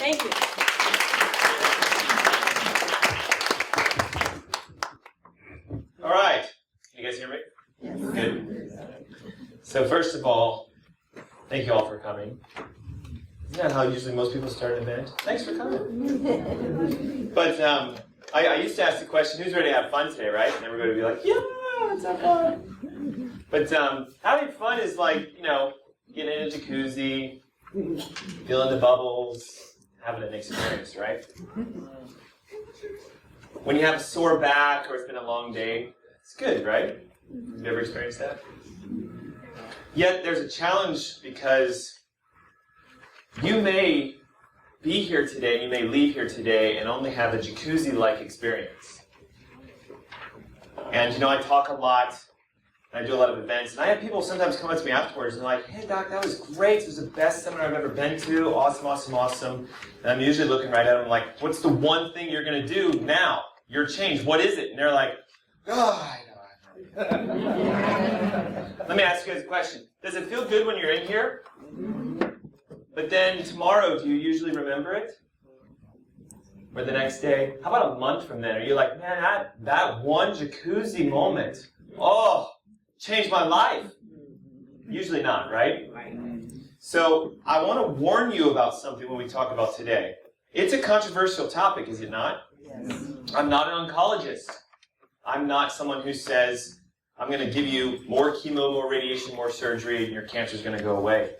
Thank you. All right. Can you guys hear me? Yes. Good. So first of all, thank you all for coming. Isn't that how usually most people start an event? Thanks for coming. But I used to ask the question, who's ready to have fun today, right? And everybody would be like, yeah, let's have fun. But having fun is like, getting in a jacuzzi, feeling the bubbles, having an experience, right? When you have a sore back or it's been a long day, it's good, right? Have you ever experienced that? Yet there's a challenge because you may be here today, you may leave here today and only have a jacuzzi-like experience. And I talk a lot, and I do a lot of events, and I have people sometimes come up to me afterwards and they're like, hey doc, that was great, it was the best seminar I've ever been to, awesome, awesome, awesome. And I'm usually looking right at them like, what's the one thing you're going to do now? Your change, what is it? And they're like, oh, I know. Let me ask you guys a question. Does it feel good when you're in here? But then tomorrow, do you usually remember it? Or the next day? How about a month from then? Are you like, man, that one jacuzzi moment, changed my life? Usually not, right? So I want to warn you about something when we talk about today. It's a controversial topic, is it not? Yes. I'm not an oncologist. I'm not someone who says, I'm going to give you more chemo, more radiation, more surgery, and your cancer is going to go away.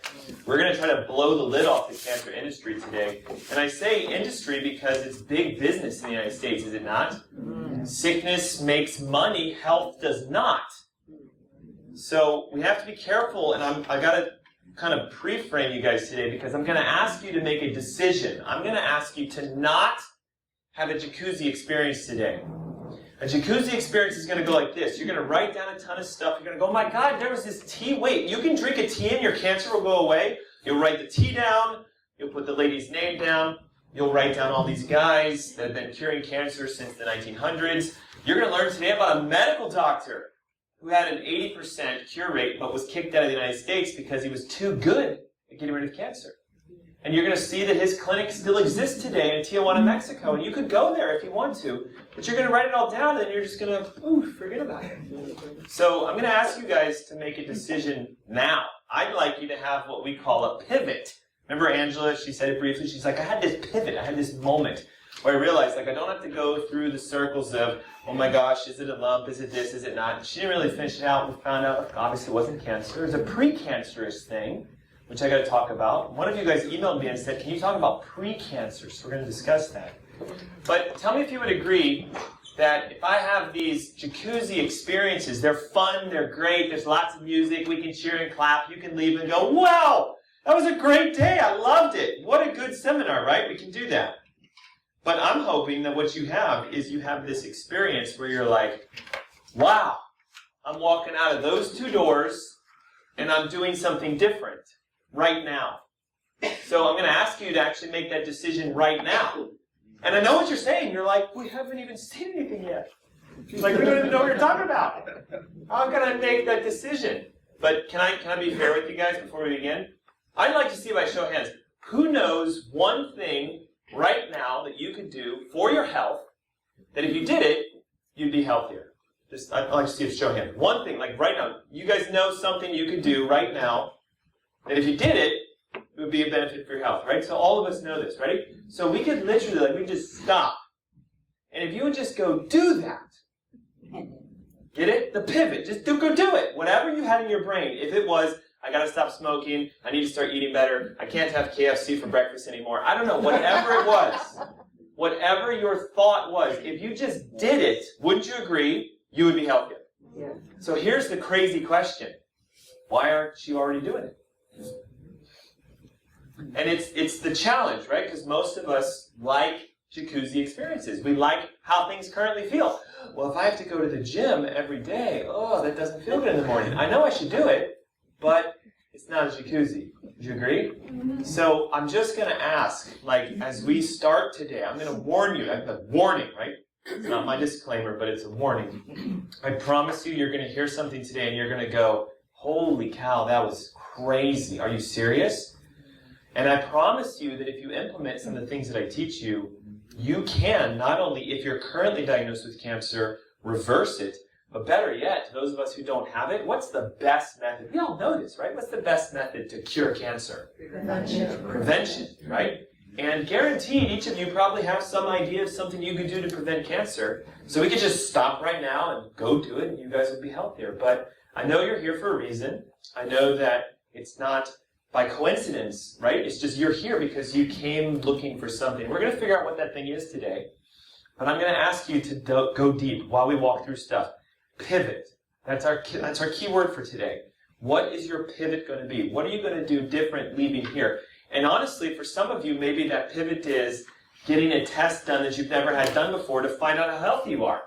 We're going to try to blow the lid off the cancer industry today. And I say industry because it's big business in the United States, is it not? Sickness makes money, health does not. So we have to be careful, and I got to kind of pre-frame you guys today because I'm going to ask you to make a decision. I'm going to ask you to not have a jacuzzi experience today. A jacuzzi experience is going to go like this. You're going to write down a ton of stuff. You're going to go, oh my God, there was this tea. Wait, you can drink a tea and your cancer will go away? You'll write the tea down. You'll put the lady's name down. You'll write down all these guys that have been curing cancer since the 1900s. You're going to learn today about a medical doctor who had an 80% cure rate but was kicked out of the United States because he was too good at getting rid of cancer. And you're going to see that his clinic still exists today in Tijuana, Mexico. And you could go there if you want to. But you're going to write it all down and you're just going to, forget about it. So I'm going to ask you guys to make a decision now. I'd like you to have what we call a pivot. Remember Angela, she said it briefly. She's like, I had this pivot. I had this moment where I realized, I don't have to go through the circles of, oh my gosh, is it a lump? Is it this? Is it not? And she didn't really finish it out. We found out, obviously, it wasn't cancer. It was a precancerous thing, which I got to talk about. One of you guys emailed me and said, can you talk about pre-cancer? So we're going to discuss that. But tell me if you would agree that if I have these jacuzzi experiences, they're fun, they're great, there's lots of music, we can cheer and clap, you can leave and go, wow, that was a great day, I loved it. What a good seminar, right? We can do that. But I'm hoping that what you have is you have this experience where you're like, wow, I'm walking out of those two doors and I'm doing something different right now. So I'm going to ask you to actually make that decision right now. And I know what you're saying. You're like, we haven't even seen anything yet. Like, we don't even know what you're talking about. How can I make that decision? But can I be fair with you guys before we begin? I'd like to see by show of hands, who knows one thing right now that you could do for your health that if you did it, you'd be healthier? I'd like to see a show of hands. One thing, like right now, you guys know something you could do right now that if you did it, it would be a benefit for your health, right? So all of us know this, right? So we could literally, we just stop. And if you would just go do that, get it? The pivot, just go do it. Whatever you had in your brain, if it was, I got to stop smoking, I need to start eating better, I can't have KFC for breakfast anymore, I don't know, whatever it was, whatever your thought was, if you just did it, wouldn't you agree, you would be healthier? Yeah. So here's the crazy question. Why aren't you already doing it? And it's the challenge, right? Because most of us like jacuzzi experiences. We like how things currently feel. Well, if I have to go to the gym every day, that doesn't feel good in the morning. I know I should do it, but it's not a jacuzzi. Would you agree? So I'm just going to ask, as we start today, I'm going to warn you, a warning, right? It's not my disclaimer, but it's a warning. I promise you, you're going to hear something today and you're going to go, holy cow, that was crazy. Are you serious? And I promise you that if you implement some of the things that I teach you, you can not only, if you're currently diagnosed with cancer, reverse it, but better yet, to those of us who don't have it, what's the best method? We all know this, right? What's the best method to cure cancer? Prevention, right? And guaranteed, each of you probably have some idea of something you could do to prevent cancer. So we could just stop right now and go do it, and you guys would be healthier. But I know you're here for a reason. I know that it's not by coincidence, right? It's just you're here because you came looking for something. We're going to figure out what that thing is today. But I'm going to ask you to go deep while we walk through stuff. Pivot. That's our key word for today. What is your pivot going to be? What are you going to do different leaving here? And honestly, for some of you, maybe that pivot is getting a test done that you've never had done before to find out how healthy you are.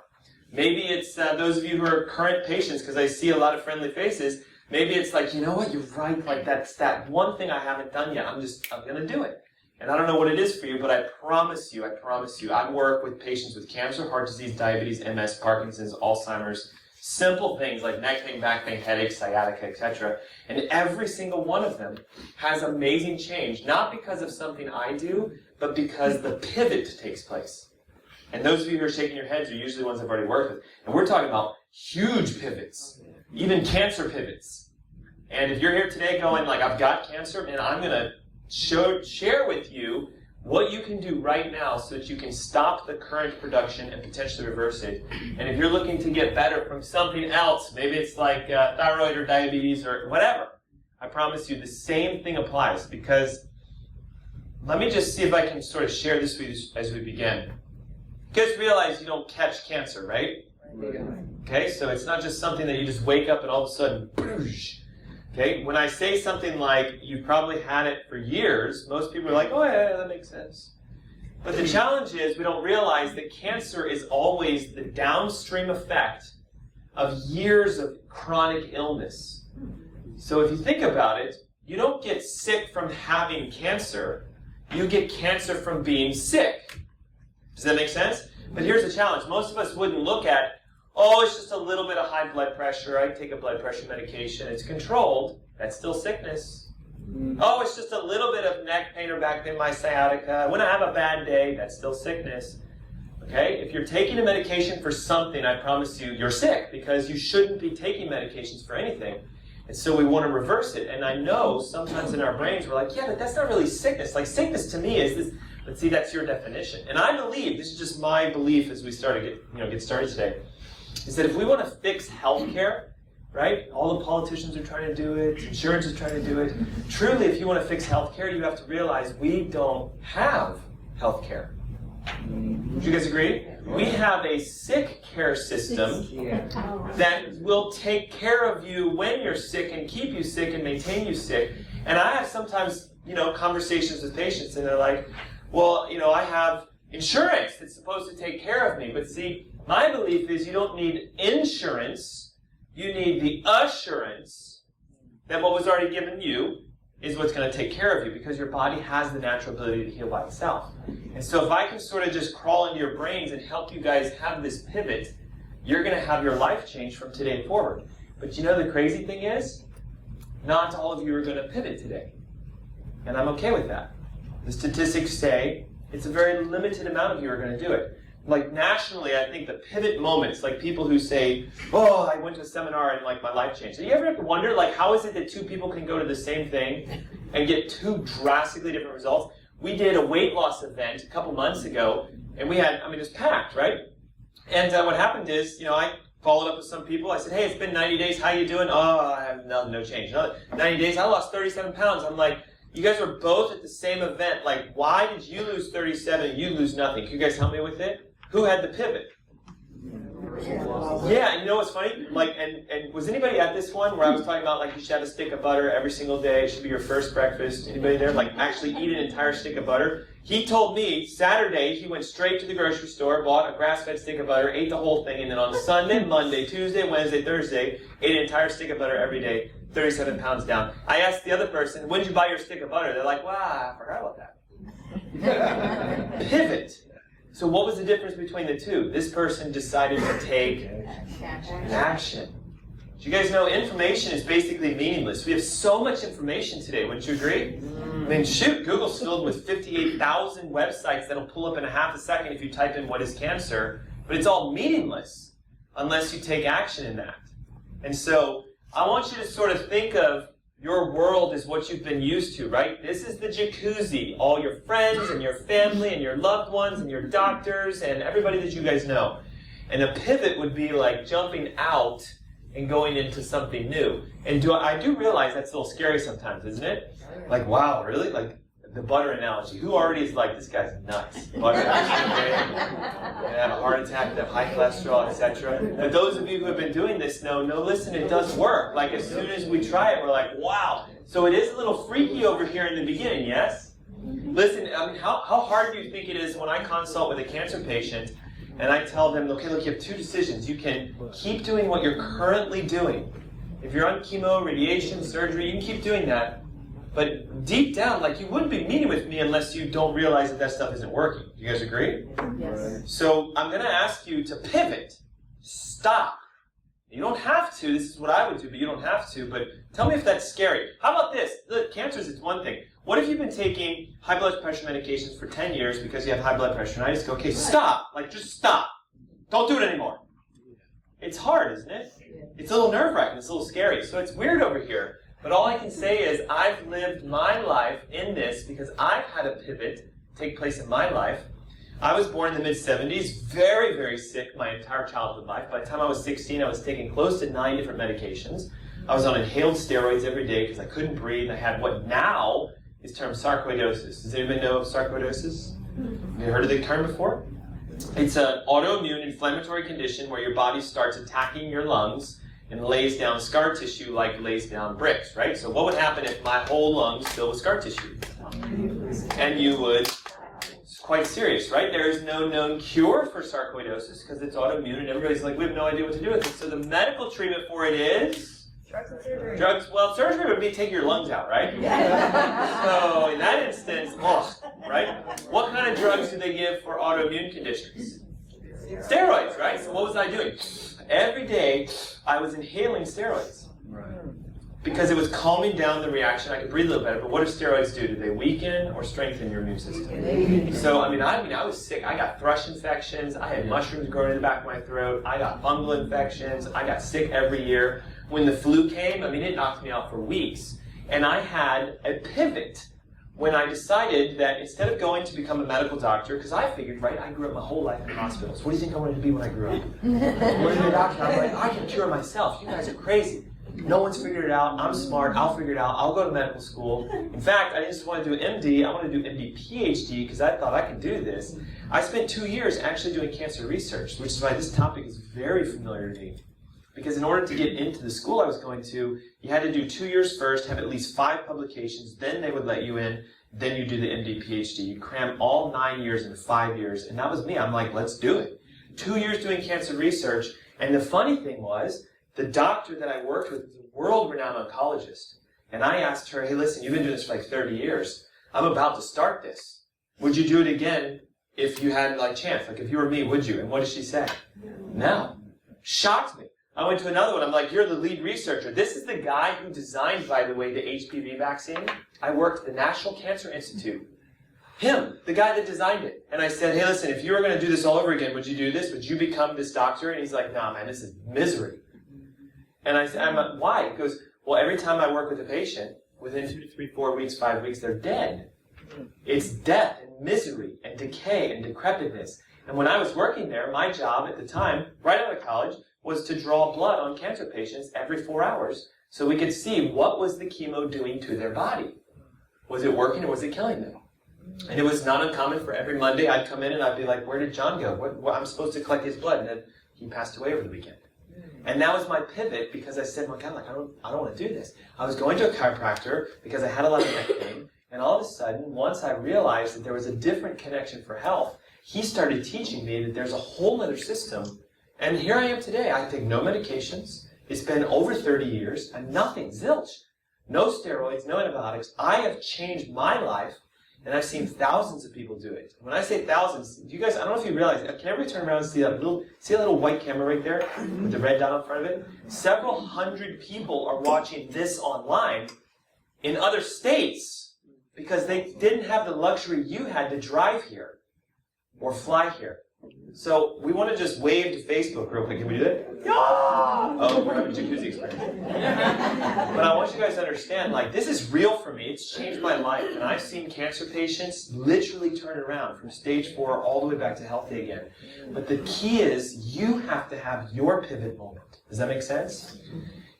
Maybe it's those of you who are current patients, because I see a lot of friendly faces. Maybe it's like, you know what, you're right, like that's that one thing I haven't done yet. I'm going to do it. And I don't know what it is for you, but I promise you, I work with patients with cancer, heart disease, diabetes, MS, Parkinson's, Alzheimer's, simple things like neck pain, back pain, headaches, sciatica, etc. And every single one of them has amazing change, not because of something I do, but because the pivot takes place. And those of you who are shaking your heads are usually the ones I've already worked with. And we're talking about huge pivots, even cancer pivots. And if you're here today going like, I've got cancer, and I'm going to share with you what you can do right now so that you can stop the current production and potentially reverse it. And if you're looking to get better from something else, maybe it's like thyroid or diabetes or whatever, I promise you the same thing applies. Because let me just see if I can sort of share this with you as we begin. You guys realize you don't catch cancer, right? Okay, so it's not just something that you just wake up and all of a sudden, boosh. Okay, when I say something like, you've probably had it for years, most people are like, oh yeah, that makes sense. But the challenge is we don't realize that cancer is always the downstream effect of years of chronic illness. So if you think about it, you don't get sick from having cancer, you get cancer from being sick. Does that make sense? But here's the challenge. Most of us wouldn't look at, oh, it's just a little bit of high blood pressure. I take a blood pressure medication. It's controlled. That's still sickness. Oh, it's just a little bit of neck pain or back pain, my sciatica. When I have a bad day, that's still sickness. Okay? If you're taking a medication for something, I promise you, you're sick because you shouldn't be taking medications for anything. And so we want to reverse it. And I know sometimes in our brains we're like, yeah, but that's not really sickness. Like sickness to me is this. But see, that's your definition. And I believe, this is just my belief as we start to get started today, is that if we want to fix healthcare, right? All the politicians are trying to do it, insurance is trying to do it. Truly, if you want to fix healthcare, you have to realize we don't have healthcare. Would you guys agree? We have a sick care system that will take care of you when you're sick and keep you sick and maintain you sick. And I have sometimes, conversations with patients and they're like, well, I have insurance that's supposed to take care of me. But see, my belief is you don't need insurance. You need the assurance that what was already given you is what's going to take care of you because your body has the natural ability to heal by itself. And so if I can sort of just crawl into your brains and help you guys have this pivot, you're going to have your life change from today forward. But the crazy thing is, not all of you are going to pivot today. And I'm okay with that. The statistics say it's a very limited amount of you are going to do it. Like nationally, I think the pivot moments, like people who say, oh, I went to a seminar and my life changed. Do you ever wonder, how is it that two people can go to the same thing and get two drastically different results? We did a weight loss event a couple months ago, and we had, it was packed, right? And what happened is, I followed up with some people. I said, hey, it's been 90 days. How you doing? Oh, I have no change. 90 days, I lost 37 pounds. I'm like, you guys were both at the same event. Why did you lose 37 and you lose nothing? Can you guys help me with it? Who had the pivot? Yeah, and you know what's funny? And was anybody at this one where I was talking about you should have a stick of butter every single day? It should be your first breakfast. Anybody there? Actually eat an entire stick of butter? He told me Saturday he went straight to the grocery store, bought a grass-fed stick of butter, ate the whole thing, and then on Sunday, Monday, Tuesday, Wednesday, Thursday, ate an entire stick of butter every day, 37 pounds down. I asked the other person, when did you buy your stick of butter? They're like, wow, I forgot about that. Pivot. So what was the difference between the two? This person decided to take an action. Do you guys know information is basically meaningless? We have so much information today, wouldn't you agree? I mean, shoot, Google's filled with 58,000 websites that'll pull up in a half a second if you type in what is cancer, but it's all meaningless unless you take action in that. And so I want you to sort of think of your world as what you've been used to, right? This is the jacuzzi. All your friends and your family and your loved ones and your doctors and everybody that you guys know. And a pivot would be like jumping out and going into something new. And I do realize that's a little scary sometimes, isn't it? Like, wow, really? Like the butter analogy. Who already is like, this guy's nuts? Butter, and have a heart attack, have high cholesterol, etc. But those of you who have been doing this know, no, listen, it does work. Like as soon as we try it, we're like, wow. So it is a little freaky over here in the beginning, yes? Listen, I mean, how hard do you think it is when I consult with a cancer patient and I tell them, okay, look, you have two decisions. You can keep doing what you're currently doing. If you're on chemo, radiation, surgery, you can keep doing that. But deep down, like you wouldn't be meeting with me unless you don't realize that stuff isn't working. Do you guys agree? Yes. So I'm going to ask you to pivot. Stop. You don't have to. This is what I would do, but you don't have to. But tell me if that's scary. How about this? Look, cancer is one thing. What if you've been taking high blood pressure medications for 10 years because you have high blood pressure, and I just go, okay, stop. Like, just stop. Don't do it anymore. It's hard, isn't it? It's a little nerve-wracking. It's a little scary. So it's weird over here. But all I can say is I've lived my life in this because I've had a pivot take place in my life. I was born in the mid-70s, very, very sick my entire childhood life. By the time I was 16, I was taking close to 9 different medications. I was on inhaled steroids every day because I couldn't breathe. I had what now is termed sarcoidosis. Does anybody know of sarcoidosis? Have you heard of the term before? It's an autoimmune inflammatory condition where your body starts attacking your lungs and lays down scar tissue like lays down bricks, right? So what would happen if my whole lungs filled with scar tissue? And you would, it's quite serious, right? There is no known cure for sarcoidosis because it's autoimmune and everybody's like, we have no idea what to do with it. So the medical treatment for it is? Drugs and surgery. Drugs, well, surgery would be take your lungs out, right? So in that instance, right? What kind of drugs do they give for autoimmune conditions? Steroids, right? So what was I doing? Every day, I was inhaling steroids. Because it was calming down the reaction. I could breathe a little better, but what do steroids do? Do they weaken or strengthen your immune system? So, I mean, I was sick. I got thrush infections. I had mushrooms growing in the back of my throat. I got fungal infections. I got sick every year. When the flu came, I mean, it knocked me out for weeks. And I had a pivot when I decided that instead of going to become a medical doctor, because I figured, right, I grew up my whole life in hospitals. What do you think I wanted to be when I grew up? I wanted to be a doctor. I'm like, I can cure myself. You guys are crazy. No one's figured it out. I'm smart. I'll figure it out. I'll go to medical school. In fact, I didn't just want to do MD. I want to do MD PhD because I thought I could do this. I spent 2 years actually doing cancer research, which is why this topic is very familiar to me. Because in order to get into the school I was going to, you had to do 2 years first, have at least 5 publications, then they would let you in, then you do the MD PhD. You cram all 9 years into 5 years, and that was me. I'm like, let's do it. 2 years doing cancer research, and the funny thing was, the doctor that I worked with was a world-renowned oncologist. And I asked her, hey, listen, you've been doing this for like 30 years. I'm about to start this. Would you do it again if you had like chance? Like if you were me, would you? And what did she say? No. Shocked me. I went to another one. I'm like, you're the lead researcher. This is the guy who designed, by the way, the HPV vaccine. I worked at the National Cancer Institute. Him, the guy that designed it. And I said, hey, listen, if you were going to do this all over again, would you do this? Would you become this doctor? And he's like, nah, man, this is misery. And I said, I'm like, why? He goes, well, every time I work with a patient, within 2 to 3, 4 weeks, 5 weeks, they're dead. It's death and misery and decay and decrepitness. And when I was working there, my job at the time, right out of college, was to draw blood on cancer patients every 4 hours so we could see what was the chemo doing to their body. Was it working or was it killing them? And it was not uncommon for every Monday I'd come in and I'd be like, where did John go? I'm supposed to collect his blood. And then he passed away over the weekend. And that was my pivot because I said, my God, like, I don't want to do this. I was going to a chiropractor because I had a lot of neck pain. And all of a sudden, once I realized that there was a different connection for health, he started teaching me that there's a whole other system. And here I am today. I take no medications. It's been over 30 years and nothing, zilch. No steroids, no antibiotics. I have changed my life, and I've seen thousands of people do it. When I say thousands, do you guys, I don't know if you realize, can everybody turn around and see that little white camera right there with the red dot on front of it? Several hundred people are watching this online in other states. because they didn't have the luxury you had to drive here or fly here. So we want to just wave to Facebook real quick. Can we do that? Yeah! Oh, we're having a jacuzzi experience. But I want you guys to understand, like, this is real for me. It's changed my life. And I've seen cancer patients literally turn around from stage 4 all the way back to healthy again. But the key is you have to have your pivot moment. Does that make sense?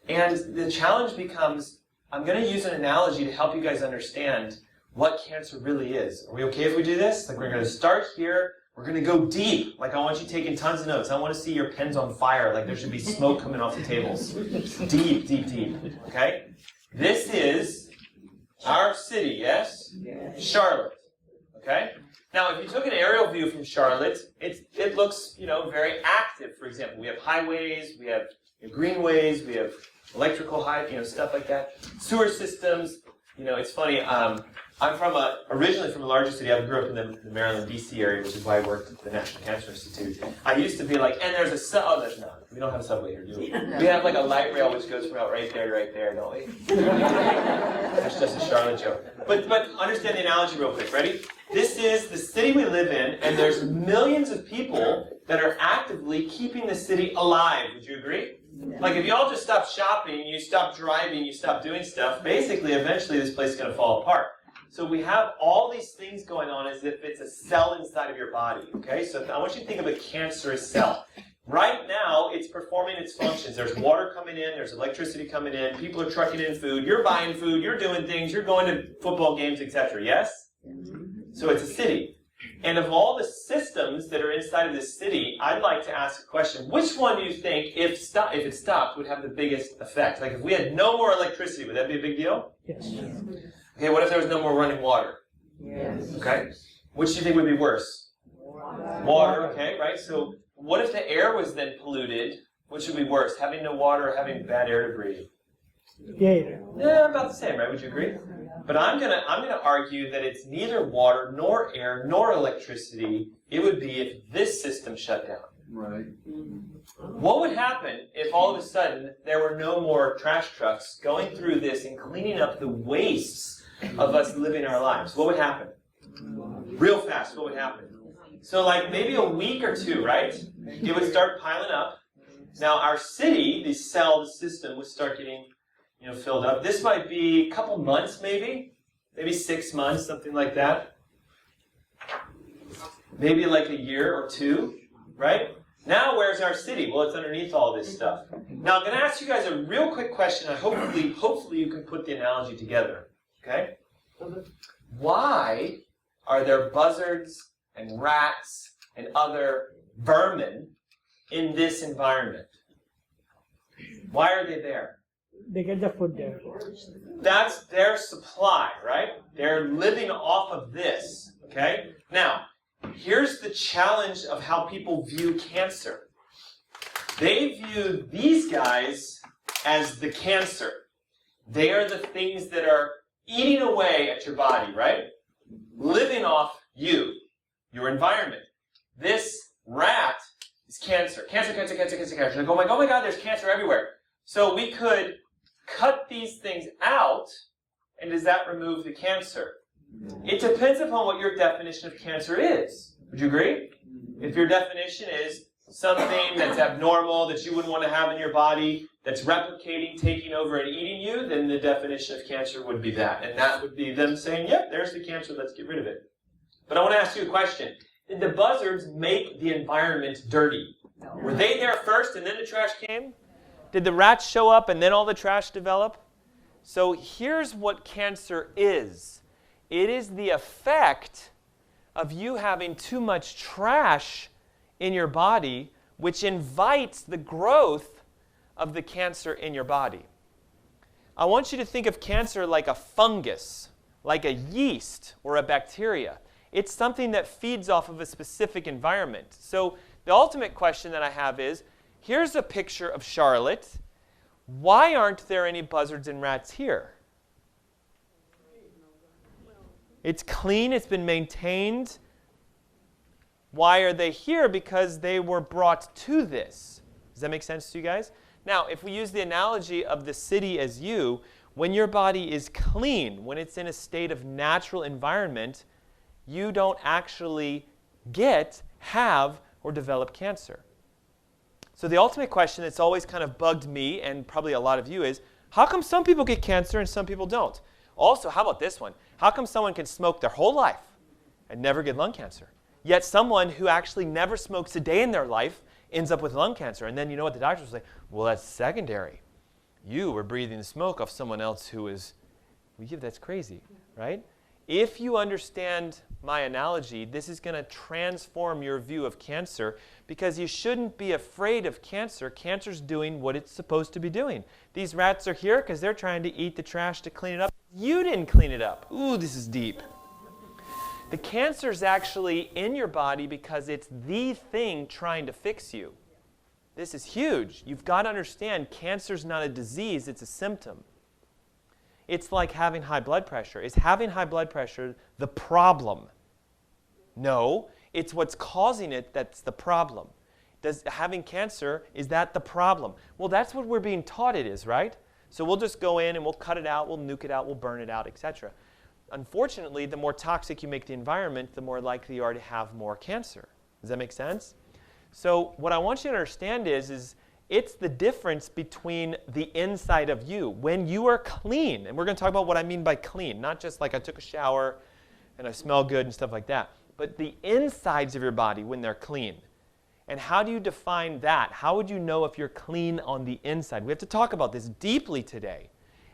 And the challenge becomes, I'm going to use an analogy to help you guys understand what cancer really is. Are we okay if we do this? Like, we're going to start here. We're going to go deep. Like, I want you taking tons of notes. I want to see your pens on fire. Like, there should be smoke coming off the tables. Deep, deep, deep. Okay? This is our city, yes? Charlotte. Okay? Now, if you took an aerial view from Charlotte, it looks, very active. For example, we have highways, we have greenways, we have electrical stuff like that. Sewer systems. It's funny. I'm originally from a larger city. I grew up in the Maryland, D.C. area, which is why I worked at the National Cancer Institute. I used to be like, and there's a we don't have a subway here, do we? We have like a light rail which goes from out right there, don't we? That's just a Charlotte joke. But understand the analogy real quick. Ready? This is the city we live in, and there's millions of people that are actively keeping the city alive. Would you agree? Like, if you all just stop shopping, you stop driving, you stop doing stuff, basically, eventually, this place is going to fall apart. So we have all these things going on as if it's a cell inside of your body, okay? So I want you to think of a cancerous cell. Right now, it's performing its functions. There's water coming in, there's electricity coming in, people are trucking in food, you're buying food, you're doing things, you're going to football games, etc., yes? So it's a city. And of all the systems that are inside of this city, I'd like to ask a question. Which one do you think, if it stopped, would have the biggest effect? Like, if we had no more electricity, would that be a big deal? Yes. Okay, what if there was no more running water? Yes. Okay. Which do you think would be worse? Water, okay, right? So what if the air was then polluted? Which would be worse, having no water or having bad air to breathe? Yeah. Yeah, about the same, right? Would you agree? But I'm gonna argue that it's neither water nor air nor electricity. It would be if this system shut down. Right. What would happen if all of a sudden there were no more trash trucks going through this and cleaning up the wastes of us living our lives? What would happen? Real fast, what would happen? So like maybe a week or two, right? It would start piling up. Now our city, the system would start getting filled up. This might be a couple months maybe 6 months, something like that. Maybe like a year or two, right? Now where's our city? Well, it's underneath all this stuff. Now I'm going to ask you guys a real quick question. Hopefully you can put the analogy together. Okay? Why are there buzzards and rats and other vermin in this environment? Why are they there? They get the food there. That's their supply, right? They're living off of this, okay? Now, here's the challenge of how people view cancer. They view these guys as the cancer. They are the things that are eating away at your body, right? Living off you, your environment. This rat is cancer. Cancer. Like, oh my God, there's cancer everywhere. So we could cut these things out, and does that remove the cancer? It depends upon what your definition of cancer is. Would you agree? If your definition is something that's abnormal, that you wouldn't want to have in your body, that's replicating, taking over, and eating you, then the definition of cancer would be that. And that would be them saying, yep, there's the cancer, let's get rid of it. But I want to ask you a question. Did the buzzards make the environment dirty? Were they there first and then the trash came? Did the rats show up and then all the trash develop? So here's what cancer is. It is the effect of you having too much trash in your body, which invites the growth of the cancer in your body. I want you to think of cancer like a fungus, like a yeast or a bacteria. It's something that feeds off of a specific environment. So the ultimate question that I have is, here's a picture of Charlotte. Why aren't there any buzzards and rats here? It's clean, it's been maintained. Why are they here? Because they were brought to this. Does that make sense to you guys? Now, if we use the analogy of the city as you, When your body is clean, when it's in a state of natural environment, you don't actually have, or develop cancer. So the ultimate question that's always kind of bugged me and probably a lot of you is, how come some people get cancer and some people don't? Also, how about this one? How come someone can smoke their whole life and never get lung cancer? Yet someone who actually never smokes a day in their life ends up with lung cancer. And then you know what the doctors will say? Well, that's secondary. You were breathing the smoke off someone else who is, well, yeah, that's crazy, right? If you understand my analogy, this is going to transform your view of cancer, because you shouldn't be afraid of cancer. Cancer's doing what it's supposed to be doing. These rats are here because they're trying to eat the trash to clean it up. You didn't clean it up. Ooh, this is deep. The cancer is actually in your body because it's the thing trying to fix you. This is huge. You've got to understand cancer's not a disease, it's a symptom. It's like having high blood pressure. Is having high blood pressure the problem? No, it's what's causing it that's the problem. Does having cancer, is that the problem? Well, that's what we're being taught it is, right? So we'll just go in and we'll cut it out, we'll nuke it out, we'll burn it out, etc. Unfortunately, the more toxic you make the environment, the more likely you are to have more cancer. Does that make sense? So what I want you to understand is it's the difference between the inside of you. When you are clean, and we're going to talk about what I mean by clean, not just like I took a shower and I smell good and stuff like that, but the insides of your body when they're clean. And how do you define that? How would you know if you're clean on the inside? We have to talk about this deeply today.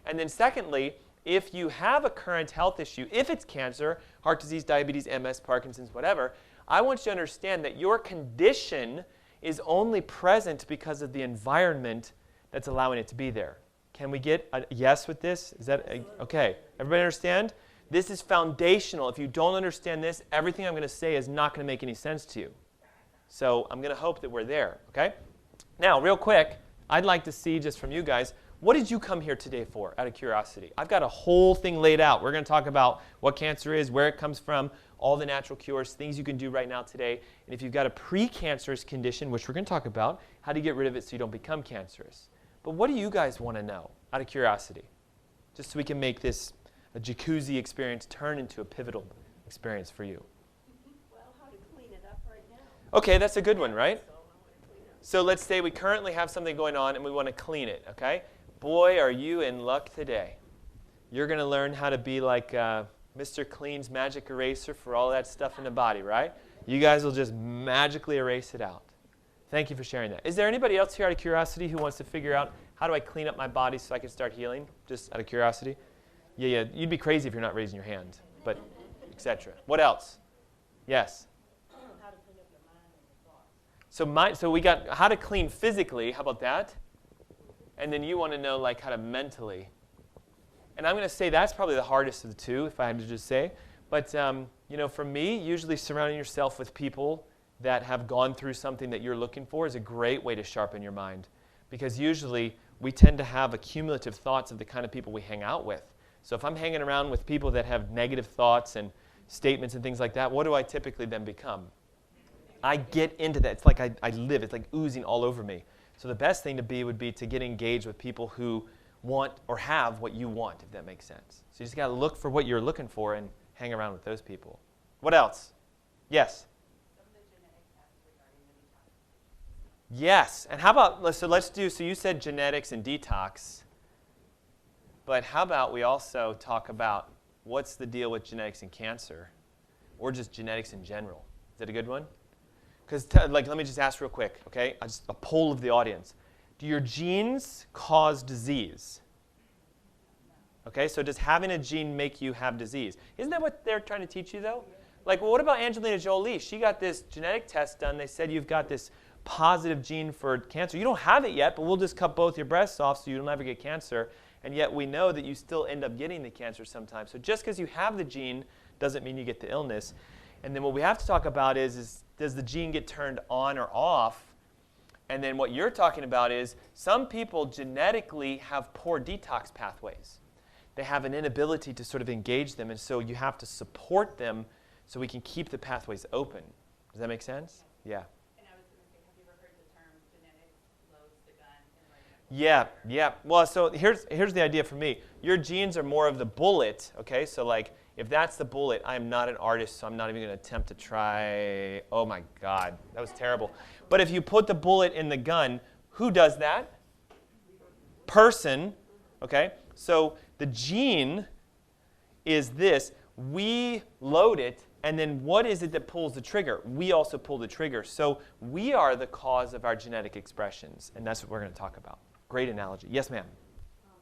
And then secondly, if you have a current health issue, if it's cancer, heart disease, diabetes, MS, Parkinson's, whatever, I want you to understand that your condition is only present because of the environment that's allowing it to be there. Can we get a yes with this? Is that okay? Everybody understand? This is foundational. If you don't understand this, everything I'm going to say is not going to make any sense to you. So I'm going to hope that we're there, okay? Now, real quick, I'd like to see just from you guys, what did you come here today for, out of curiosity? I've got a whole thing laid out. We're going to talk about what cancer is, where it comes from, all the natural cures, things you can do right now today. And if you've got a precancerous condition, which we're going to talk about, how to get rid of it so you don't become cancerous. But what do you guys want to know, out of curiosity? Just so we can make this a jacuzzi experience turn into a pivotal experience for you. Well, how to clean it up right now. Okay, that's a good one, right? So let's say we currently have something going on and we want to clean it, okay? Boy, are you in luck today. You're going to learn how to be like Mr. Clean's magic eraser for all that stuff in the body, right? You guys will just magically erase it out. Thank you for sharing that. Is there anybody else here out of curiosity who wants to figure out how do I clean up my body so I can start healing? Just out of curiosity? Yeah, you'd be crazy if you're not raising your hand, but etc. What else? Yes? How to clean up your mind and your thoughts. So we got how to clean physically. How about that? And then you want to know like how to mentally. And I'm going to say that's probably the hardest of the two, if I had to just say. But you know, for me, usually surrounding yourself with people that have gone through something that you're looking for is a great way to sharpen your mind. Because usually we tend to have accumulative thoughts of the kind of people we hang out with. So if I'm hanging around with people that have negative thoughts and statements and things like that, what do I typically then become? I get into that. It's like I live. It's like oozing all over me. So the best thing to be would be to get engaged with people who want or have what you want, if that makes sense. So you just got to look for what you're looking for and hang around with those people. What else? Yes? Some of the genetic tests regarding the detox. Yes. And how about, so you said genetics and detox. But how about we also talk about what's the deal with genetics and cancer, or just genetics in general? Is that a good one? Because let me just ask real quick, okay? Just a poll of the audience. Do your genes cause disease? Okay, so does having a gene make you have disease? Isn't that what they're trying to teach you, though? Like, well, what about Angelina Jolie? She got this genetic test done. They said you've got this positive gene for cancer. You don't have it yet, but we'll just cut both your breasts off so you'll never get cancer. And yet we know that you still end up getting the cancer sometimes. So just because you have the gene doesn't mean you get the illness. And then what we have to talk about is does the gene get turned on or off? And then what you're talking about is some people genetically have poor detox pathways. They have an inability to sort of engage them, and so you have to support them so we can keep the pathways open. Does that make sense? Yeah. And I was going to say, have you ever heard the term genetics loads the gun? Yeah, yeah. Well, so here's the idea for me. Your genes are more of the bullet, okay? So like, if that's the bullet, I'm not an artist, so I'm not even going to attempt to try. Oh my God, that was terrible. But if you put the bullet in the gun, who does that? Person, okay? So the gene is this. We load it, and then what is it that pulls the trigger? We also pull the trigger. So we are the cause of our genetic expressions, and that's what we're going to talk about. Great analogy. Yes, ma'am?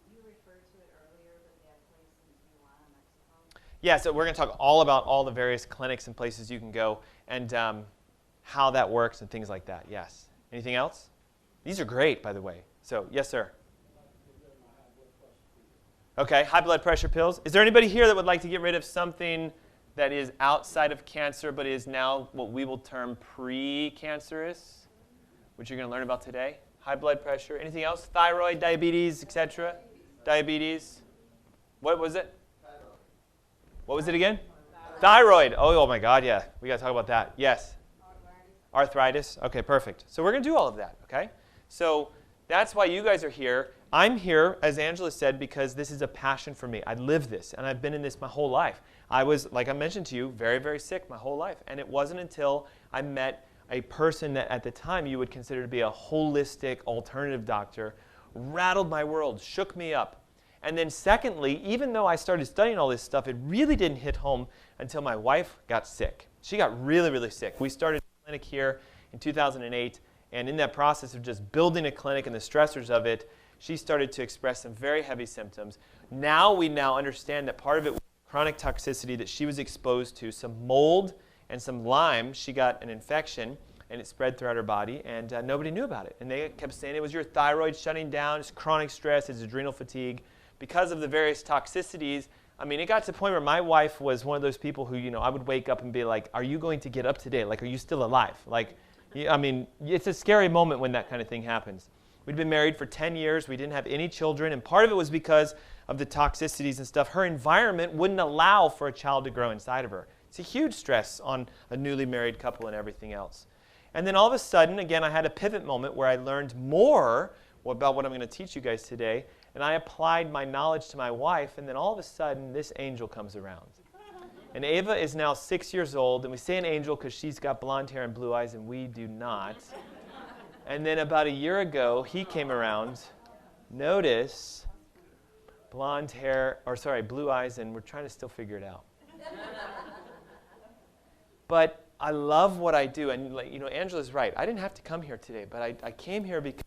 You referred to it earlier, but they have place in Tijuana, Mexico. Yeah, so we're going to talk all about all the various clinics and places you can go and how that works and things like that. Yes. Anything else? These are great, by the way. So, yes, sir. Okay, high blood pressure pills. Is there anybody here that would like to get rid of something that is outside of cancer but is now what we will term pre-cancerous, which you're going to learn about today? High blood pressure. Anything else? Thyroid, diabetes, etc. Diabetes. What was it? What was it again? Thyroid. Oh my God, yeah. We got to talk about that. Yes. Arthritis. Okay, perfect. So we're going to do all of that, okay? So that's why you guys are here. I'm here, as Angela said, because this is a passion for me. I live this, and I've been in this my whole life. I was, like I mentioned to you, very, very sick my whole life. And it wasn't until I met a person that at the time you would consider to be a holistic alternative doctor, rattled my world, shook me up. And then secondly, even though I started studying all this stuff, it really didn't hit home until my wife got sick. She got really, really sick. We started a clinic here in 2008, and in that process of just building a clinic and the stressors of it, she started to express some very heavy symptoms. We now understand that part of it was chronic toxicity that she was exposed to, some mold and some Lyme. She got an infection, and it spread throughout her body, and nobody knew about it. And they kept saying it was your thyroid shutting down, it's chronic stress, it's adrenal fatigue. Because of the various toxicities, I mean, it got to the point where my wife was one of those people who, I would wake up and be like, are you going to get up today? Like, are you still alive? Like, I mean, it's a scary moment when that kind of thing happens. We'd been married for 10 years. We didn't have any children, and part of it was because of the toxicities and stuff. Her environment wouldn't allow for a child to grow inside of her. It's a huge stress on a newly married couple and everything else. And then all of a sudden, again, I had a pivot moment where I learned more about what I'm going to teach you guys today, and I applied my knowledge to my wife, and then all of a sudden, this angel comes around. And Ava is now 6 years old, and we say an angel because she's got blonde hair and blue eyes, and we do not. And then about a year ago, he came around. Notice, blonde hair, blue eyes, and we're trying to still figure it out. But I love what I do, and Angela's right. I didn't have to come here today, but I came here because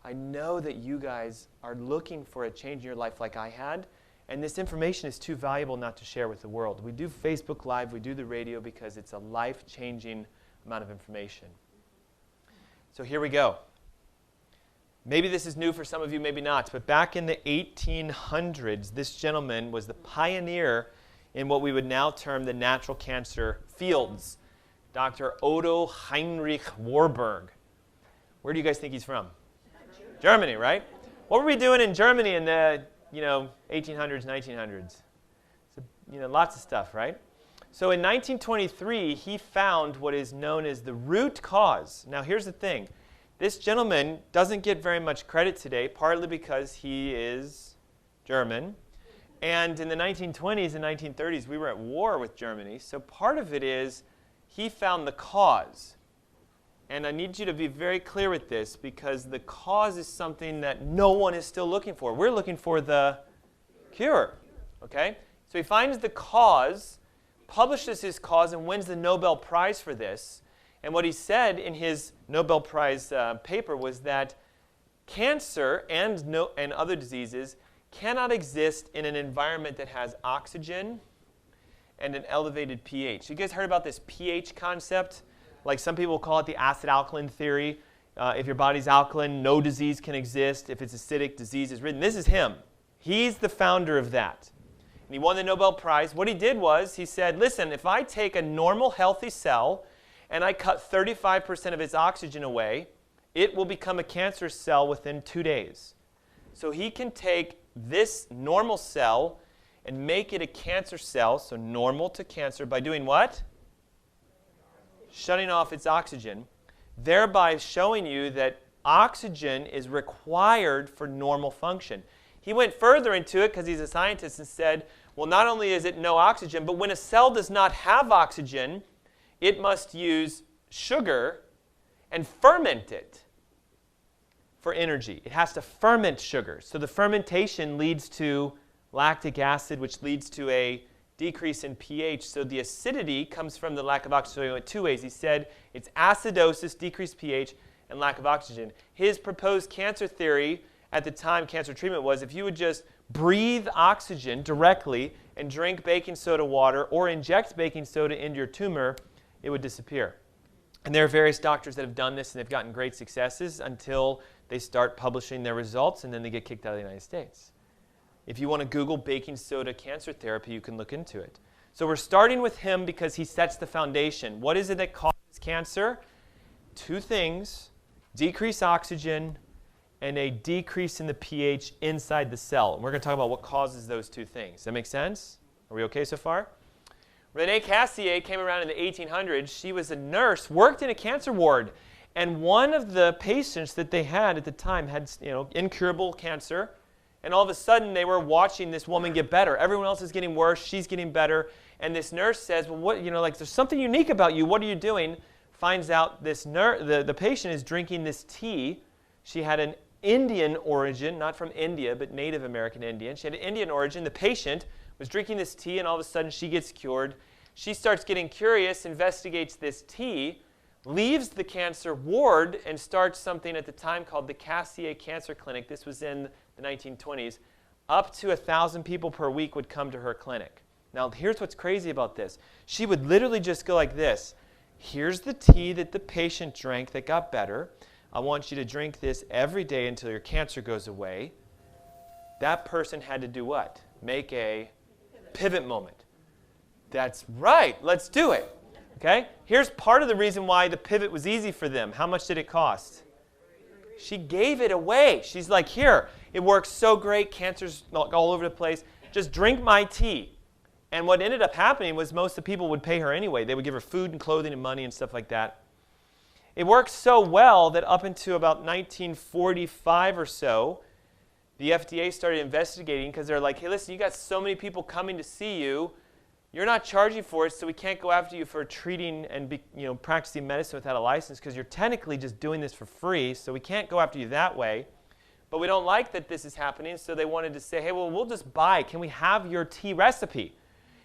I know that you guys are looking for a change in your life like I had, and this information is too valuable not to share with the world. We do Facebook Live, we do the radio because it's a life-changing amount of information. So here we go. Maybe this is new for some of you, maybe not, but back in the 1800s, this gentleman was the pioneer in what we would now term the natural cancer fields, Dr. Otto Heinrich Warburg. Where do you guys think he's from? Germany, right? What were we doing in Germany in the 1800s, 1900s? So, lots of stuff, right? So in 1923, he found what is known as the root cause. Now here's the thing. This gentleman doesn't get very much credit today, partly because he is German. And in the 1920s and 1930s, we were at war with Germany. So part of it is he found the cause. And I need you to be very clear with this because the cause is something that no one is still looking for. We're looking for the cure, okay? So he finds the cause, publishes his cause, and wins the Nobel Prize for this. And what he said in his Nobel Prize paper was that cancer and other diseases cannot exist in an environment that has oxygen and an elevated pH. You guys heard about this pH concept? Like some people call it the acid-alkaline theory. If your body's alkaline, no disease can exist. If it's acidic, disease is ridden. This is him. He's the founder of that. And he won the Nobel Prize. What he did was he said, listen, if I take a normal, healthy cell and I cut 35% of its oxygen away, it will become a cancer cell within 2 days. So he can take this normal cell and make it a cancer cell, so normal to cancer, by doing what? Shutting off its oxygen, thereby showing you that oxygen is required for normal function. He went further into it because he's a scientist and said, well, not only is it no oxygen, but when a cell does not have oxygen, it must use sugar and ferment it for energy. It has to ferment sugar. So the fermentation leads to lactic acid, which leads to a decrease in pH. So the acidity comes from the lack of oxygen. So he went two ways. He said it's acidosis, decreased pH, and lack of oxygen. His proposed cancer theory at the time, cancer treatment, was if you would just breathe oxygen directly and drink baking soda water or inject baking soda into your tumor, it would disappear. And there are various doctors that have done this, and they've gotten great successes until they start publishing their results, and then they get kicked out of the United States. If you want to Google baking soda cancer therapy, you can look into it. So we're starting with him because he sets the foundation. What is it that causes cancer? Two things: decreased oxygen and a decrease in the pH inside the cell. And we're going to talk about what causes those two things. Does that make sense? Are we okay so far? René Cassier came around in the 1800s. She was a nurse, worked in a cancer ward. And one of the patients that they had at the time had, incurable cancer. And all of a sudden, they were watching this woman get better. Everyone else is getting worse. She's getting better. And this nurse says, well, what, there's something unique about you. What are you doing? Finds out the patient is drinking this tea. She had an Indian origin, not from India, but Native American Indian. She had an Indian origin. The patient was drinking this tea, and all of a sudden, she gets cured. She starts getting curious, investigates this tea, leaves the cancer ward, and starts something at the time called the Cassier Cancer Clinic. This was in the 1920s. Up to 1,000 people per week would come to her clinic. Now, here's what's crazy about this. She would literally just go like this. Here's the tea that the patient drank that got better. I want you to drink this every day until your cancer goes away. That person had to do what? Make a pivot moment. That's right. Let's do it. Okay? Here's part of the reason why the pivot was easy for them. How much did it cost? She gave it away. She's like, here, it works so great. Cancer's all over the place. Just drink my tea. And what ended up happening was most of the people would pay her anyway. They would give her food and clothing and money and stuff like that. It worked so well that up until about 1945 or so, the FDA started investigating because they're like, hey, listen, you got so many people coming to see you. You're not charging for it, so we can't go after you for treating and practicing medicine without a license because you're technically just doing this for free, so we can't go after you that way. But we don't like that this is happening, so they wanted to say, hey, well, we'll just buy. Can we have your tea recipe?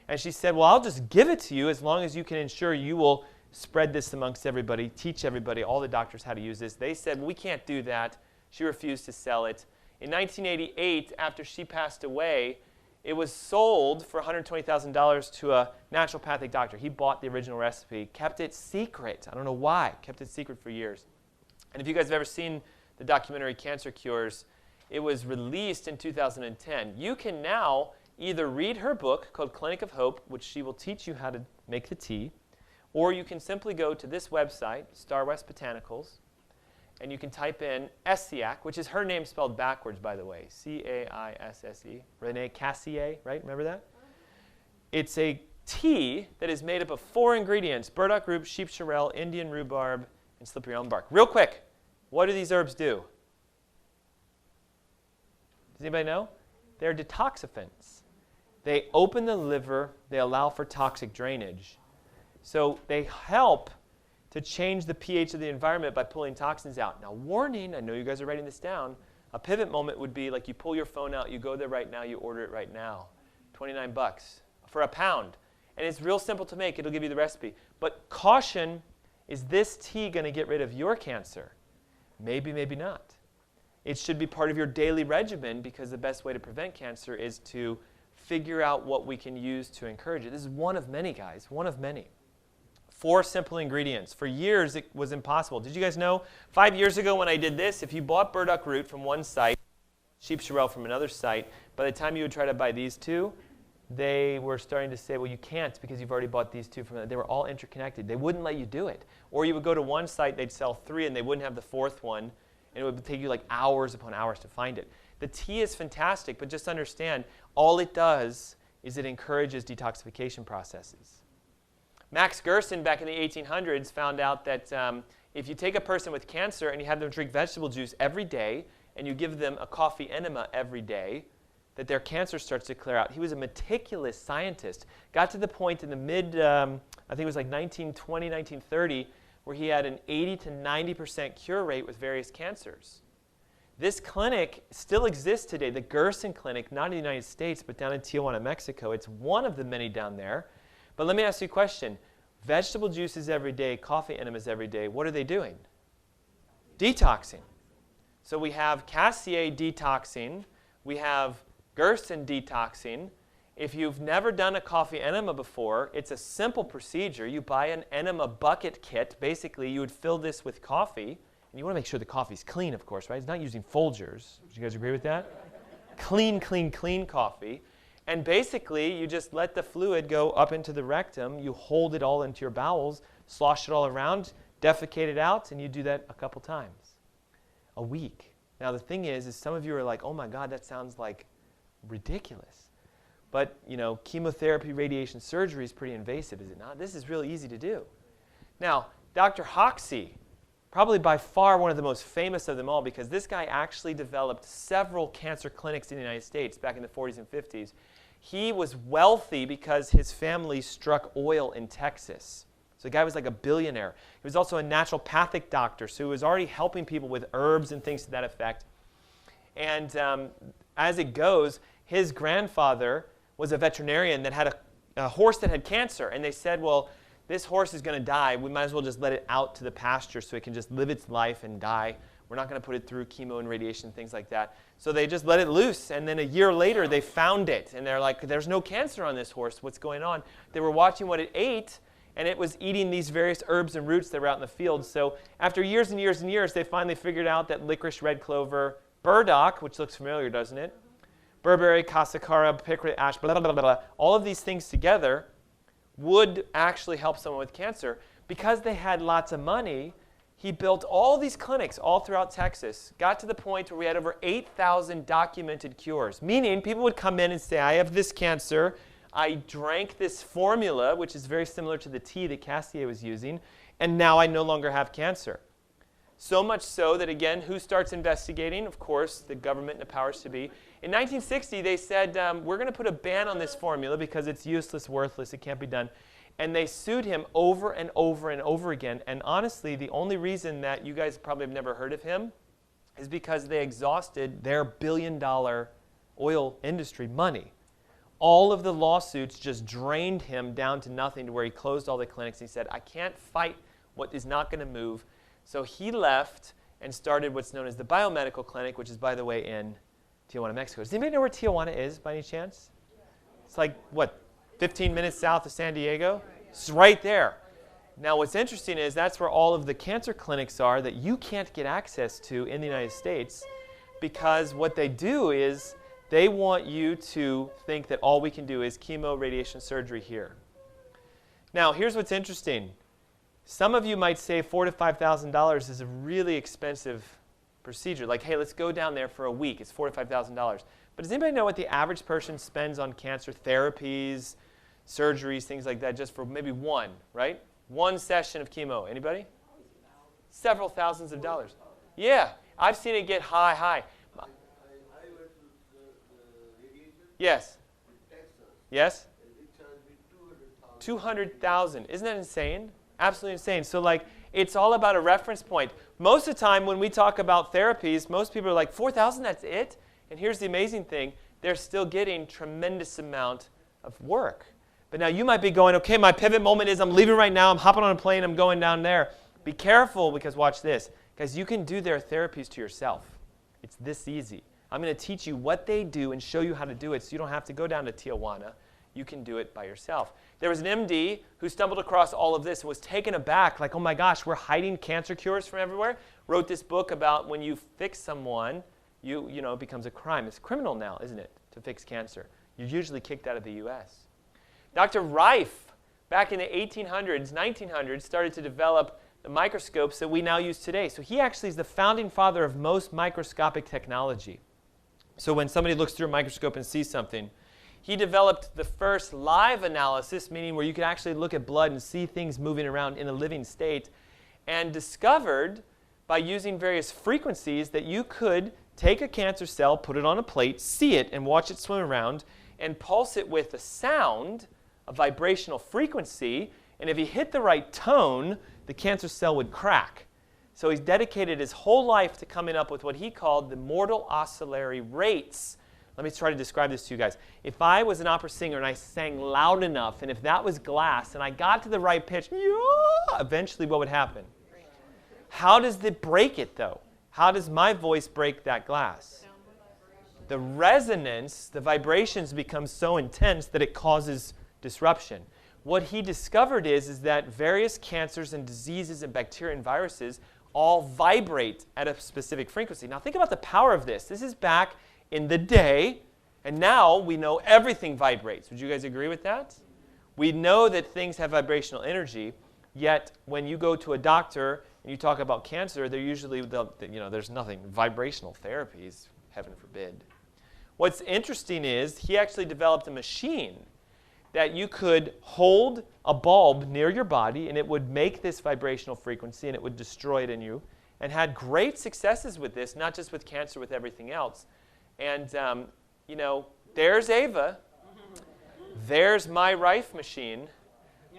And she said, well, I'll just give it to you as long as you can ensure you will spread this amongst everybody, teach everybody, all the doctors how to use this. They said, well, we can't do that. She refused to sell it. In 1988, after she passed away, it was sold for $120,000 to a naturopathic doctor. He bought the original recipe, kept it secret. I don't know why. Kept it secret for years. And if you guys have ever seen the documentary Cancer Cures, it was released in 2010. You can now either read her book called Clinic of Hope, which she will teach you how to make the tea, or you can simply go to this website, Star West Botanicals, and you can type in Essiac, which is her name spelled backwards, by the way, C-A-I-S-S-E, René Cassier, right? Remember that? It's a tea that is made up of 4 ingredients: burdock root, sheep sorrel, Indian rhubarb, and slippery elm bark. Real quick, what do these herbs do? Does anybody know? They're detoxifiants. They open the liver. They allow for toxic drainage. So they help to change the pH of the environment by pulling toxins out. Now, warning, I know you guys are writing this down. A pivot moment would be like you pull your phone out, you go there right now, you order it right now. $29 for a pound. And it's real simple to make. It'll give you the recipe. But caution, is this tea going to get rid of your cancer? Maybe, maybe not. It should be part of your daily regimen because the best way to prevent cancer is to figure out what we can use to encourage it. This is one of many, guys, one of many. 4 simple ingredients. For years, it was impossible. Did you guys know? 5 years ago when I did this, if you bought burdock root from one site, sheep sorrel from another site, by the time you would try to buy these two, they were starting to say, well, you can't because you've already bought these two from them. They were all interconnected. They wouldn't let you do it. Or you would go to one site, they'd sell 3, and they wouldn't have the 4th one, and it would take you like hours upon hours to find it. The tea is fantastic, but just understand, all it does is it encourages detoxification processes. Max Gerson, back in the 1800s, found out that if you take a person with cancer and you have them drink vegetable juice every day and you give them a coffee enema every day, that their cancer starts to clear out. He was a meticulous scientist. Got to the point in the I think it was like 1920, 1930, where he had an 80 to 90% cure rate with various cancers. This clinic still exists today, the Gerson Clinic, not in the United States, but down in Tijuana, Mexico. It's one of the many down there. But let me ask you a question. Vegetable juices every day, coffee enemas every day, what are they doing? Detoxing. So we have Cassier detoxing. We have Gerson detoxing. If you've never done a coffee enema before, it's a simple procedure. You buy an enema bucket kit. Basically, you would fill this with coffee. And you want to make sure the coffee's clean, of course, right? It's not using Folgers. Would you guys agree with that? Clean, clean, clean coffee. And basically, you just let the fluid go up into the rectum. You hold it all into your bowels, slosh it all around, defecate it out, and you do that a couple times a week. Now, the thing is some of you are like, oh, my God, that sounds like ridiculous. But, chemotherapy, radiation surgery is pretty invasive, is it not? This is really easy to do. Now, Dr. Hoxsey, probably by far one of the most famous of them all, because this guy actually developed several cancer clinics in the United States back in the 40s and 50s. He was wealthy because his family struck oil in Texas. So the guy was like a billionaire. He was also a naturopathic doctor, so he was already helping people with herbs and things to that effect. And as it goes, his grandfather was a veterinarian that had a horse that had cancer. And they said, well, this horse is going to die. We might as well just let it out to the pasture so it can just live its life and die. We're not going to put it through chemo and radiation, things like that. So they just let it loose. And then a year later, they found it. And they're like, there's no cancer on this horse. What's going on? They were watching what it ate, and it was eating these various herbs and roots that were out in the field. So after years and years and years, they finally figured out that licorice, red clover, burdock, which looks familiar, doesn't it? Burberry, cascara, hickory, ash, blah, blah, blah, blah. All of these things together would actually help someone with cancer. Because they had lots of money, he built all these clinics all throughout Texas, got to the point where we had over 8,000 documented cures, meaning people would come in and say, I have this cancer, I drank this formula, which is very similar to the tea that Cassier was using, and now I no longer have cancer. So much so that, again, who starts investigating? Of course, the government and the powers to be. In 1960, they said, we're going to put a ban on this formula because it's useless, worthless, it can't be done. And they sued him over and over and over again. And honestly, the only reason that you guys probably have never heard of him is because they exhausted their billion-dollar oil industry money. All of the lawsuits just drained him down to nothing, to where he closed all the clinics. He said, I can't fight what is not going to move. So he left and started what's known as the Biomedical Clinic, which is, by the way, in Tijuana, Mexico. Does anybody know where Tijuana is, by any chance? It's like, what, 15 minutes south of San Diego? It's right there. Now, what's interesting is that's where all of the cancer clinics are that you can't get access to in the United States, because what they do is they want you to think that all we can do is chemo, radiation, surgery here. Now, here's what's interesting. Some of you might say $4,000 to $5,000 is a really expensive procedure. Like, hey, let's go down there for a week. It's $4,000 to $5,000. But does anybody know what the average person spends on cancer therapies, surgeries, things like that, just for maybe one, right? One session of chemo. Anybody? Several thousands of dollars. Yeah, I've seen it get high. I went to the radiation Yes. in Texas. Yes? And they charged me $200,000. 200,000. Isn't that insane? Absolutely insane. So, like, it's all about a reference point. Most of the time when we talk about therapies, most people are like, 4,000, that's it? And here's the amazing thing. They're still getting tremendous amount of work. But now you might be going, okay, my pivot moment is I'm leaving right now. I'm hopping on a plane. I'm going down there. Be careful, because watch this. Guys, you can do their therapies to yourself. It's this easy. I'm going to teach you what they do and show you how to do it so you don't have to go down to Tijuana. You can do it by yourself. There was an MD who stumbled across all of this and was taken aback, like, oh my gosh, we're hiding cancer cures from everywhere. Wrote this book about when you fix someone, you know, it becomes a crime. It's criminal now, isn't it, to fix cancer? You're usually kicked out of the US. Dr. Rife, back in the 1800s, 1900s, started to develop the microscopes that we now use today. So he actually is the founding father of most microscopic technology. So when somebody looks through a microscope and sees something, he developed the first live analysis, meaning where you could actually look at blood and see things moving around in a living state. and discovered by using various frequencies that you could take a cancer cell, put it on a plate, see it, and watch it swim around, and pulse it with a sound, a vibrational frequency, and if he hit the right tone, the cancer cell would crack. So he's dedicated his whole life to coming up with what he called the mortal oscillatory rates. Let me try to describe this to you guys. If I was an opera singer and I sang loud enough, and if that was glass, and I got to the right pitch, eventually what would happen? How does it break it, though? How does my voice break that glass? The resonance, the vibrations become so intense that it causes disruption. What he discovered is that various cancers and diseases and bacteria and viruses all vibrate at a specific frequency. Now think about the power of this. This is back in the day, and now we know everything vibrates. Would you guys agree with that? We know that things have vibrational energy, yet when you go to a doctor and you talk about cancer, they're usually, there's nothing. Vibrational therapies, heaven forbid. What's interesting is he actually developed a machine that you could hold a bulb near your body and it would make this vibrational frequency and it would destroy it in you, and had great successes with this, not just with cancer, with everything else. And, there's Ava. There's my Rife machine.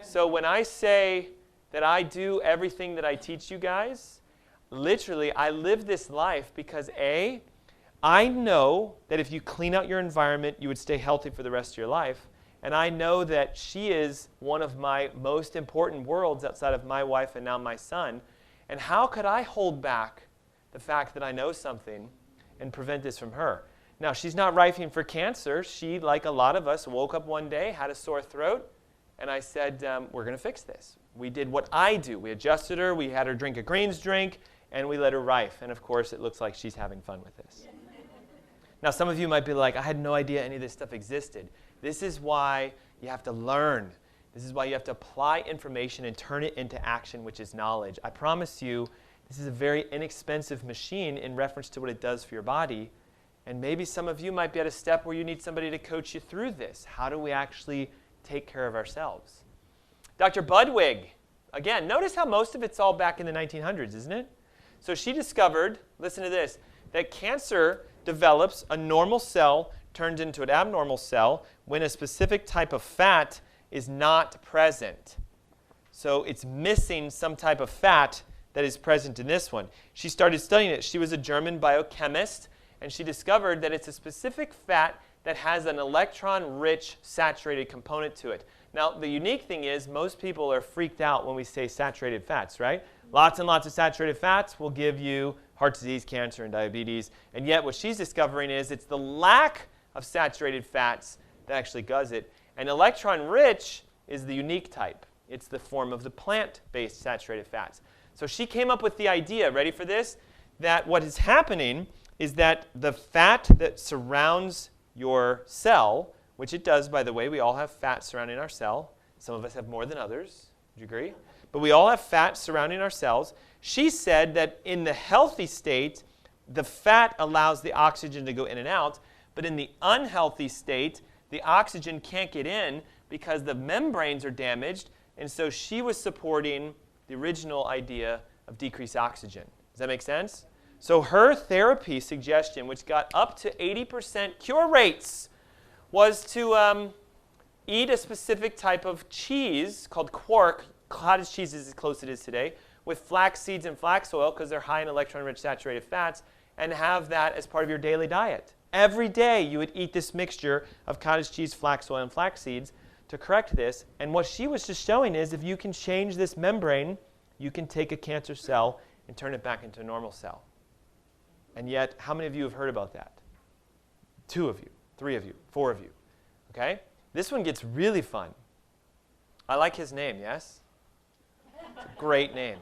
So when I say that I do everything that I teach you guys, literally I live this life because A, I know that if you clean out your environment, you would stay healthy for the rest of your life. And I know that she is one of my most important worlds outside of my wife and now my son. And how could I hold back the fact that I know something and prevent this from her? Now, she's not rifing for cancer. She, like a lot of us, woke up one day, had a sore throat, and I said, we're going to fix this. We did what I do. We adjusted her, we had her drink a greens drink, and we let her rife. And of course, it looks like she's having fun with this. Now, some of you might be like, I had no idea any of this stuff existed. This is why you have to learn. This is why you have to apply information and turn it into action, which is knowledge. I promise you, this is a very inexpensive machine in reference to what it does for your body. And maybe some of you might be at a step where you need somebody to coach you through this. How do we actually take care of ourselves? Dr. Budwig, again, notice how most of it's all back in the 1900s, isn't it? So she discovered, listen to this, that cancer develops a normal cell turns into an abnormal cell when a specific type of fat is not present. So it's missing some type of fat that is present in this one. She started studying it. She was a German biochemist, and she discovered that it's a specific fat that has an electron-rich saturated component to it. Now, the unique thing is most people are freaked out when we say saturated fats, right? Lots and lots of saturated fats will give you heart disease, cancer, and diabetes. And yet what she's discovering is it's the lack of saturated fats that actually does it. And electron-rich is the unique type. It's the form of the plant-based saturated fats. So she came up with the idea, ready for this, that what is happening is that the fat that surrounds your cell, which it does, by the way, we all have fat surrounding our cell. Some of us have more than others. Would you agree? But we all have fat surrounding our cells. She said that in the healthy state, the fat allows the oxygen to go in and out, but in the unhealthy state, the oxygen can't get in because the membranes are damaged, and so she was supporting the original idea of decreased oxygen. Does that make sense? So her therapy suggestion, which got up to 80% cure rates, was to eat a specific type of cheese called quark. Cottage cheese is as close as it is today, with flax seeds and flax oil because they're high in electron-rich saturated fats, and have that as part of your daily diet. Every day you would eat this mixture of cottage cheese, flax oil, and flax seeds to correct this. And what she was just showing is if you can change this membrane, you can take a cancer cell and turn it back into a normal cell. And yet, how many of you have heard about that? 2 of you, 3 of you, 4 of you. Okay? This one gets really fun. I like his name, yes? It's a great name.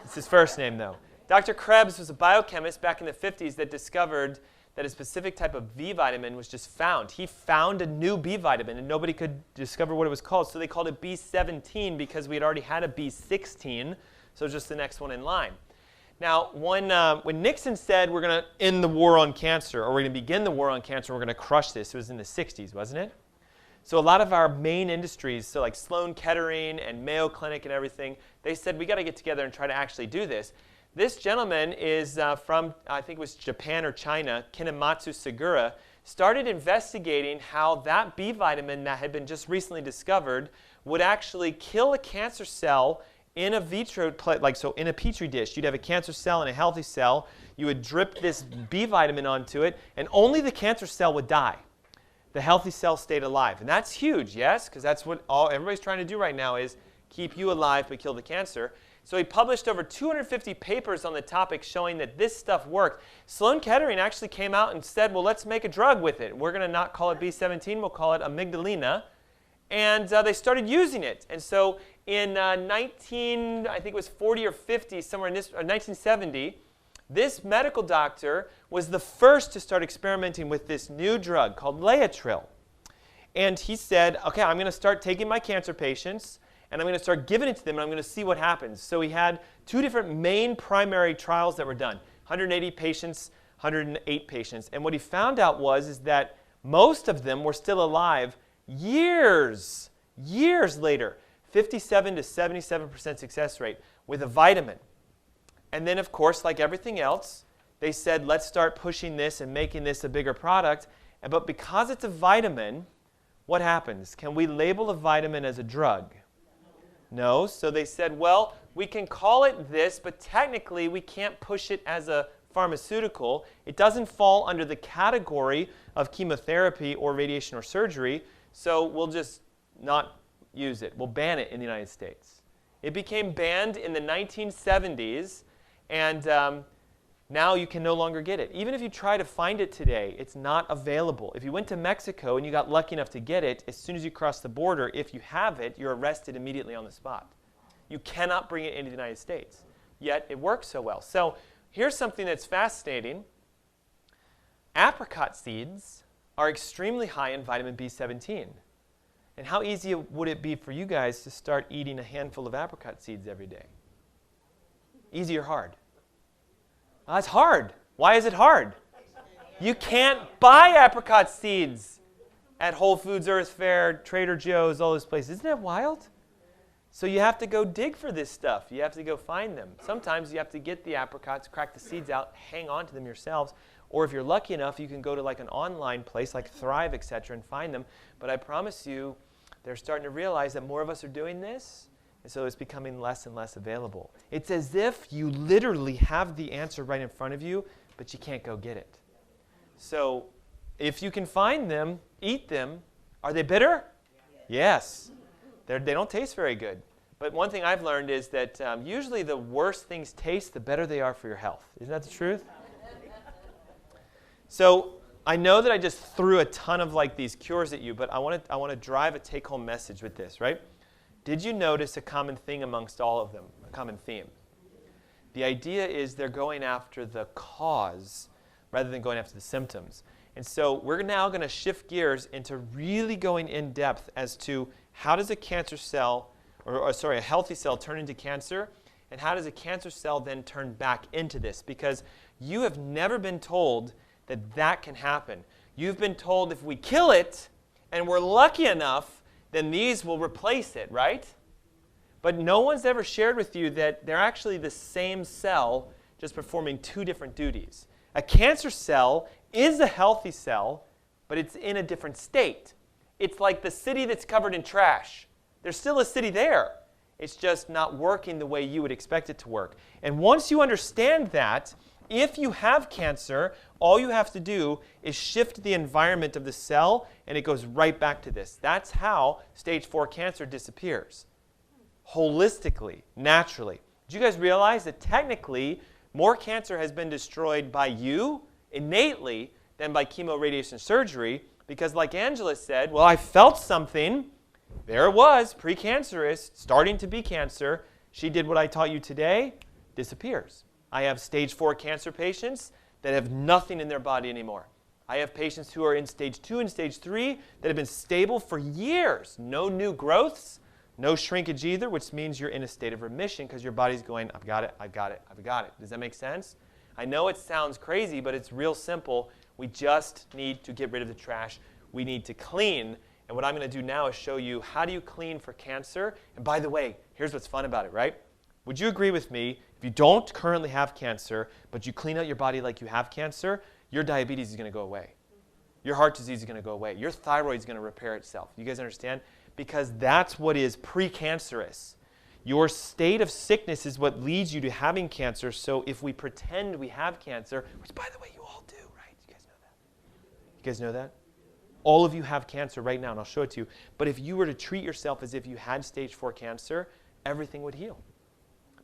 It's his first name, though. Dr. Krebs was a biochemist back in the 50s that discovered that a specific type of B vitamin was just found. He found a new B vitamin, and nobody could discover what it was called, so they called it B17 because we had already had a B16, so just the next one in line. Now, when Nixon said we're going to end the war on cancer, or we're going to begin the war on cancer, we're going to crush this, it was in the 60s, wasn't it? So a lot of our main industries, so like Sloan Kettering and Mayo Clinic and everything, they said, we got to get together and try to actually do this. This gentleman is from, I think it was Japan or China, Kinematsu Segura, started investigating how that B vitamin that had been just recently discovered would actually kill a cancer cell in a vitro, like so in a petri dish. You'd have a cancer cell and a healthy cell. You would drip this B vitamin onto it, and only the cancer cell would die. The healthy cell stayed alive. And that's huge, yes? Because that's what everybody's trying to do right now is keep you alive but kill the cancer. So he published over 250 papers on the topic showing that this stuff worked. Sloan Kettering actually came out and said, well, let's make a drug with it. We're going to not call it B17, we'll call it amygdalina. And they started using it. And so in I think it was 40 or 50, somewhere in 1970, this medical doctor was the first to start experimenting with this new drug called Laetrile. And he said, okay, I'm going to start taking my cancer patients, and I'm going to start giving it to them, and I'm going to see what happens. So he had two different main primary trials that were done, 180 patients, 108 patients. And what he found out is that most of them were still alive years later, 57 to 77% success rate with a vitamin. And then, of course, like everything else, they said, let's start pushing this and making this a bigger product. But because it's a vitamin, what happens? Can we label a vitamin as a drug? No. So they said, well, we can call it this, but technically we can't push it as a pharmaceutical. It doesn't fall under the category of chemotherapy or radiation or surgery, so we'll just not use it. We'll ban it in the United States. It became banned in the 1970s. And now you can no longer get it. Even if you try to find it today, it's not available. If you went to Mexico and you got lucky enough to get it, as soon as you cross the border, if you have it, you're arrested immediately on the spot. You cannot bring it into the United States. Yet it works so well. So here's something that's fascinating. Apricot seeds are extremely high in vitamin B17. And how easy would it be for you guys to start eating a handful of apricot seeds every day? Easy or hard? It's hard. Why is it hard? You can't buy apricot seeds at Whole Foods, Earth Fare, Trader Joe's, all those places. Isn't that wild? So you have to go dig for this stuff. You have to go find them. Sometimes you have to get the apricots, crack the seeds out, hang on to them yourselves. Or if you're lucky enough, you can go to like an online place like Thrive, etc., and find them. But I promise you, they're starting to realize that more of us are doing this. And so it's becoming less and less available. It's as if you literally have the answer right in front of you, but you can't go get it. So if you can find them, eat them. Are they bitter? Yes. They don't taste very good. But one thing I've learned is that usually the worse things taste, the better they are for your health. Isn't that the truth? So I know that I just threw a ton of like these cures at you, but I want to drive a take-home message with this, right? Did you notice a common thing amongst all of them, a common theme? The idea is they're going after the cause rather than going after the symptoms. And so we're now going to shift gears into really going in depth as to how does a cancer cell, a healthy cell turn into cancer, and how does a cancer cell then turn back into this? Because you have never been told that that can happen. You've been told if we kill it and we're lucky enough, then these will replace it, right? But no one's ever shared with you that they're actually the same cell, just performing two different duties. A cancer cell is a healthy cell, but it's in a different state. It's like the city that's covered in trash. There's still a city there. It's just not working the way you would expect it to work. And once you understand that, if you have cancer, all you have to do is shift the environment of the cell, and it goes right back to this. That's how stage 4 cancer disappears. Holistically, naturally. Did you guys realize that technically more cancer has been destroyed by you innately than by chemo, radiation, surgery? Because like Angela said, well, I felt something. There it was, precancerous, starting to be cancer. She did what I taught you today, disappears. I have stage 4 cancer patients that have nothing in their body anymore. I have patients who are in stage 2 and stage 3 that have been stable for years. No new growths, no shrinkage either, which means you're in a state of remission because your body's going, I've got it, I've got it, I've got it. Does that make sense? I know it sounds crazy, but it's real simple. We just need to get rid of the trash. We need to clean, And what I'm going to do now is show you how do you clean for cancer. And by the way, here's what's fun about it, right? Would you agree with me, if you don't currently have cancer, but you clean out your body like you have cancer, your diabetes is going to go away. Your heart disease is going to go away. Your thyroid is going to repair itself. You guys understand? Because that's what is precancerous. Your state of sickness is what leads you to having cancer. So if we pretend we have cancer, which by the way you all do, right? You guys know that? You guys know that? All of you have cancer right now, and I'll show it to you. But if you were to treat yourself as if you had stage 4 cancer, everything would heal.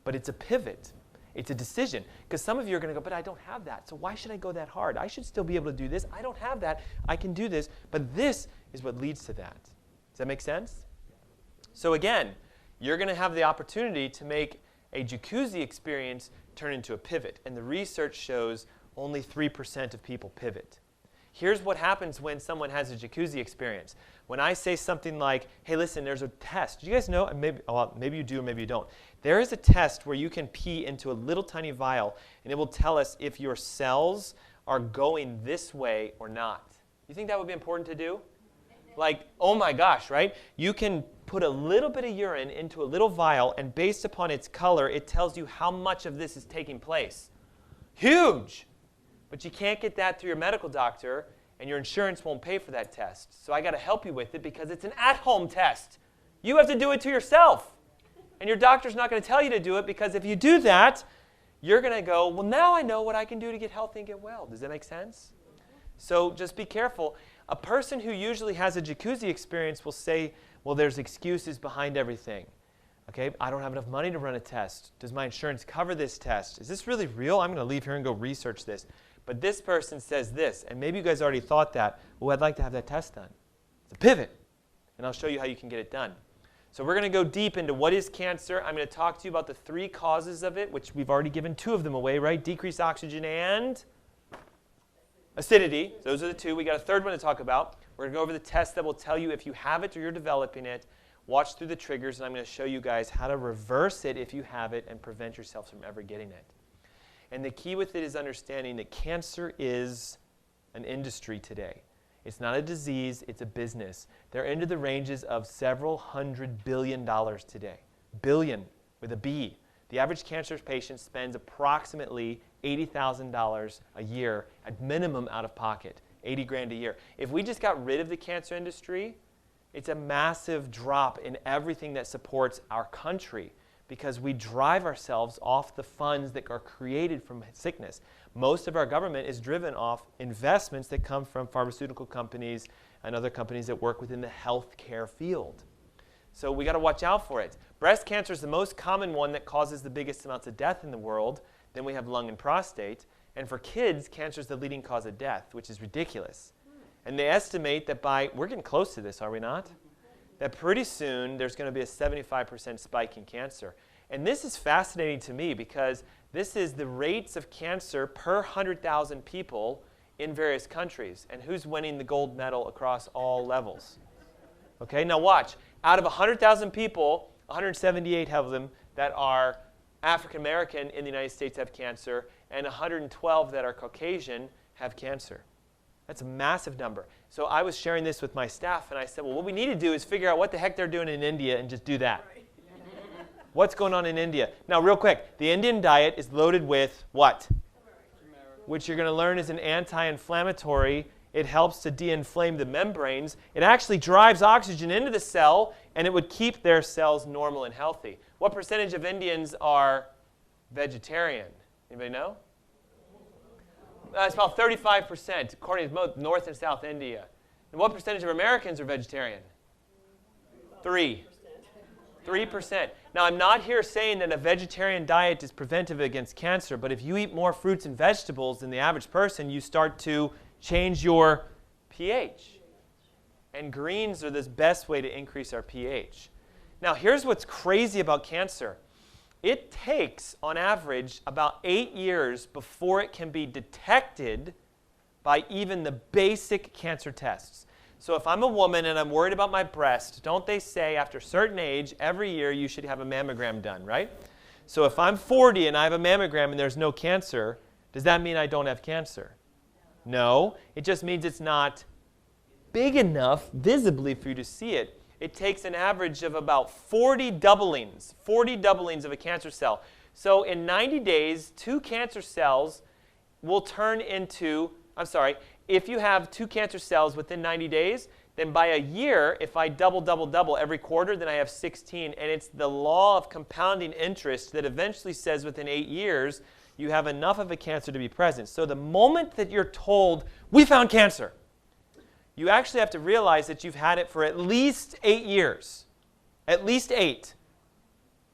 But it's a pivot. It's a decision. Because some of you are going to go, but I don't have that. So why should I go that hard? I should still be able to do this. I don't have that. I can do this. But this is what leads to that. Does that make sense? So again, you're going to have the opportunity to make a jacuzzi experience turn into a pivot. And the research shows only 3% of people pivot. Here's what happens when someone has a jacuzzi experience. When I say something like, hey, listen, there's a test. Do you guys know? Maybe you do or maybe you don't. There is a test where you can pee into a little tiny vial, and it will tell us if your cells are going this way or not. You think that would be important to do? Like, oh my gosh, right? You can put a little bit of urine into a little vial, and based upon its color, it tells you how much of this is taking place. Huge! But you can't get that through your medical doctor, and your insurance won't pay for that test. So I got to help you with it because it's an at-home test. You have to do it to yourself. And your doctor's not going to tell you to do it because if you do that, you're going to go, well, now I know what I can do to get healthy and get well. Does that make sense? So just be careful. A person who usually has a jacuzzi experience will say, well, there's excuses behind everything. Okay, I don't have enough money to run a test. Does my insurance cover this test? Is this really real? I'm going to leave here and go research this. But this person says this, and maybe you guys already thought that. Well, I'd like to have that test done. It's a pivot, and I'll show you how you can get it done. So we're going to go deep into what is cancer. I'm going to talk to you about the 3 causes of it, which we've already given 2 of them away, right? Decreased oxygen and acidity. Those are the 2. We got a 3rd one to talk about. We're going to go over the test that will tell you if you have it or you're developing it. Watch through the triggers, and I'm going to show you guys how to reverse it if you have it and prevent yourself from ever getting it. And the key with it is understanding that cancer is an industry today. It's not a disease, it's a business. They're into the ranges of several $100 billion today. Billion with a B. The average cancer patient spends approximately $80,000 a year at minimum out of pocket, 80 grand a year. If we just got rid of the cancer industry, it's a massive drop in everything that supports our country, because we drive ourselves off the funds that are created from sickness. Most of our government is driven off investments that come from pharmaceutical companies and other companies that work within the healthcare field. So we got to watch out for it. Breast cancer is the most common one that causes the biggest amounts of death in the world. Then we have lung and prostate. And for kids, cancer is the leading cause of death, which is ridiculous. And they estimate that we're getting close to this, are we not? That pretty soon there's going to be a 75% spike in cancer. And this is fascinating to me because this is the rates of cancer per 100,000 people in various countries. And who's winning the gold medal across all levels? Okay, now watch. Out of 100,000 people, 178 of them that are African American in the United States have cancer, and 112 that are Caucasian have cancer. That's a massive number. So I was sharing this with my staff, and I said, well, what we need to do is figure out what the heck they're doing in India and just do that. What's going on in India? Now, real quick, the Indian diet is loaded with what? Which you're going to learn is an anti-inflammatory. It helps to de-inflame the membranes. It actually drives oxygen into the cell, and it would keep their cells normal and healthy. What percentage of Indians are vegetarian? Anybody know? It's about 35%, according to both North and South India. And what percentage of Americans are vegetarian? 3%. Now, I'm not here saying that a vegetarian diet is preventive against cancer, but if you eat more fruits and vegetables than the average person, you start to change your pH. And greens are the best way to increase our pH. Now, here's what's crazy about cancer. It takes, on average, about 8 years before it can be detected by even the basic cancer tests. So if I'm a woman and I'm worried about my breast, don't they say after a certain age, every year you should have a mammogram done, right? So if I'm 40 and I have a mammogram and there's no cancer, does that mean I don't have cancer? No. It just means it's not big enough visibly for you to see it, it takes an average of about 40 doublings of a cancer cell. So in 90 days, 2 cancer cells will turn into, if you have 2 cancer cells within 90 days, then by a year, if I double every quarter, then I have 16. And it's the law of compounding interest that eventually says within 8 years, you have enough of a cancer to be present. So the moment that you're told, we found cancer, you actually have to realize that you've had it for at least 8 years. At least 8.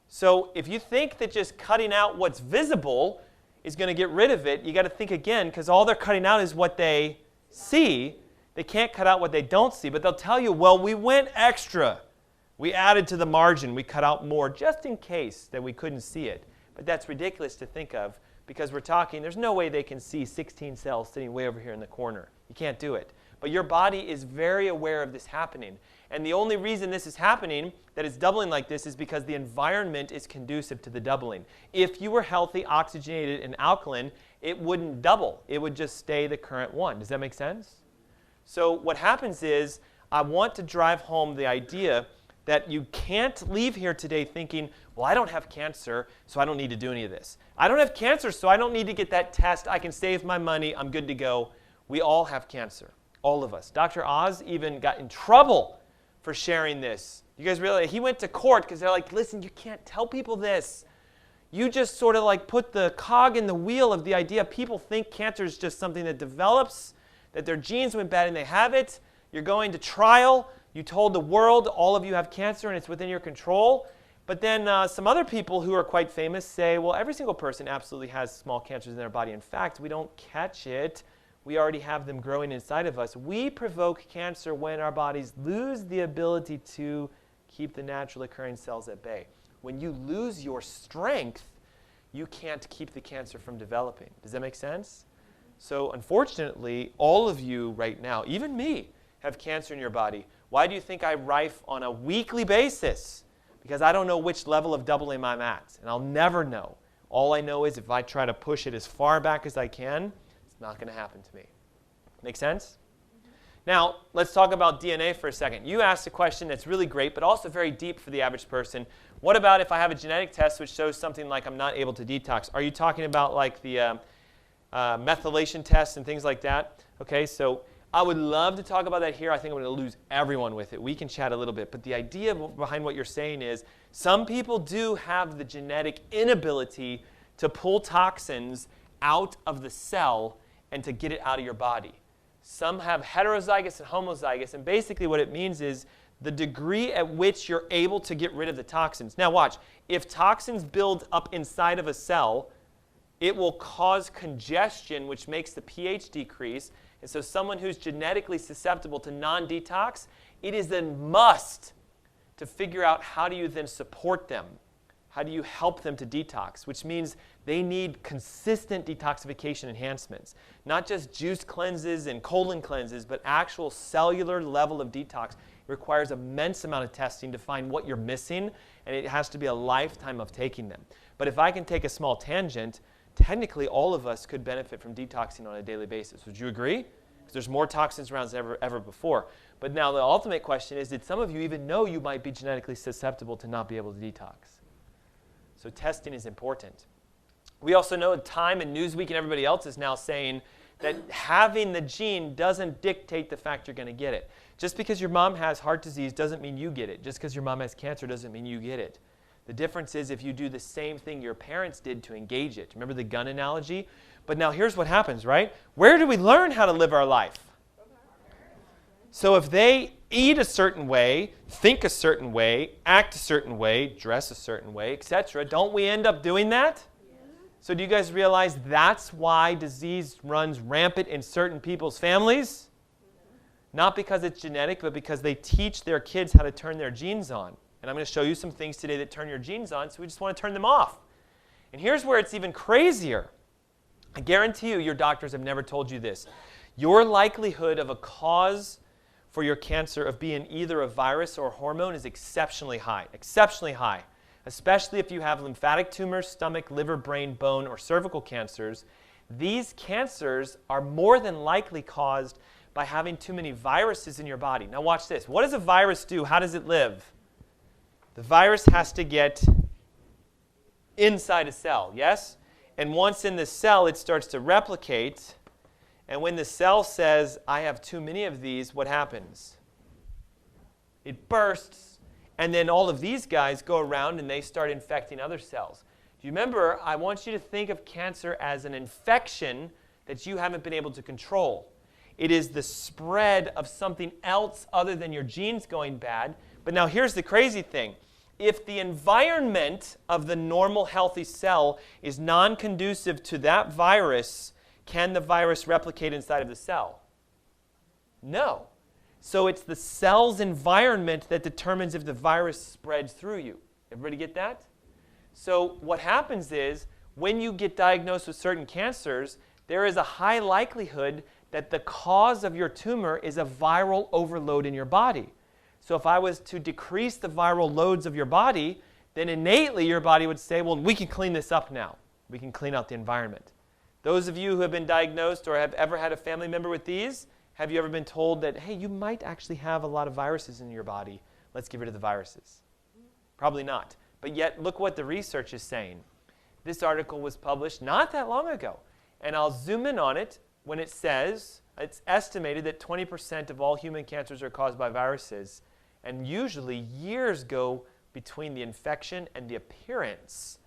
So if you think that just cutting out what's visible is going to get rid of it, you got to think again, because all they're cutting out is what they see. They can't cut out what they don't see, but they'll tell you, well, we went extra. We added to the margin. We cut out more just in case that we couldn't see it. But that's ridiculous to think of because we're talking, there's no way they can see 16 cells sitting way over here in the corner. You can't do it. But your body is very aware of this happening. And the only reason this is happening, that it's doubling like this, is because the environment is conducive to the doubling. If you were healthy, oxygenated, and alkaline, it wouldn't double. It would just stay the current one. Does that make sense? So what happens is, I want to drive home the idea that you can't leave here today thinking, well, I don't have cancer, so I don't need to do any of this. I don't have cancer, so I don't need to get that test. I can save my money. I'm good to go. We all have cancer. All of us. Dr. Oz even got in trouble for sharing this. You guys realize he went to court because they're like, listen, you can't tell people this. You just sort of like put the cog in the wheel of the idea people think cancer is just something that develops, that their genes went bad and they have it. You're going to trial. You told the world all of you have cancer and it's within your control. But then some other people who are quite famous say, well, every single person absolutely has small cancers in their body. In fact, we don't catch it. We already have them growing inside of us. We provoke cancer when our bodies lose the ability to keep the naturally occurring cells at bay. When you lose your strength, you can't keep the cancer from developing. Does that make sense? So unfortunately, all of you right now, even me, have cancer in your body. Why do you think I rife on a weekly basis? Because I don't know which level of doubling I'm at, and I'll never know. All I know is if I try to push it as far back as I can, it's not going to happen to me. Make sense? Now, let's talk about DNA for a second. You asked a question that's really great, but also very deep for the average person. What about if I have a genetic test which shows something like I'm not able to detox? Are you talking about like the methylation tests and things like that? Okay, so I would love to talk about that here. I think I'm going to lose everyone with it. We can chat a little bit. But the idea behind what you're saying is some people do have the genetic inability to pull toxins out of the cell and to get it out of your body. Some have heterozygous and homozygous, and basically what it means is the degree at which you're able to get rid of the toxins. Now watch, if toxins build up inside of a cell, it will cause congestion, which makes the pH decrease. And so someone who's genetically susceptible to non-detox, it is a must to figure out how do you then support them. How do you help them to detox? Which means they need consistent detoxification enhancements. Not just juice cleanses and colon cleanses, but actual cellular level of detox. It requires an immense amount of testing to find what you're missing, and it has to be a lifetime of taking them. But if I can take a small tangent, technically all of us could benefit from detoxing on a daily basis. Would you agree? Because there's more toxins around than ever before. But now the ultimate question is, did some of you even know you might be genetically susceptible to not be able to detox? So testing is important. We also know Time and Newsweek and everybody else is now saying that having the gene doesn't dictate the fact you're going to get it. Just because your mom has heart disease doesn't mean you get it. Just because your mom has cancer doesn't mean you get it. The difference is if you do the same thing your parents did to engage it. Remember the gun analogy? But now here's what happens, right? Where do we learn how to live our life? So if they eat a certain way, think a certain way, act a certain way, dress a certain way, etc., don't we end up doing that? Yes. So do you guys realize that's why disease runs rampant in certain people's families? Not because it's genetic, but because they teach their kids how to turn their genes on. And I'm going to show you some things today that turn your genes on, so we just want to turn them off. And here's where it's even crazier. I guarantee you your doctors have never told you this. Your likelihood of a cause for your cancer of being either a virus or a hormone is exceptionally high, especially if you have lymphatic tumors, stomach, liver, brain, bone, or cervical cancers. These cancers are more than likely caused by having too many viruses in your body. Now watch this. What does a virus do? How does it live? The virus has to get inside a cell, yes? And once in the cell, it starts to replicate. And when the cell says, I have too many of these, what happens? It bursts. And then all of these guys go around and they start infecting other cells. Do you remember, I want you to think of cancer as an infection that you haven't been able to control. It is the spread of something else other than your genes going bad. But now here's the crazy thing. If the environment of the normal healthy cell is non-conducive to that virus, can the virus replicate inside of the cell? No. So it's the cell's environment that determines if the virus spreads through you. Everybody get that? So what happens is, when you get diagnosed with certain cancers, there is a high likelihood that the cause of your tumor is a viral overload in your body. So if I was to decrease the viral loads of your body, then innately your body would say, well, we can clean this up now. We can clean out the environment. Those of you who have been diagnosed or have ever had a family member with these, have you ever been told that, hey, you might actually have a lot of viruses in your body. Let's get rid of the viruses. Probably not. But yet, look what the research is saying. This article was published not that long ago. And I'll zoom in on it when it says it's estimated that 20% of all human cancers are caused by viruses. And usually years go between the infection and the appearance.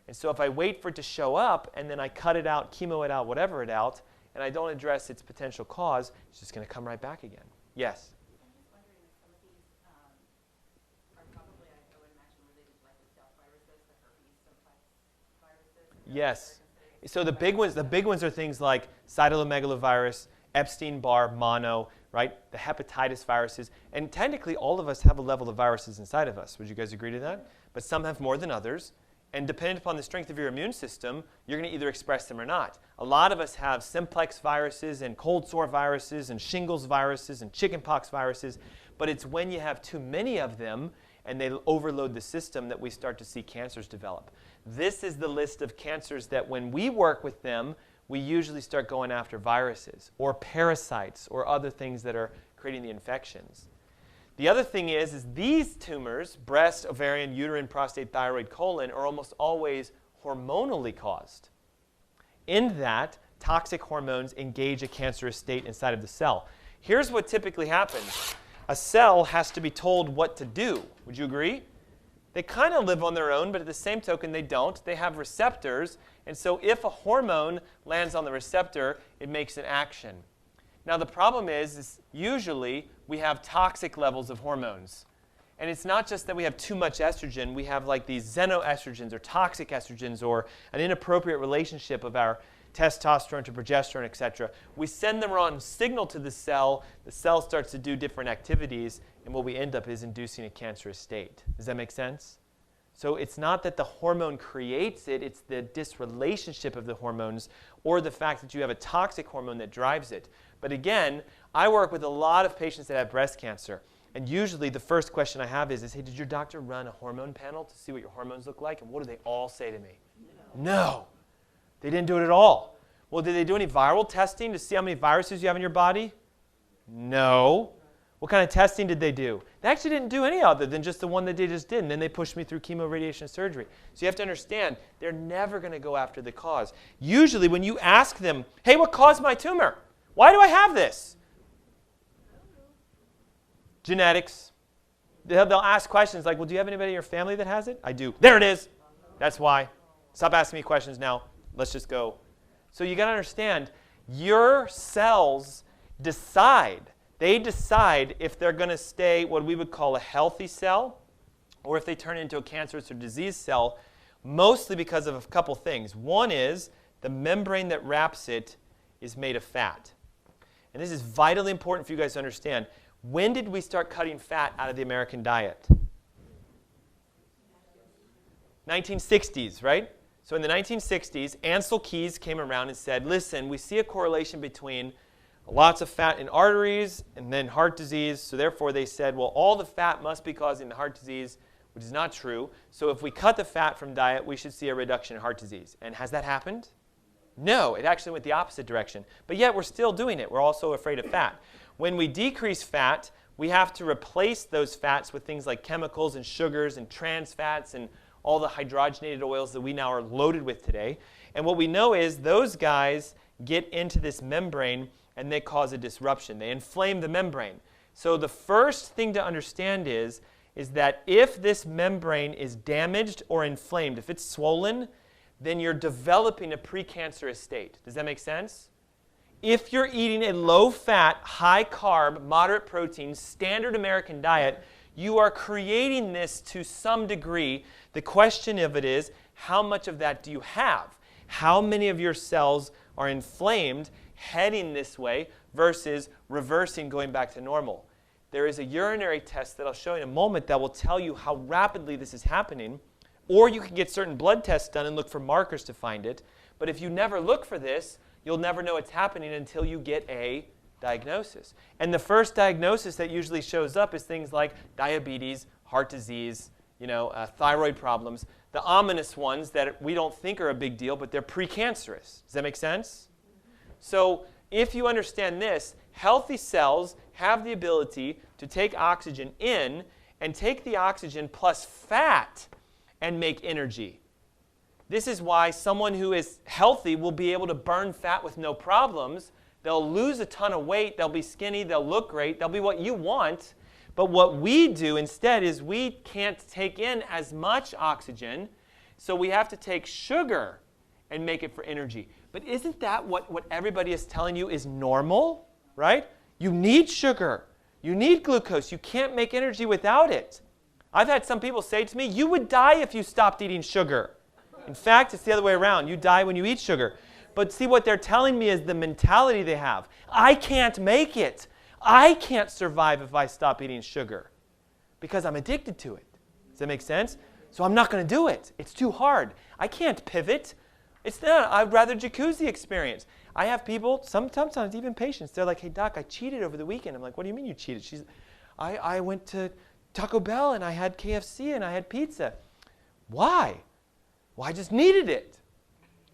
And so if I wait for it to show up and then I cut it out, chemo it out, whatever it out, and I don't address its potential cause, it's just going to come right back again. Yes? I'm just wondering if some of these are probably, I would imagine, related to like the staph viruses, the herpes simplex viruses. Yes. So the big ones are things like cytomegalovirus, Epstein-Barr, mono, right? The hepatitis viruses. And technically, all of us have a level of viruses inside of us. Would you guys agree to that? But some have more than others. And depending upon the strength of your immune system, you're going to either express them or not. A lot of us have simplex viruses and cold sore viruses and shingles viruses and chickenpox viruses. But it's when you have too many of them and they overload the system that we start to see cancers develop. This is the list of cancers that when we work with them, we usually start going after viruses or parasites or other things that are creating the infections. The other thing is these tumors, breast, ovarian, uterine, prostate, thyroid, colon, are almost always hormonally caused. In that, toxic hormones engage a cancerous state inside of the cell. Here's what typically happens. A cell has to be told what to do. Would you agree? They kind of live on their own, but at the same token, they don't. They have receptors, and so if a hormone lands on the receptor, it makes an action. Now, the problem is usually we have toxic levels of hormones. And it's not just that we have too much estrogen. We have like these xenoestrogens or toxic estrogens or an inappropriate relationship of our testosterone to progesterone, etc. We send the wrong signal to the cell starts to do different activities, and what we end up is inducing a cancerous state. Does that make sense? So it's not that the hormone creates it, it's the disrelationship of the hormones or the fact that you have a toxic hormone that drives it. But again, I work with a lot of patients that have breast cancer, and usually the first question I have is, hey, did your doctor run a hormone panel to see what your hormones look like? And what do they all say to me? No. They didn't do it at all. Well, did they do any viral testing to see how many viruses you have in your body? No. What kind of testing did they do? They actually didn't do any other than just the one that they just did, and then they pushed me through chemo, radiation, surgery. So you have to understand, they're never going to go after the cause. Usually when you ask them, hey, what caused my tumor? Why do I have this? Genetics. They'll ask questions like, well, do you have anybody in your family that has it? I do. There it is. That's why. Stop asking me questions now. Let's just go. So you got to understand, your cells decide. They decide if they're going to stay what we would call a healthy cell or if they turn into a cancerous or disease cell, mostly because of a couple things. One is the membrane that wraps it is made of fat. And this is vitally important for you guys to understand. When did we start cutting fat out of the American diet? 1960s, right? So in the 1960s, Ansel Keys came around and said, listen, we see a correlation between lots of fat in arteries and then heart disease. So therefore they said, well, all the fat must be causing the heart disease, which is not true. So if we cut the fat from diet, we should see a reduction in heart disease. And has that happened? No, it actually went the opposite direction. But yet we're still doing it. We're also afraid of fat. When we decrease fat, we have to replace those fats with things like chemicals and sugars and trans fats and all the hydrogenated oils that we now are loaded with today. And what we know is those guys get into this membrane and they cause a disruption. They inflame the membrane. So the first thing to understand is that if this membrane is damaged or inflamed, if it's swollen, then you're developing a precancerous state. Does that make sense? If you're eating a low-fat, high-carb, moderate protein, standard American diet, you are creating this to some degree. The question of it is, how much of that do you have? How many of your cells are inflamed, heading this way, versus reversing, going back to normal? There is a urinary test that I'll show you in a moment that will tell you how rapidly this is happening. Or you can get certain blood tests done and look for markers to find it. But if you never look for this, you'll never know it's happening until you get a diagnosis. And the first diagnosis that usually shows up is things like diabetes, heart disease, thyroid problems. The ominous ones that we don't think are a big deal, but they're precancerous. Does that make sense? So if you understand this, healthy cells have the ability to take oxygen in and take the oxygen plus fat and make energy. This is why someone who is healthy will be able to burn fat with no problems. They'll lose a ton of weight. They'll be skinny. They'll look great. They'll be what you want. But what we do instead is we can't take in as much oxygen, so we have to take sugar and make it for energy. But isn't that what everybody is telling you is normal, right? You need sugar. You need glucose. You can't make energy without it. I've had some people say to me, you would die if you stopped eating sugar. In fact, it's the other way around. You die when you eat sugar. But see, what they're telling me is the mentality they have. I can't make it. I can't survive if I stop eating sugar because I'm addicted to it. Does that make sense? So I'm not going to do it. It's too hard. I can't pivot. It's not. I'd rather jacuzzi experience. I have people, sometimes even patients, they're like, hey, doc, I cheated over the weekend. I'm like, what do you mean you cheated? I went to Taco Bell and I had KFC and I had pizza. Why? Well, I just needed it.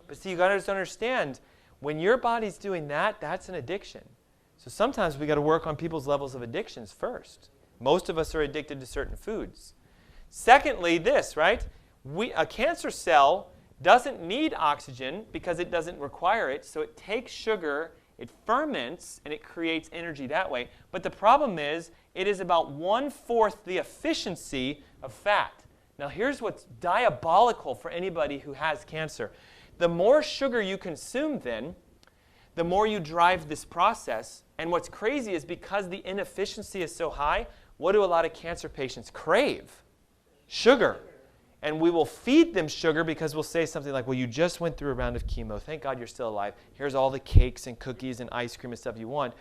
But see, you got to understand, when your body's doing that, that's an addiction. So sometimes we got to work on people's levels of addictions first. Most of us are addicted to certain foods. Secondly, this, right? A cancer cell doesn't need oxygen because it doesn't require it, so it takes sugar, it ferments, and it creates energy that way. But the problem is, it is about 1/4 the efficiency of fat. Now here's what's diabolical for anybody who has cancer. The more sugar you consume then, the more you drive this process. And what's crazy is because the inefficiency is so high, what do a lot of cancer patients crave? Sugar. And we will feed them sugar because we'll say something like, well, you just went through a round of chemo. Thank God you're still alive. Here's all the cakes and cookies and ice cream and stuff you want.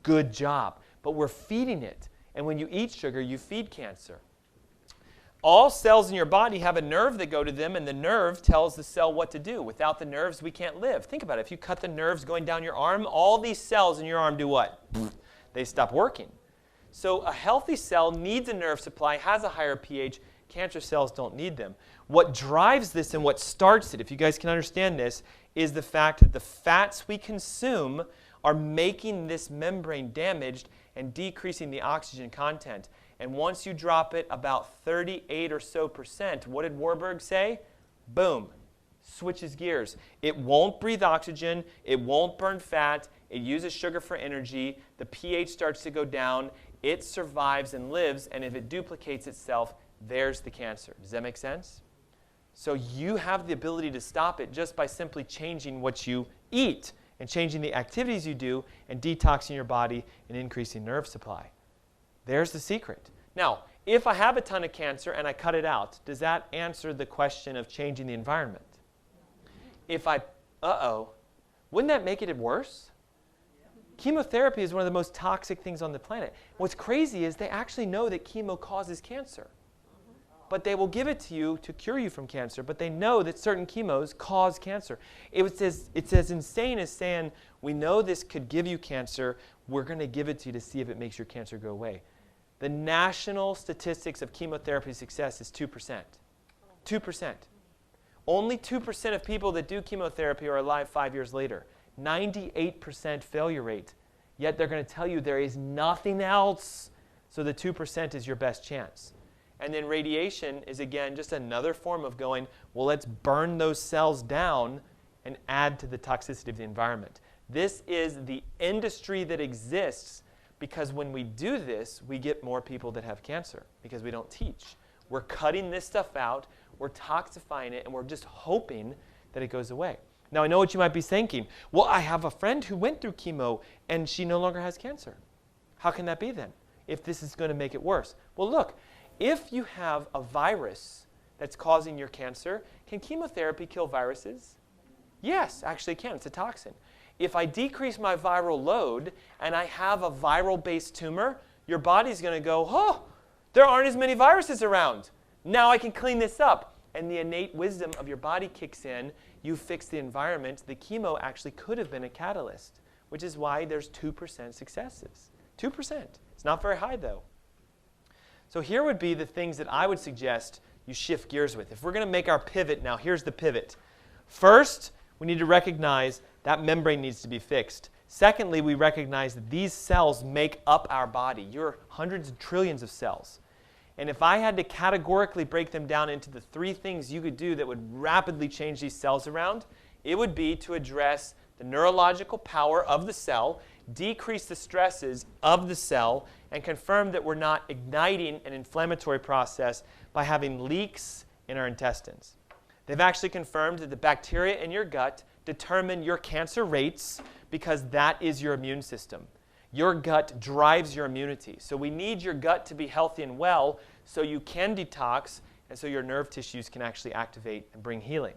Good job. But we're feeding it. And when you eat sugar, you feed cancer. All cells in your body have a nerve that go to them, and the nerve tells the cell what to do. Without the nerves, we can't live. Think about it. If you cut the nerves going down your arm, all these cells in your arm do what? They stop working. So a healthy cell needs a nerve supply, has a higher pH. Cancer cells don't need them. What drives this and what starts it, if you guys can understand this, is the fact that the fats we consume are making this membrane damaged and decreasing the oxygen content. And once you drop it about 38 or so %, what did Warburg say? Boom, switches gears. It won't breathe oxygen. It won't burn fat. It uses sugar for energy. The pH starts to go down. It survives and lives. And if it duplicates itself, there's the cancer. Does that make sense? So you have the ability to stop it just by simply changing what you eat and changing the activities you do and detoxing your body and increasing nerve supply. There's the secret. Now, if I have a ton of cancer and I cut it out, does that answer the question of changing the environment? If wouldn't that make it worse? Chemotherapy is one of the most toxic things on the planet. What's crazy is they actually know that chemo causes cancer. But they will give it to you to cure you from cancer, but they know that certain chemos cause cancer. It's as insane as saying, we know this could give you cancer, we're going to give it to you to see if it makes your cancer go away. The national statistics of chemotherapy success is 2%. 2%. Only 2% of people that do chemotherapy are alive 5 years later. 98% failure rate. Yet they're going to tell you there is nothing else. So the 2% is your best chance. And then radiation is, again, just another form of going, well, let's burn those cells down and add to the toxicity of the environment. This is the industry that exists because when we do this, we get more people that have cancer because we don't teach. We're cutting this stuff out, we're toxifying it, and we're just hoping that it goes away. Now, I know what you might be thinking. Well, I have a friend who went through chemo, and she no longer has cancer. How can that be then, if this is going to make it worse? Well, look, if you have a virus that's causing your cancer, can chemotherapy kill viruses? Yes, actually it can. It's a toxin. If I decrease my viral load and I have a viral-based tumor, your body's going to go, oh, there aren't as many viruses around. Now I can clean this up. And the innate wisdom of your body kicks in. You fix the environment. The chemo actually could have been a catalyst, which is why there's 2% successes. 2%. It's not very high, though. So here would be the things that I would suggest you shift gears with. If we're going to make our pivot now, here's the pivot. First, we need to recognize that membrane needs to be fixed. Secondly, we recognize that these cells make up our body. You're hundreds of trillions of cells. And if I had to categorically break them down into the 3 things you could do that would rapidly change these cells around, it would be to address the neurological power of the cell, decrease the stresses of the cell, and confirm that we're not igniting an inflammatory process by having leaks in our intestines. They've actually confirmed that the bacteria in your gut determine your cancer rates because that is your immune system. Your gut drives your immunity. So we need your gut to be healthy and well so you can detox and so your nerve tissues can actually activate and bring healing.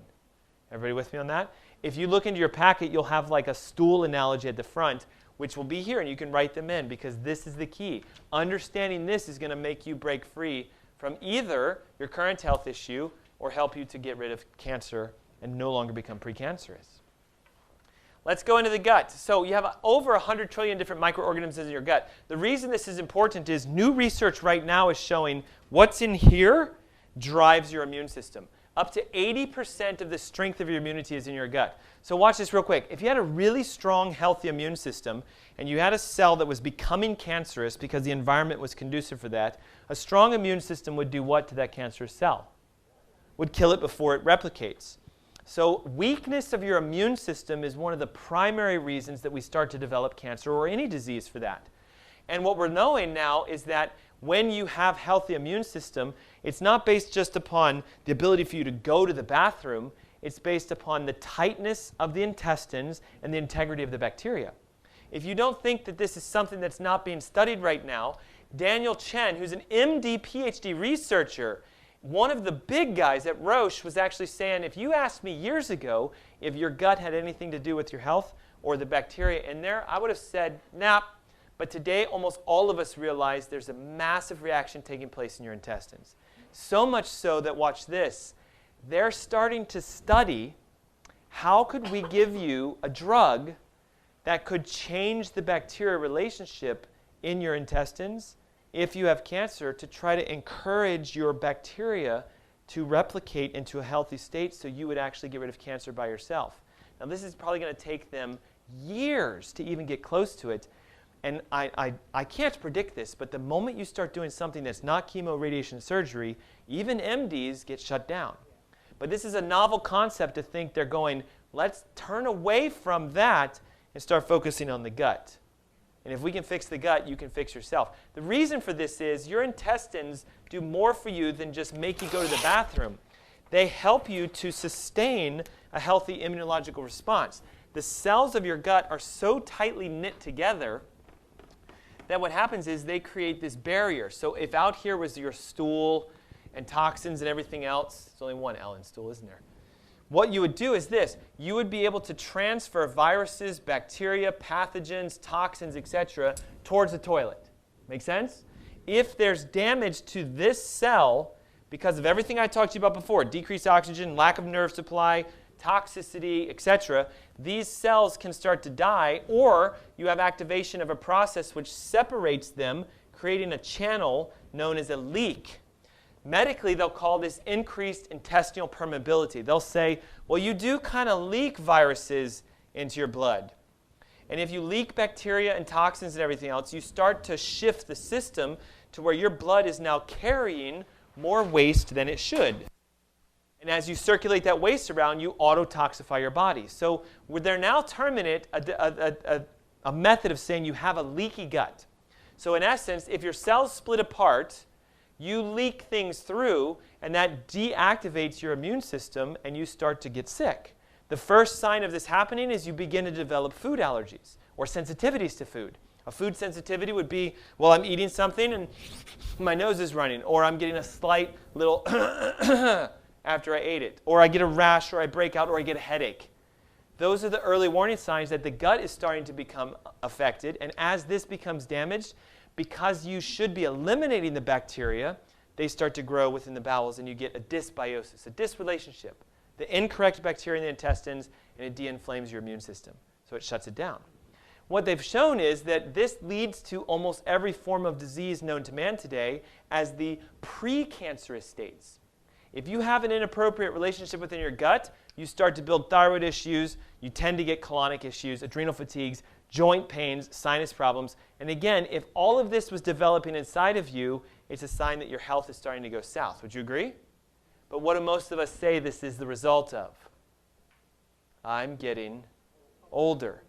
Everybody with me on that? If you look into your packet, you'll have like a stool analogy at the front, which will be here, and you can write them in because this is the key. Understanding this is going to make you break free from either your current health issue or help you to get rid of cancer and no longer become precancerous. Let's go into the gut. So you have over 100 trillion different microorganisms in your gut. The reason this is important is new research right now is showing what's in here drives your immune system. Up to 80% of the strength of your immunity is in your gut. So watch this real quick. If you had a really strong, healthy immune system and you had a cell that was becoming cancerous because the environment was conducive for that, a strong immune system would do what to that cancerous cell? Would kill it before it replicates. So weakness of your immune system is one of the primary reasons that we start to develop cancer or any disease for that. And what we're knowing now is that when you have healthy immune system, it's not based just upon the ability for you to go to the bathroom. It's based upon the tightness of the intestines and the integrity of the bacteria. If you don't think that this is something that's not being studied right now, Daniel Chen, who's an MD, PhD researcher, one of the big guys at Roche, was actually saying, if you asked me years ago if your gut had anything to do with your health or the bacteria in there, I would have said, nah. But today, almost all of us realize there's a massive reaction taking place in your intestines. So much so that, watch this, they're starting to study how could we give you a drug that could change the bacteria relationship in your intestines if you have cancer to try to encourage your bacteria to replicate into a healthy state so you would actually get rid of cancer by yourself. Now, this is probably going to take them years to even get close to it. And I can't predict this, but the moment you start doing something that's not chemo, radiation, surgery, even MDs get shut down. But this is a novel concept to think they're going, let's turn away from that and start focusing on the gut. And if we can fix the gut, you can fix yourself. The reason for this is your intestines do more for you than just make you go to the bathroom. They help you to sustain a healthy immunological response. The cells of your gut are so tightly knit together that what happens is they create this barrier. So if out here was your stool and toxins and everything else, there's only one L in stool, isn't there? What you would do is this. You would be able to transfer viruses, bacteria, pathogens, toxins, etc. towards the toilet. Make sense? If there's damage to this cell because of everything I talked to you about before, decreased oxygen, lack of nerve supply, toxicity, etc., these cells can start to die, or you have activation of a process which separates them, creating a channel known as a leak. Medically, they'll call this increased intestinal permeability. They'll say, well, you do kind of leak viruses into your blood. And if you leak bacteria and toxins and everything else, you start to shift the system to where your blood is now carrying more waste than it should. And as you circulate that waste around, you autotoxify your body. So they're now terming it a method of saying you have a leaky gut. So in essence, if your cells split apart, you leak things through, and that deactivates your immune system, and you start to get sick. The first sign of this happening is you begin to develop food allergies or sensitivities to food. A food sensitivity would be, well, I'm eating something and my nose is running, or I'm getting a slight little after I ate it, or I get a rash, or I break out, or I get a headache. Those are the early warning signs that the gut is starting to become affected, and as this becomes damaged, because you should be eliminating the bacteria, they start to grow within the bowels, and you get a dysbiosis, a dysrelationship. The incorrect bacteria in the intestines, and it de-inflames your immune system, so it shuts it down. What they've shown is that this leads to almost every form of disease known to man today as the precancerous states. If you have an inappropriate relationship within your gut, you start to build thyroid issues, you tend to get colonic issues, adrenal fatigues, joint pains, sinus problems. And again, if all of this was developing inside of you, it's a sign that your health is starting to go south. Would you agree? But what do most of us say this is the result of? I'm getting older.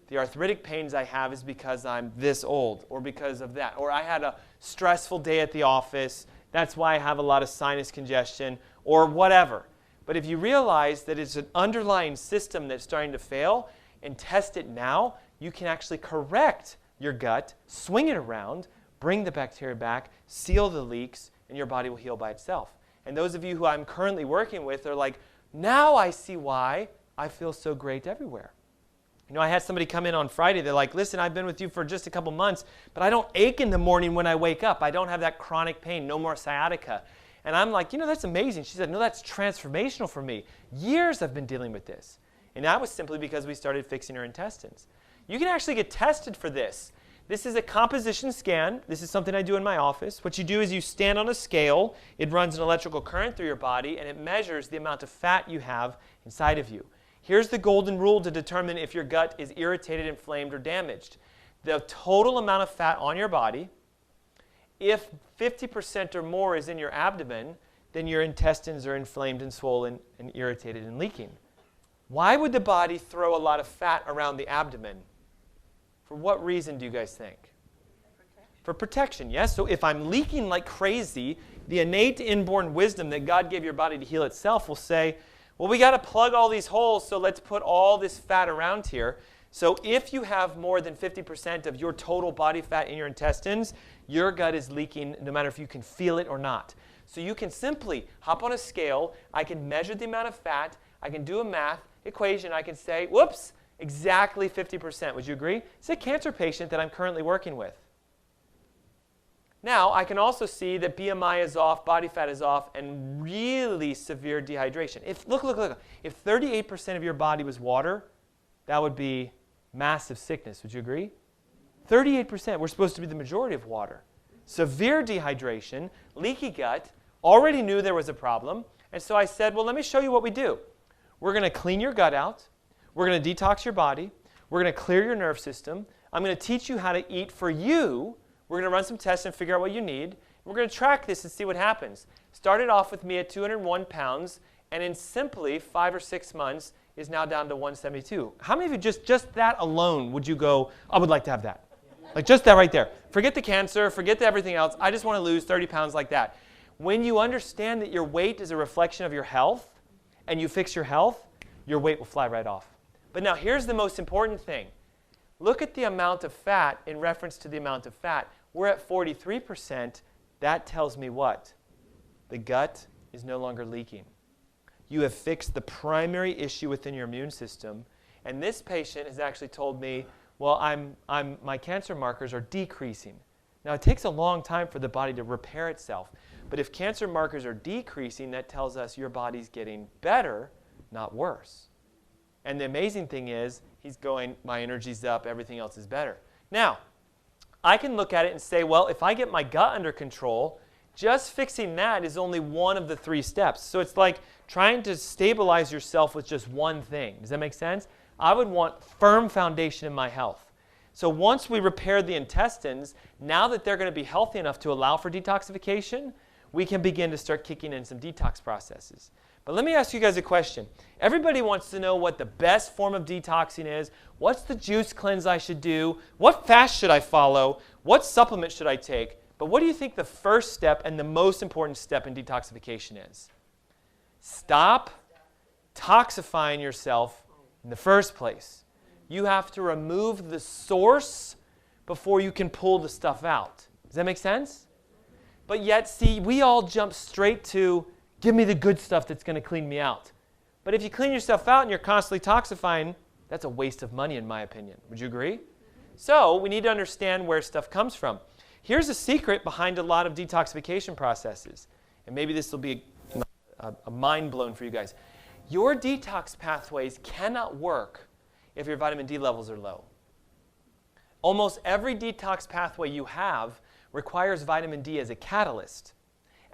The arthritic pains I have is because I'm this old, or because of that. Or I had a stressful day at the office. That's why I have a lot of sinus congestion, or whatever. But if you realize that it's an underlying system that's starting to fail, and test it now, you can actually correct your gut, swing it around, bring the bacteria back, seal the leaks, and your body will heal by itself. And those of you who I'm currently working with are like, now I see why I feel so great everywhere. You know, I had somebody come in on Friday. They're like, listen, I've been with you for just a couple months, but I don't ache in the morning when I wake up. I don't have that chronic pain, no more sciatica. And I'm like, you know, that's amazing. She said, no, that's transformational for me. Years I've been dealing with this. And that was simply because we started fixing her intestines. You can actually get tested for this. This is a composition scan. This is something I do in my office. What you do is you stand on a scale. It runs an electrical current through your body, and it measures the amount of fat you have inside of you. Here's the golden rule to determine if your gut is irritated, inflamed, or damaged. The total amount of fat on your body, if 50% or more is in your abdomen, then your intestines are inflamed and swollen and irritated and leaking. Why would the body throw a lot of fat around the abdomen? For what reason do you guys think? For protection, yes? So if I'm leaking like crazy, the innate inborn wisdom that God gave your body to heal itself will say, well, we got to plug all these holes, so let's put all this fat around here. So if you have more than 50% of your total body fat in your intestines, your gut is leaking no matter if you can feel it or not. So you can simply hop on a scale. I can measure the amount of fat. I can do a math equation. I can say, whoops, exactly 50%. Would you agree? It's a cancer patient that I'm currently working with. Now, I can also see that BMI is off, body fat is off, and really severe dehydration. Look. If 38% of your body was water, that would be massive sickness. Would you agree? 38%. We're supposed to be the majority of water. Severe dehydration, leaky gut, already knew there was a problem. And so I said, well, let me show you what we do. We're going to clean your gut out. We're going to detox your body. We're going to clear your nerve system. I'm going to teach you how to eat for you. We're going to run some tests and figure out what you need. We're going to track this and see what happens. Started off with me at 201 pounds, and in simply 5 or 6 months is now down to 172. How many of you just that alone would you go, I would like to have that? Like just that right there. Forget the cancer, forget the everything else. I just want to lose 30 pounds like that. When you understand that your weight is a reflection of your health, and you fix your health, your weight will fly right off. But now here's the most important thing. Look at the amount of fat in reference to the amount of fat. We're at 43%. That tells me what? The gut is no longer leaking. You have fixed the primary issue within your immune system. And this patient has actually told me, well, my cancer markers are decreasing. Now, it takes a long time for the body to repair itself. But if cancer markers are decreasing, that tells us your body's getting better, not worse. And the amazing thing is, he's going, my energy's up, everything else is better. Now, I can look at it and say, well, if I get my gut under control, Just fixing that is only one of the 3 steps. So it's like trying to stabilize yourself with just one thing. Does that make sense? I would want firm foundation in my health. So once we repair the intestines, now that they're going to be healthy enough to allow for detoxification, we can begin to start kicking in some detox processes. But let me ask you guys a question. Everybody wants to know what the best form of detoxing is. What's the juice cleanse I should do? What fast should I follow? What supplement should I take? But what do you think the first step and the most important step in detoxification is? Stop toxifying yourself in the first place. You have to remove the source before you can pull the stuff out. Does that make sense? But yet, see, we all jump straight to, give me the good stuff that's going to clean me out. But if you clean yourself out and you're constantly toxifying, that's a waste of money in my opinion. Would you agree? So we need to understand where stuff comes from. Here's a secret behind a lot of detoxification processes. And maybe this will be a mind blown for you guys. Your detox pathways cannot work if your vitamin D levels are low. Almost every detox pathway you have requires vitamin D as a catalyst,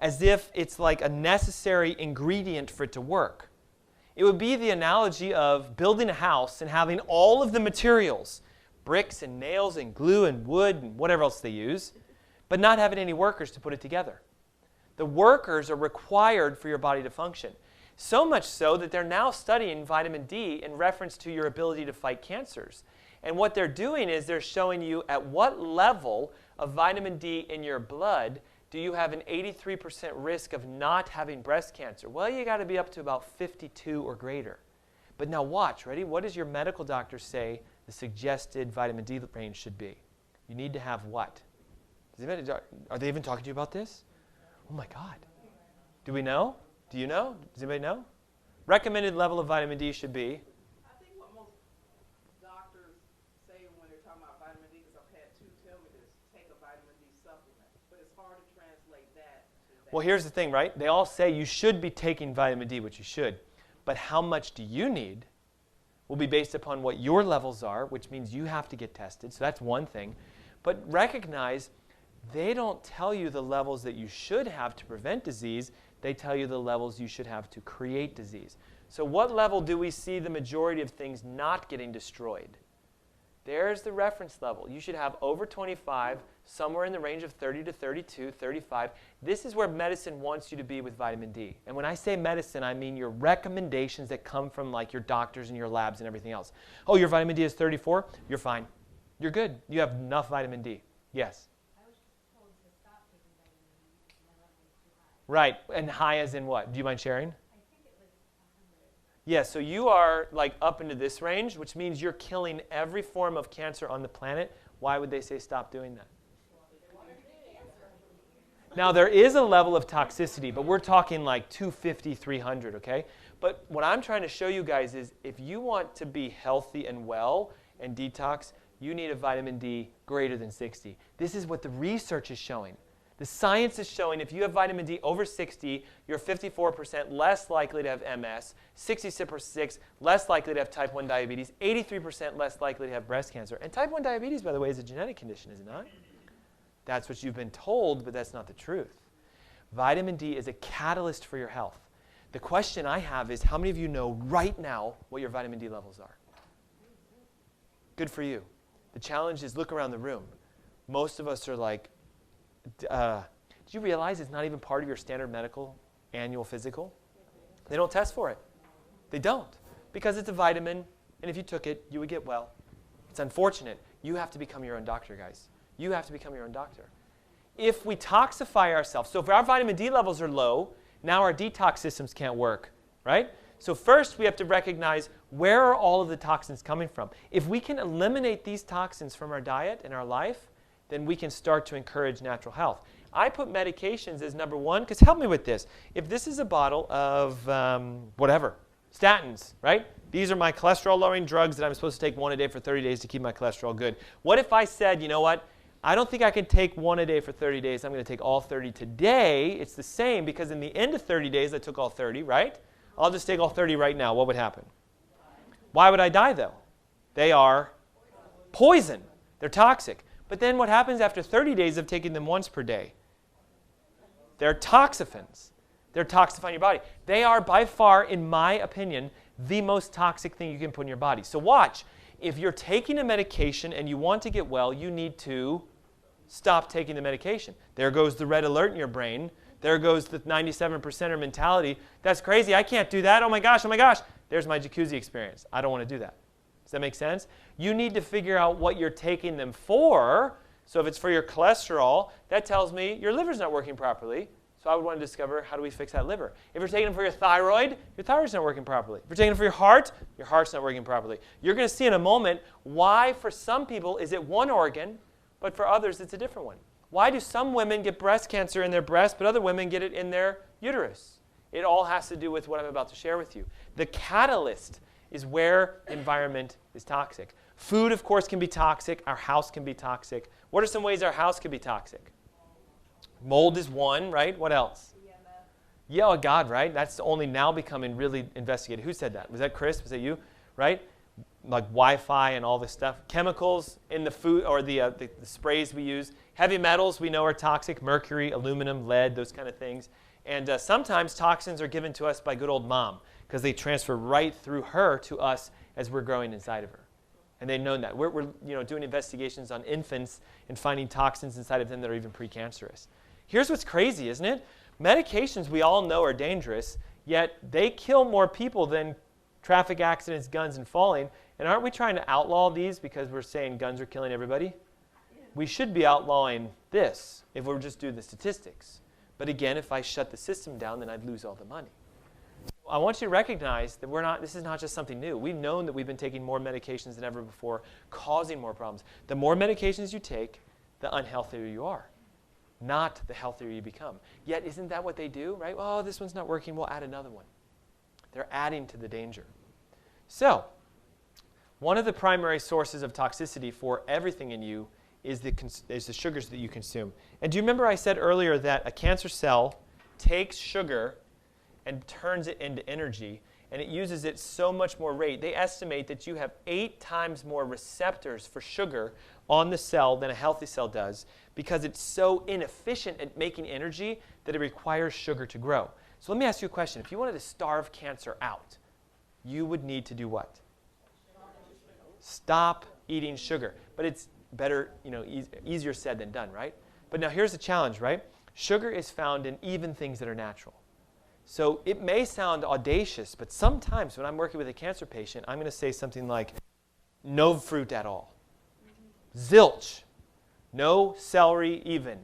as if it's like a necessary ingredient for it to work. It would be the analogy of building a house and having all of the materials, bricks and nails and glue and wood and whatever else they use, but not having any workers to put it together. The workers are required for your body to function. So much so that they're now studying vitamin D in reference to your ability to fight cancers. And what they're doing is they're showing you at what level of vitamin D in your blood do you have an 83% risk of not having breast cancer. Well, you got to be up to about 52 or greater. But now watch, ready? What does your medical doctor say the suggested vitamin D range should be? You need to have what? Are they even talking to you about this? Oh my God. Do we know? Do you know? Does anybody know? Recommended level of vitamin D should be? I think what most doctors say when they're talking about vitamin D, because I've had 2 tell me this, take a vitamin D supplement. But it's hard to translate that to that. Well, here's the thing, right? They all say you should be taking vitamin D, which you should. But how much do you need will be based upon what your levels are, which means you have to get tested. So that's one thing. But recognize they don't tell you the levels that you should have to prevent disease. They tell you the levels you should have to create disease. So what level do we see the majority of things not getting destroyed? There's the reference level. You should have over 25, somewhere in the range of 30 to 32, 35. This is where medicine wants you to be with vitamin D. And when I say medicine, I mean your recommendations that come from like your doctors and your labs and everything else. Oh, your vitamin D is 34? You're fine. You're good. You have enough vitamin D. Yes? I was just told to stop taking vitamin D because my level was too high. Right. And high as in what? Do you mind sharing? I think it was 100. Yeah, so you are like up into this range, which means you're killing every form of cancer on the planet. Why would they say stop doing that? Now, there is a level of toxicity, but we're talking like 250, 300, okay? But what I'm trying to show you guys is if you want to be healthy and well and detox, you need a vitamin D greater than 60. This is what the research is showing. The science is showing if you have vitamin D over 60, you're 54% less likely to have MS, 66% less likely to have type 1 diabetes, 83% less likely to have breast cancer. And type 1 diabetes, by the way, is a genetic condition, is it not? That's what you've been told, but that's not the truth. Vitamin D is a catalyst for your health. The question I have is how many of you know right now what your vitamin D levels are? Good for you. The challenge is look around the room. Most of us are like, did you realize it's not even part of your standard medical annual physical? They don't test for it. They don't. Because it's a vitamin, and if you took it, you would get well. It's unfortunate. You have to become your own doctor, guys. You have to become your own doctor. If we toxify ourselves, so if our vitamin D levels are low, now our detox systems can't work, right? So first we have to recognize where are all of the toxins coming from. If we can eliminate these toxins from our diet and our life, then we can start to encourage natural health. I put medications as number one, because help me with this. If this is a bottle of whatever, statins, right? These are my cholesterol-lowering drugs that I'm supposed to take 1 a day for 30 days to keep my cholesterol good. What if I said, you know what? I don't think I can take 1 a day for 30 days. I'm going to take all 30 today. It's the same because in the end of 30 days, I took all 30, right? I'll just take all 30 right now. What would happen? Why would I die, though? They are poison. They're toxic. But then what happens after 30 days of taking them once per day? They're toxophins. They're toxifying your body. They are by far, in my opinion, the most toxic thing you can put in your body. So watch. If you're taking a medication and you want to get well, you need to stop taking the medication. There goes the red alert in your brain. There goes the 97%er mentality. That's crazy. I can't do that. Oh my gosh, oh my gosh. There's my jacuzzi experience. I don't want to do that. Does that make sense? You need to figure out what you're taking them for. So if it's for your cholesterol, that tells me your liver's not working properly. So I would want to discover, how do we fix that liver? If you're taking them for your thyroid's not working properly. If you're taking them for your heart's not working properly. You're going to see in a moment why for some people is it one organ, but for others it's a different one. Why do some women get breast cancer in their breast, but other women get it in their uterus? It all has to do with what I'm about to share with you. The catalyst is where environment is toxic. Food, of course, can be toxic. Our house can be toxic. What are some ways our house can be toxic? Mold is one, right? What else? Yeah, oh God, right? That's only now becoming really investigated. Who said that? Was that Chris? Was that you? Right? Like Wi-Fi and all this stuff. Chemicals in the food, or the sprays we use. Heavy metals we know are toxic. Mercury, aluminum, lead, those kind of things. And sometimes toxins are given to us by good old mom because they transfer right through her to us as we're growing inside of her. And they've known that. We're doing investigations on infants and finding toxins inside of them that are even precancerous. Here's what's crazy, isn't it? Medications we all know are dangerous, yet they kill more people than traffic accidents, guns, and falling. And aren't we trying to outlaw these because we're saying guns are killing everybody? We should be outlawing this if we're just doing the statistics. But again, if I shut the system down, then I'd lose all the money. I want you to recognize that this is not just something new. We've known that we've been taking more medications than ever before, causing more problems. The more medications you take, the unhealthier you are, not the healthier you become. Yet, isn't that what they do, right? Oh, this one's not working, we'll add another one. They're adding to the danger. So, one of the primary sources of toxicity for everything in you is the sugars that you consume. And do you remember I said earlier that a cancer cell takes sugar and turns it into energy, and it uses it so much more rate. They estimate that you have 8 times more receptors for sugar on the cell than a healthy cell does because it's so inefficient at making energy that it requires sugar to grow. So let me ask you a question. If you wanted to starve cancer out, you would need to do what? Stop eating sugar. But it's better, easier said than done, right? But now here's the challenge, right? Sugar is found in even things that are natural. So it may sound audacious, but sometimes when I'm working with a cancer patient, I'm going to say something like, no fruit at all. Zilch. No celery even.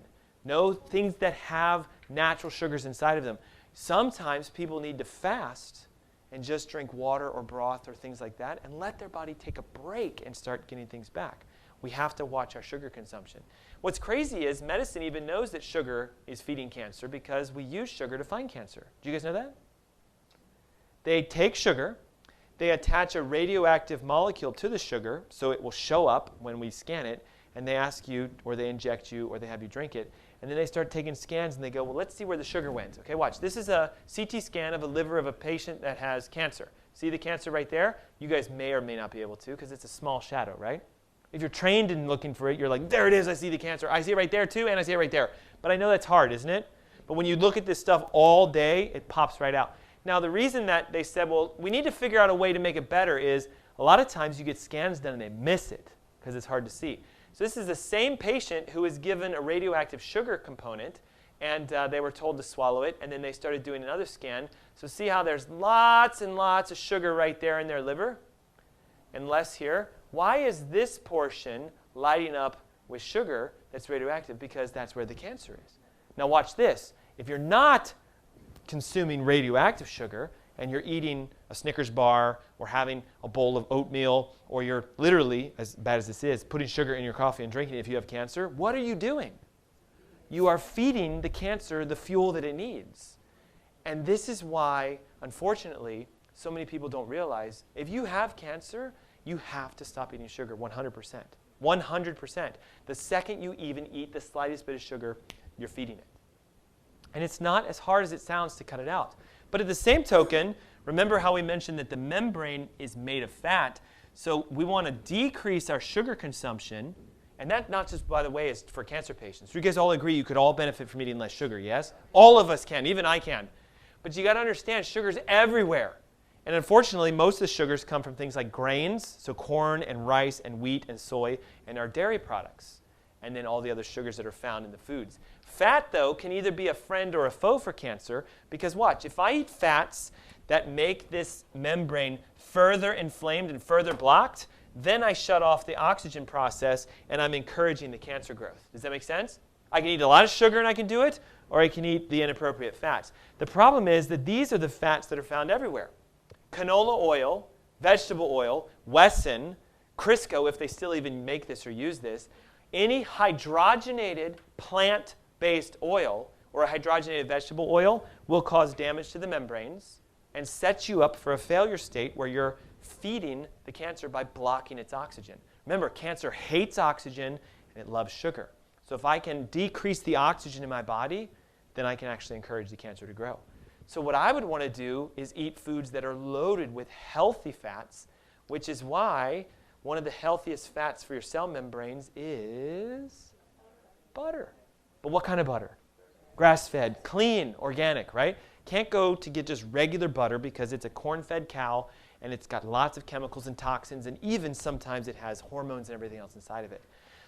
No things that have natural sugars inside of them. Sometimes people need to fast and just drink water or broth or things like that and let their body take a break and start getting things back. We have to watch our sugar consumption. What's crazy is medicine even knows that sugar is feeding cancer because we use sugar to find cancer. Do you guys know that? They take sugar, they attach a radioactive molecule to the sugar so it will show up when we scan it, and they ask you, or they inject you, or they have you drink it. And then they start taking scans and they go, well, let's see where the sugar went. Okay, watch. This is a CT scan of a liver of a patient that has cancer. See the cancer right there? You guys may or may not be able to because it's a small shadow, right? If you're trained in looking for it, you're like, there it is, I see the cancer. I see it right there too, and I see it right there. But I know that's hard, isn't it? But when you look at this stuff all day, it pops right out. Now, the reason that they said, well, we need to figure out a way to make it better is a lot of times you get scans done and they miss it because it's hard to see. So this is the same patient who was given a radioactive sugar component, and they were told to swallow it, and then they started doing another scan. So see how there's lots and lots of sugar right there in their liver and less here. Why is this portion lighting up with sugar that's radioactive? Because that's where the cancer is. Now watch this. If you're not consuming radioactive sugar and you're eating a Snickers bar or having a bowl of oatmeal, or you're literally, as bad as this is, putting sugar in your coffee and drinking it if you have cancer, what are you doing? You are feeding the cancer the fuel that it needs. And this is why, unfortunately, so many people don't realize if you have cancer, you have to stop eating sugar 100%. 100%. The second you even eat the slightest bit of sugar, you're feeding it. And it's not as hard as it sounds to cut it out. But at the same token, remember how we mentioned that the membrane is made of fat. So we want to decrease our sugar consumption And that not just, by the way, is for cancer patients. You guys all agree you could all benefit from eating less sugar, yes? All of us can, even I can. But you got to understand, sugar's everywhere. And unfortunately, most of the sugars come from things like grains, so corn and rice and wheat and soy, and our dairy products, and then all the other sugars that are found in the foods. Fat, though, can either be a friend or a foe for cancer, because watch, if I eat fats that make this membrane further inflamed and further blocked, then I shut off the oxygen process, and I'm encouraging the cancer growth. Does that make sense? I can eat a lot of sugar and I can do it, or I can eat the inappropriate fats. The problem is that these are the fats that are found everywhere. Canola oil, vegetable oil, Wesson, Crisco, if they still even make this or use this, any hydrogenated plant-based oil or a hydrogenated vegetable oil will cause damage to the membranes and set you up for a failure state where you're feeding the cancer by blocking its oxygen. Remember, cancer hates oxygen and it loves sugar. So if I can decrease the oxygen in my body, then I can actually encourage the cancer to grow. So what I would want to do is eat foods that are loaded with healthy fats, which is why one of the healthiest fats for your cell membranes is butter. But what kind of butter? Grass-fed, clean, organic, right? Can't go to get just regular butter because it's a corn-fed cow and it's got lots of chemicals and toxins, and even sometimes it has hormones and everything else inside of it.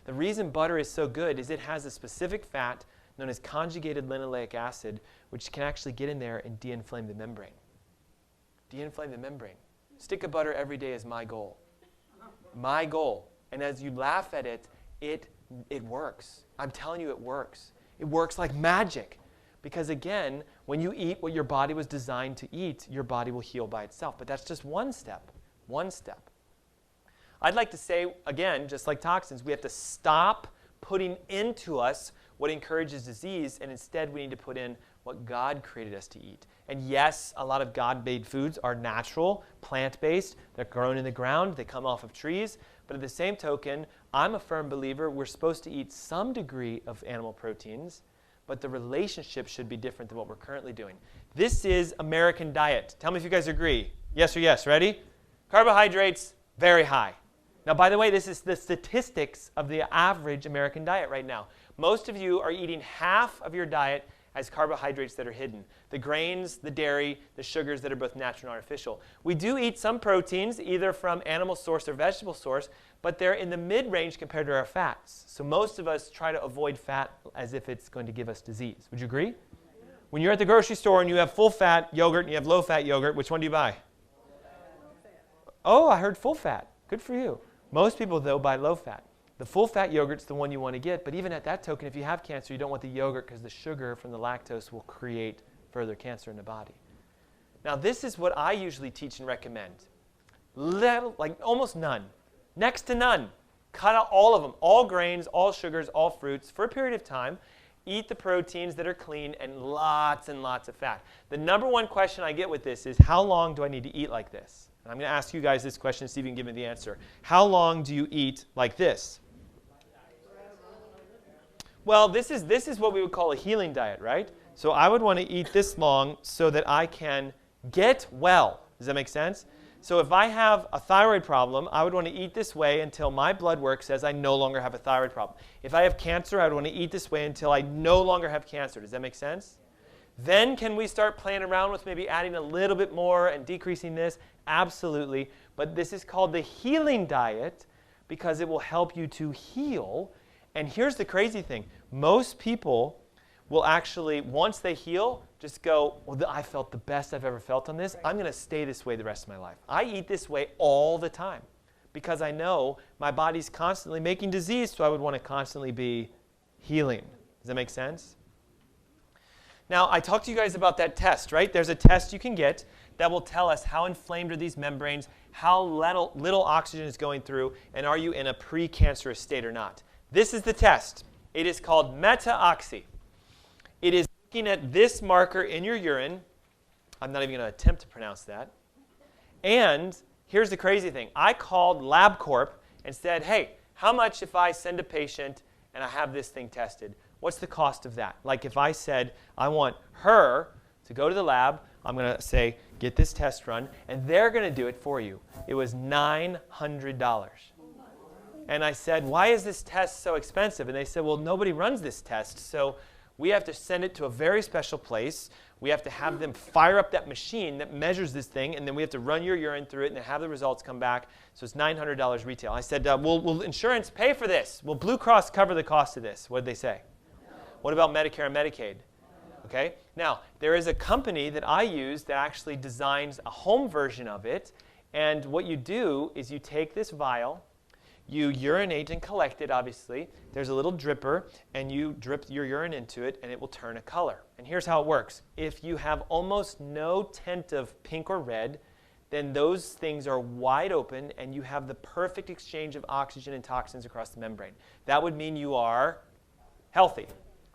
The reason butter is so good is it has a specific fat known as conjugated linoleic acid, which can actually get in there and de-inflame the membrane. De-inflame the membrane. Stick of butter every day is my goal. My goal. And as you laugh at it, it works. I'm telling you, it works. It works like magic. Because again, when you eat what your body was designed to eat, your body will heal by itself. But that's just one step. One step. I'd like to say, again, just like toxins, we have to stop putting into us what encourages disease, and instead we need to put in what God created us to eat. And yes, a lot of God-made foods are natural, plant-based. They're grown in the ground. They come off of trees. But at the same token, I'm a firm believer we're supposed to eat some degree of animal proteins, but the relationship should be different than what we're currently doing. This is American diet. Tell me if you guys agree. Yes or yes. Ready? Carbohydrates, very high. Now, by the way, this is the statistics of the average American diet right now. Most of you are eating half of your diet as carbohydrates that are hidden. The grains, the dairy, the sugars that are both natural and artificial. We do eat some proteins, either from animal source or vegetable source, but they're in the mid-range compared to our fats. So most of us try to avoid fat as if it's going to give us disease. Would you agree? When you're at the grocery store and you have full-fat yogurt and you have low-fat yogurt, which one do you buy? Oh, I heard full-fat. Good for you. Most people, though, buy low-fat. The full-fat yogurt's the one you want to get, but even at that token, if you have cancer, you don't want the yogurt because the sugar from the lactose will create further cancer in the body. Now, this is what I usually teach and recommend. Like almost none. Next to none. Cut out all of them. All grains, all sugars, all fruits for a period of time. Eat the proteins that are clean and lots of fat. The number one question I get with this is, how long do I need to eat like this? And I'm going to ask you guys this question, see if you can give me the answer. How long do you eat like this? Well, this is what we would call a healing diet, right? So I would want to eat this long so that I can get well. Does that make sense? So if I have a thyroid problem, I would want to eat this way until my blood work says I no longer have a thyroid problem. If I have cancer, I would want to eat this way until I no longer have cancer. Does that make sense? Then can we start playing around with maybe adding a little bit more and decreasing this? Absolutely. But this is called the healing diet because it will help you to heal. And here's the crazy thing. Most people will actually, once they heal, just go, well, I felt the best I've ever felt on this. I'm going to stay this way the rest of my life. I eat this way all the time because I know my body's constantly making disease, so I would want to constantly be healing. Does that make sense? Now, I talked to you guys about that test, right? There's a test you can get that will tell us how inflamed are these membranes, how little oxygen is going through, and are you in a precancerous state or not. This is the test. It is called meta-oxy. It is looking at this marker in your urine. I'm not even going to attempt to pronounce that. And here's the crazy thing. I called LabCorp and said, hey, how much if I send a patient and I have this thing tested? What's the cost of that? Like if I said, I want her to go to the lab, I'm going to say, get this test run, and they're going to do it for you. It was $900. And I said, why is this test so expensive? And they said, well, nobody runs this test, so we have to send it to a very special place. We have to have them fire up that machine that measures this thing, and then we have to run your urine through it and have the results come back. So it's $900 retail. I said, will insurance pay for this? Will Blue Cross cover the cost of this? What did they say? What about Medicare and Medicaid? Okay. Now, there is a company that I use that actually designs a home version of it. And what you do is you take this vial, you urinate and collect it, obviously. There's a little dripper, and you drip your urine into it, and it will turn a color. And here's how it works. If you have almost no tint of pink or red, then those things are wide open, and you have the perfect exchange of oxygen and toxins across the membrane. That would mean you are healthy.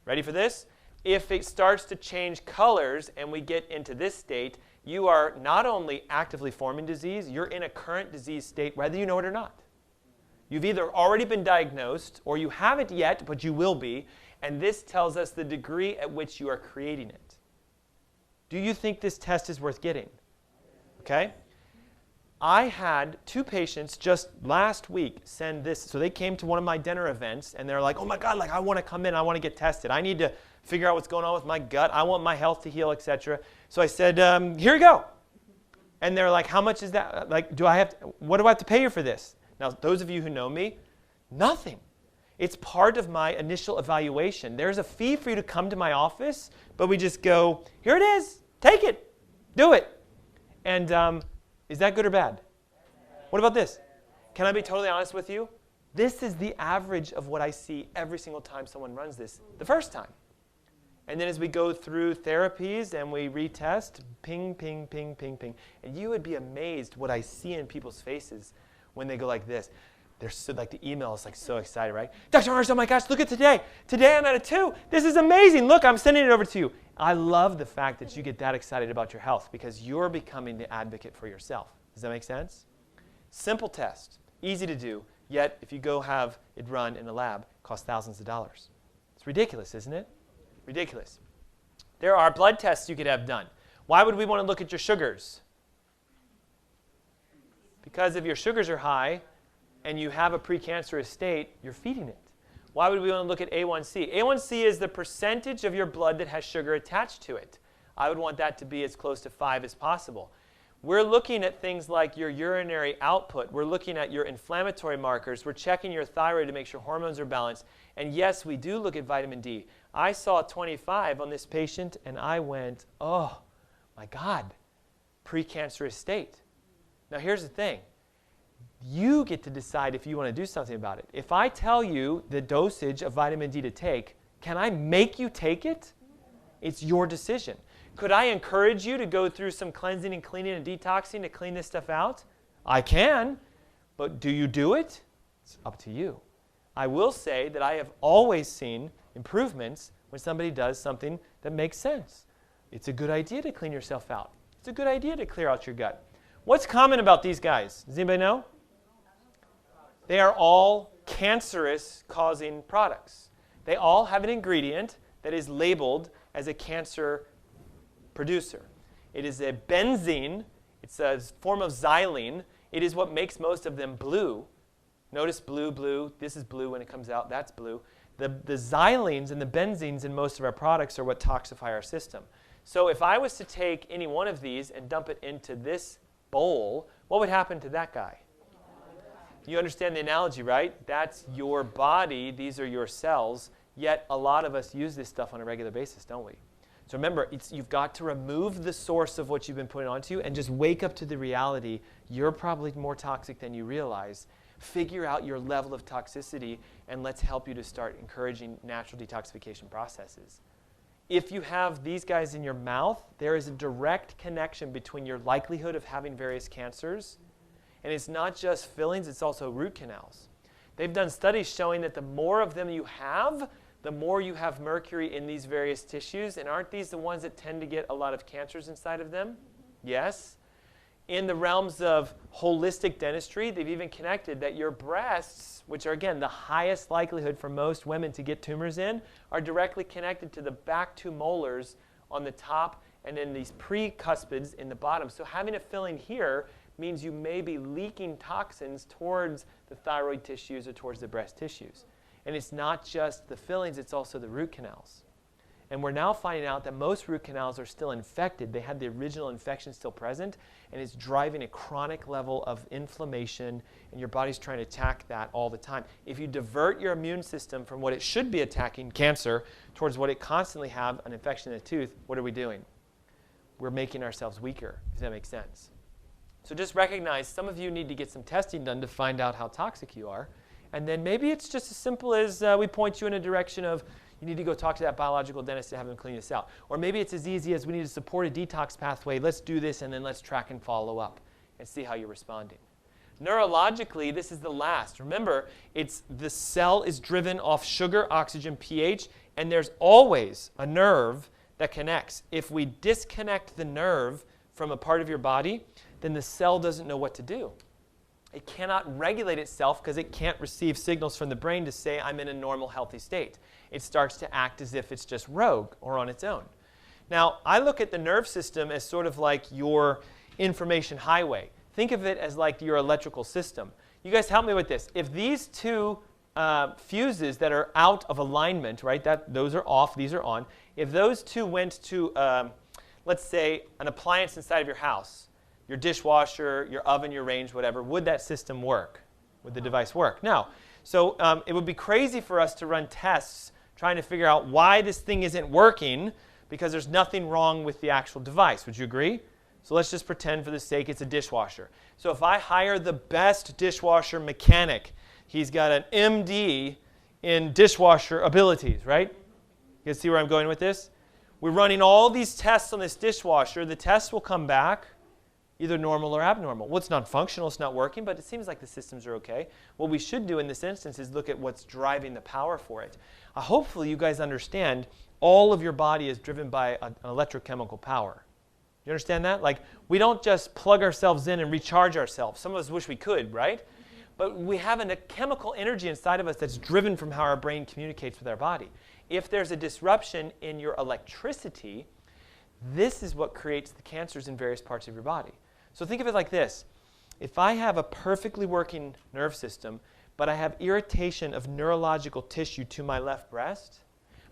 Ready for this? If it starts to change colors and we get into this state, you are not only actively forming disease, you're in a current disease state whether you know it or not. You've either already been diagnosed or you haven't yet, but you will be, and this tells us the degree at which you are creating it. Do you think this test is worth getting? Okay? I had 2 patients just last week send this. So they came to one of my dinner events, and they're like, oh my God, like I want to come in, I want to get tested. I need to figure out what's going on with my gut. I want my health to heal, etc. So I said, here you go. And they're like, how much is that? Like, what do I have to pay you for this? Now, those of you who know me, nothing. It's part of my initial evaluation. There's a fee for you to come to my office, but we just go, here it is, take it, do it. And is that good or bad? What about this? Can I be totally honest with you? This is the average of what I see every single time someone runs this the first time. And then as we go through therapies and we retest, ping, ping, ping, ping, ping. And you would be amazed what I see in people's faces when they go like this. They're so, like the email is like so excited, right? Dr. Ernst, oh my gosh, look at today. Today I'm at a 2. This is amazing. Look, I'm sending it over to you. I love the fact that you get that excited about your health because you're becoming the advocate for yourself. Does that make sense? Simple test, easy to do, yet if you go have it run in a lab, it costs thousands of dollars. It's ridiculous, isn't it? Ridiculous. There are blood tests you could have done. Why would we want to look at your sugars? Because if your sugars are high and you have a precancerous state, you're feeding it. Why would we want to look at A1C? A1C is the percentage of your blood that has sugar attached to it. I would want that to be as close to 5 as possible. We're looking at things like your urinary output. We're looking at your inflammatory markers. We're checking your thyroid to make sure hormones are balanced. And yes, we do look at vitamin D. I saw 25 on this patient, and I went, oh, my God, precancerous state. Now, here's the thing. You get to decide if you want to do something about it. If I tell you the dosage of vitamin D to take, can I make you take it? It's your decision. Could I encourage you to go through some cleansing and cleaning and detoxing to clean this stuff out? I can, but do you do it? It's up to you. I will say that I have always seen improvements when somebody does something that makes sense. It's a good idea to clean yourself out. It's a good idea to clear out your gut. What's common about these guys? Does anybody know? They are all cancerous-causing products. They all have an ingredient that is labeled as a cancer producer. It is a benzene. It's a form of xylene. It is what makes most of them blue. Notice blue, blue. This is blue when it comes out. That's blue. The xylenes and the benzenes in most of our products are what toxify our system. So if I was to take any one of these and dump it into this bowl, what would happen to that guy? You understand the analogy, right? That's your body. These are your cells. Yet a lot of us use this stuff on a regular basis, don't we? So remember, you've got to remove the source of what you've been putting onto you and just wake up to the reality you're probably more toxic than you realize. Figure out your level of toxicity, and let's help you to start encouraging natural detoxification processes. If you have these guys in your mouth, there is a direct connection between your likelihood of having various cancers, and it's not just fillings, it's also root canals. They've done studies showing that the more of them you have, the more you have mercury in these various tissues. And aren't these the ones that tend to get a lot of cancers inside of them? Yes. In the realms of holistic dentistry, they've even connected that your breasts, which are, again, the highest likelihood for most women to get tumors in, are directly connected to the back 2 molars on the top and then these precuspids in the bottom. So having a filling here means you may be leaking toxins towards the thyroid tissues or towards the breast tissues. And it's not just the fillings, it's also the root canals. And we're now finding out that most root canals are still infected. They had the original infection still present, and it's driving a chronic level of inflammation, and your body's trying to attack that all the time. If you divert your immune system from what it should be attacking, cancer, towards what it constantly have, an infection in the tooth, what are we doing? We're making ourselves weaker, if that makes sense. So just recognize some of you need to get some testing done to find out how toxic you are. And then maybe it's just as simple as we point you in a direction of you need to go talk to that biological dentist to have them clean this out. Or maybe it's as easy as we need to support a detox pathway. Let's do this, and then let's track and follow up and see how you're responding. Neurologically, this is the last. Remember, the cell is driven off sugar, oxygen, pH, and there's always a nerve that connects. If we disconnect the nerve from a part of your body, then the cell doesn't know what to do. It cannot regulate itself because it can't receive signals from the brain to say, I'm in a normal, healthy state. It starts to act as if it's just rogue or on its own. Now, I look at the nerve system as sort of like your information highway. Think of it as like your electrical system. You guys help me with this. If these two fuses that are out of alignment, right, those are off, these are on. If those two went to, let's say, an appliance inside of your house, your dishwasher, your oven, your range, whatever, would that system work? Would the device work? No. So it would be crazy for us to run tests trying to figure out why this thing isn't working because there's nothing wrong with the actual device. Would you agree? So let's just pretend for the sake it's a dishwasher. So if I hire the best dishwasher mechanic, he's got an MD in dishwasher abilities, right? You can see where I'm going with this? We're running all these tests on this dishwasher. The tests will come back either normal or abnormal. Well, it's not functional, it's not working, but it seems like the systems are okay. What we should do in this instance is look at what's driving the power for it. Hopefully you guys understand all of your body is driven by an electrochemical power. You understand that? Like, we don't just plug ourselves in and recharge ourselves. Some of us wish we could, right? But we have a chemical energy inside of us that's driven from how our brain communicates with our body. If there's a disruption in your electricity, this is what creates the cancers in various parts of your body. So think of it like this. If I have a perfectly working nerve system, but I have irritation of neurological tissue to my left breast,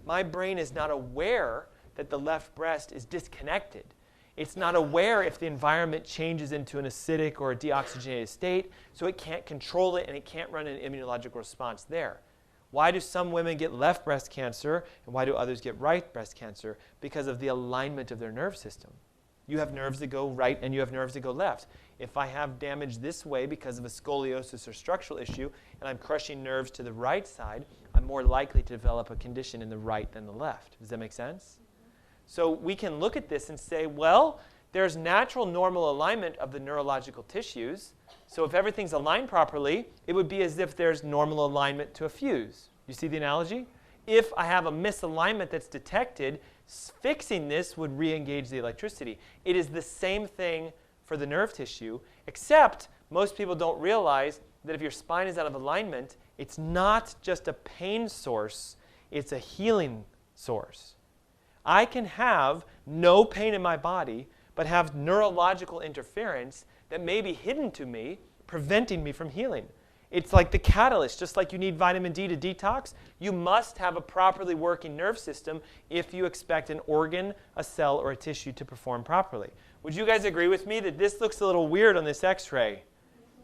my brain is not aware that the left breast is disconnected. It's not aware if the environment changes into an acidic or a deoxygenated state, so it can't control it and it can't run an immunological response there. Why do some women get left breast cancer and why do others get right breast cancer? Because of the alignment of their nerve system. You have nerves that go right and you have nerves that go left. If I have damage this way because of a scoliosis or structural issue and I'm crushing nerves to the right side, I'm more likely to develop a condition in the right than the left. Does that make sense? So we can look at this and say, well, there's natural normal alignment of the neurological tissues. So if everything's aligned properly, it would be as if there's normal alignment to a fuse. You see the analogy? If I have a misalignment that's detected, fixing this would re-engage the electricity. It is the same thing for the nerve tissue, except most people don't realize that if your spine is out of alignment, it's not just a pain source, it's a healing source. I can have no pain in my body, but have neurological interference that may be hidden to me, preventing me from healing. It's like the catalyst. Just like you need vitamin D to detox, you must have a properly working nerve system if you expect an organ, a cell, or a tissue to perform properly. Would you guys agree with me that this looks a little weird on this x-ray?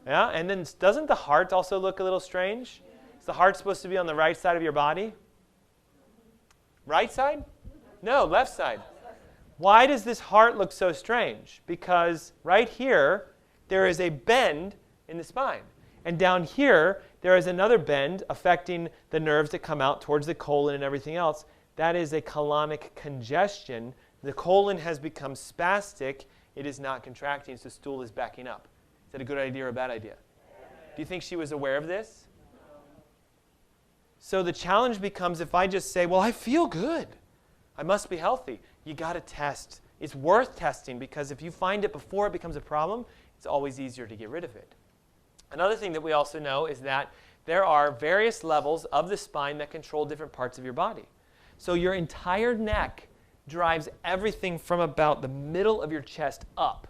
Yeah? And then doesn't the heart also look a little strange? Is the heart supposed to be on the right side of your body? Right side? No, left side. Why does this heart look so strange? Because right here, there is a bend in the spine. And down here, there is another bend affecting the nerves that come out towards the colon and everything else. That is a colonic congestion. The colon has become spastic. It is not contracting, so stool is backing up. Is that a good idea or a bad idea? Do you think she was aware of this? So the challenge becomes if I just say, well, I feel good. I must be healthy. You got to test. It's worth testing because if you find it before it becomes a problem, it's always easier to get rid of it. Another thing that we also know is that there are various levels of the spine that control different parts of your body. So your entire neck drives everything from about the middle of your chest up.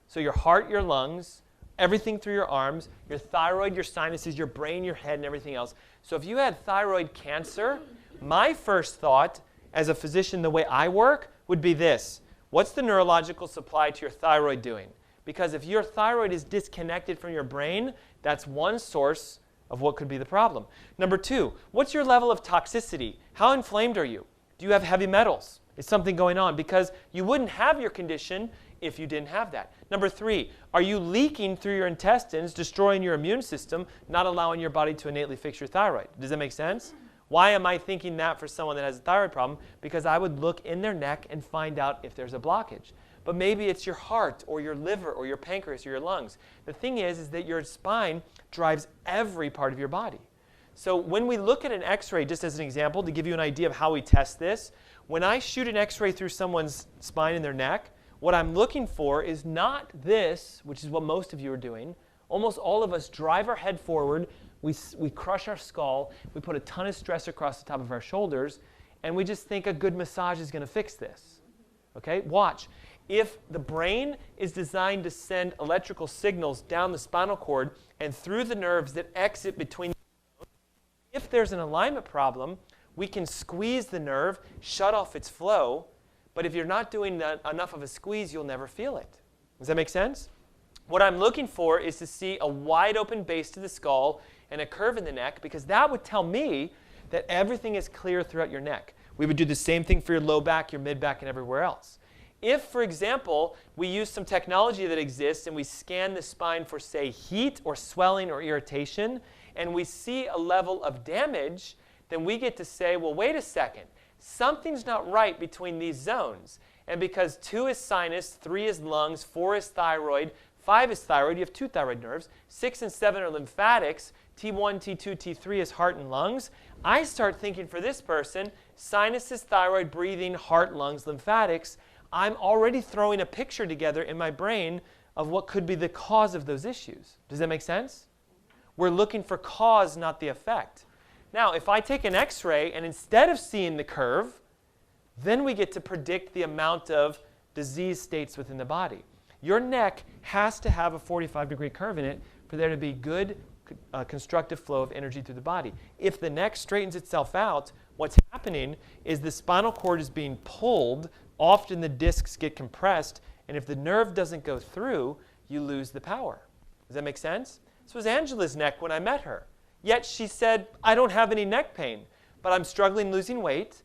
So your heart, your lungs, everything through your arms, your thyroid, your sinuses, your brain, your head, and everything else. So if you had thyroid cancer, my first thought as a physician, the way I work, would be this. What's the neurological supply to your thyroid doing? Because if your thyroid is disconnected from your brain, that's one source of what could be the problem. Number two, what's your level of toxicity? How inflamed are you? Do you have heavy metals? Is something going on? Because you wouldn't have your condition if you didn't have that. Number three, are you leaking through your intestines, destroying your immune system, not allowing your body to innately fix your thyroid? Does that make sense? Why am I thinking that for someone that has a thyroid problem? Because I would look in their neck and find out if there's a blockage. But maybe it's your heart or your liver or your pancreas or your lungs. The thing is that your spine drives every part of your body. So when we look at an x-ray, just as an example, to give you an idea of how we test this, when I shoot an x-ray through someone's spine and their neck, what I'm looking for is not this, which is what most of you are doing. Almost all of us drive our head forward, we crush our skull, we put a ton of stress across the top of our shoulders, and we just think a good massage is going to fix this. Okay? Watch. If the brain is designed to send electrical signals down the spinal cord and through the nerves that exit between, if there's an alignment problem, we can squeeze the nerve, shut off its flow, but if you're not doing enough of a squeeze, you'll never feel it. Does that make sense? What I'm looking for is to see a wide open base to the skull and a curve in the neck, because that would tell me that everything is clear throughout your neck. We would do the same thing for your low back, your mid back, and everywhere else. If, for example, we use some technology that exists and we scan the spine for, say, heat or swelling or irritation, and we see a level of damage, then we get to say, well, wait a second. Something's not right between these zones. And because 2 is sinus, 3 is lungs, 4 is thyroid, 5 is thyroid, you have 2 thyroid nerves, 6 and 7 are lymphatics, T1, T2, T3 is heart and lungs. I start thinking for this person, sinuses, thyroid, breathing, heart, lungs, lymphatics. I'm already throwing a picture together in my brain of what could be the cause of those issues. Does that make sense? We're looking for cause, not the effect. Now, if I take an x-ray and instead of seeing the curve, then we get to predict the amount of disease states within the body. Your neck has to have a 45-degree curve in it for there to be good constructive flow of energy through the body. If the neck straightens itself out, what's happening is the spinal cord is being pulled, often the discs get compressed, and if the nerve doesn't go through, you lose the power. Does that make sense? This was Angela's neck when I met her. Yet she said, I don't have any neck pain, but I'm struggling losing weight.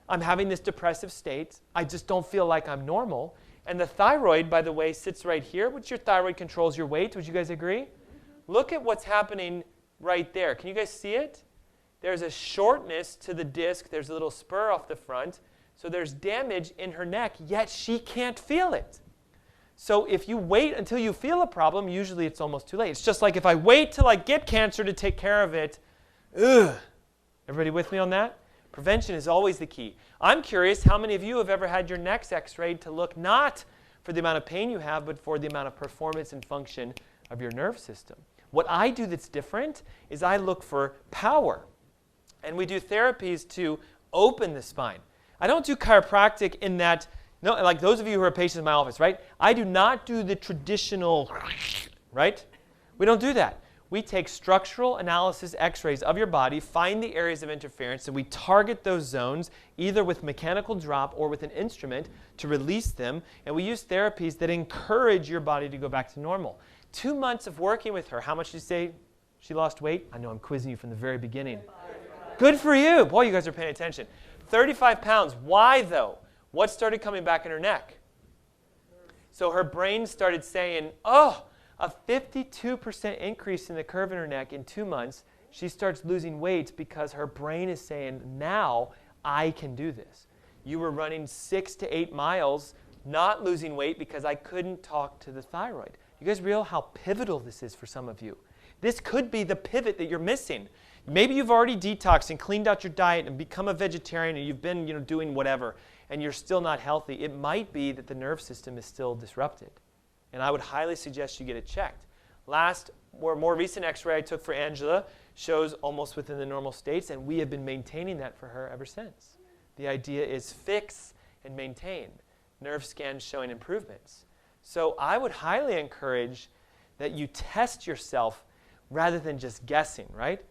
I'm having this depressive state. I just don't feel like I'm normal. And the thyroid, by the way, sits right here, which your thyroid controls your weight. Would you guys agree? Look at what's happening right there. Can you guys see it? There's a shortness to the disc. There's a little spur off the front. So there's damage in her neck, yet she can't feel it. So if you wait until you feel a problem, usually it's almost too late. It's just like if I wait till I get cancer to take care of it, ugh. Everybody with me on that? Prevention is always the key. I'm curious how many of you have ever had your necks x-rayed to look not for the amount of pain you have, but for the amount of performance and function of your nerve system. What I do that's different is I look for power. And we do therapies to open the spine. I don't do chiropractic in that, no, like those of you who are patients in my office, right? I do not do the traditional, right? We don't do that. We take structural analysis x-rays of your body, find the areas of interference, and we target those zones either with mechanical drop or with an instrument to release them. And we use therapies that encourage your body to go back to normal. 2 months of working with her, how much did you say she lost weight? I know I'm quizzing you from the very beginning. Good for you. Boy, you guys are paying attention. 35 pounds. Why, though? What started coming back in her neck? So her brain started saying, oh, a 52% increase in the curve in her neck in 2 months. She starts losing weight because her brain is saying, now I can do this. You were running 6 to 8 miles, not losing weight because I couldn't talk to the thyroid. You guys realize how pivotal this is for some of you? This could be the pivot that you're missing. Maybe you've already detoxed and cleaned out your diet and become a vegetarian and you've been doing whatever and you're still not healthy. It might be that the nerve system is still disrupted. And I would highly suggest you get it checked. Last, more recent x-ray I took for Angela shows almost within the normal states, and we have been maintaining that for her ever since. The idea is fix and maintain. Nerve scans showing improvements. So I would highly encourage that you test yourself rather than just guessing, right?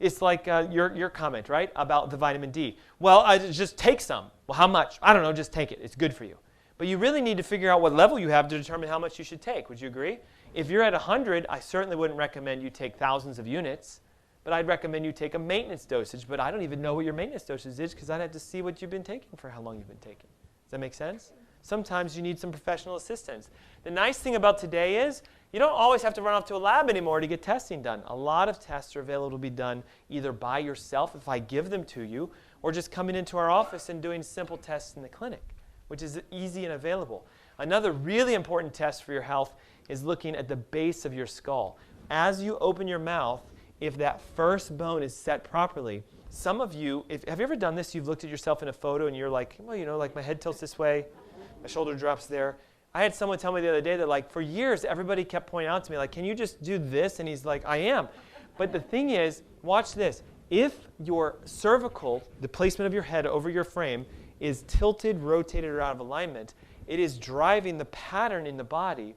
It's like your comment, right, about the vitamin D. Well, just take some. Well, how much? I don't know, just take it. It's good for you. But you really need to figure out what level you have to determine how much you should take. Would you agree? If you're at 100, I certainly wouldn't recommend you take thousands of units, but I'd recommend you take a maintenance dosage. But I don't even know what your maintenance dosage is because I'd have to see what you've been taking for how long you've been taking. Does that make sense? Sometimes you need some professional assistance. The nice thing about today is you don't always have to run off to a lab anymore to get testing done. A lot of tests are available to be done either by yourself if I give them to you, or just coming into our office and doing simple tests in the clinic, which is easy and available. Another really important test for your health is looking at the base of your skull. As you open your mouth, if that first bone is set properly, some of you, have you ever done this? You've looked at yourself in a photo and you're like, well, you know, like my head tilts this way, my shoulder drops there. I had someone tell me the other day that like for years, everybody kept pointing out to me like, can you just do this? And he's like, I am. But the thing is, watch this. If your cervical, the placement of your head over your frame, is tilted, rotated, or out of alignment, it is driving the pattern in the body.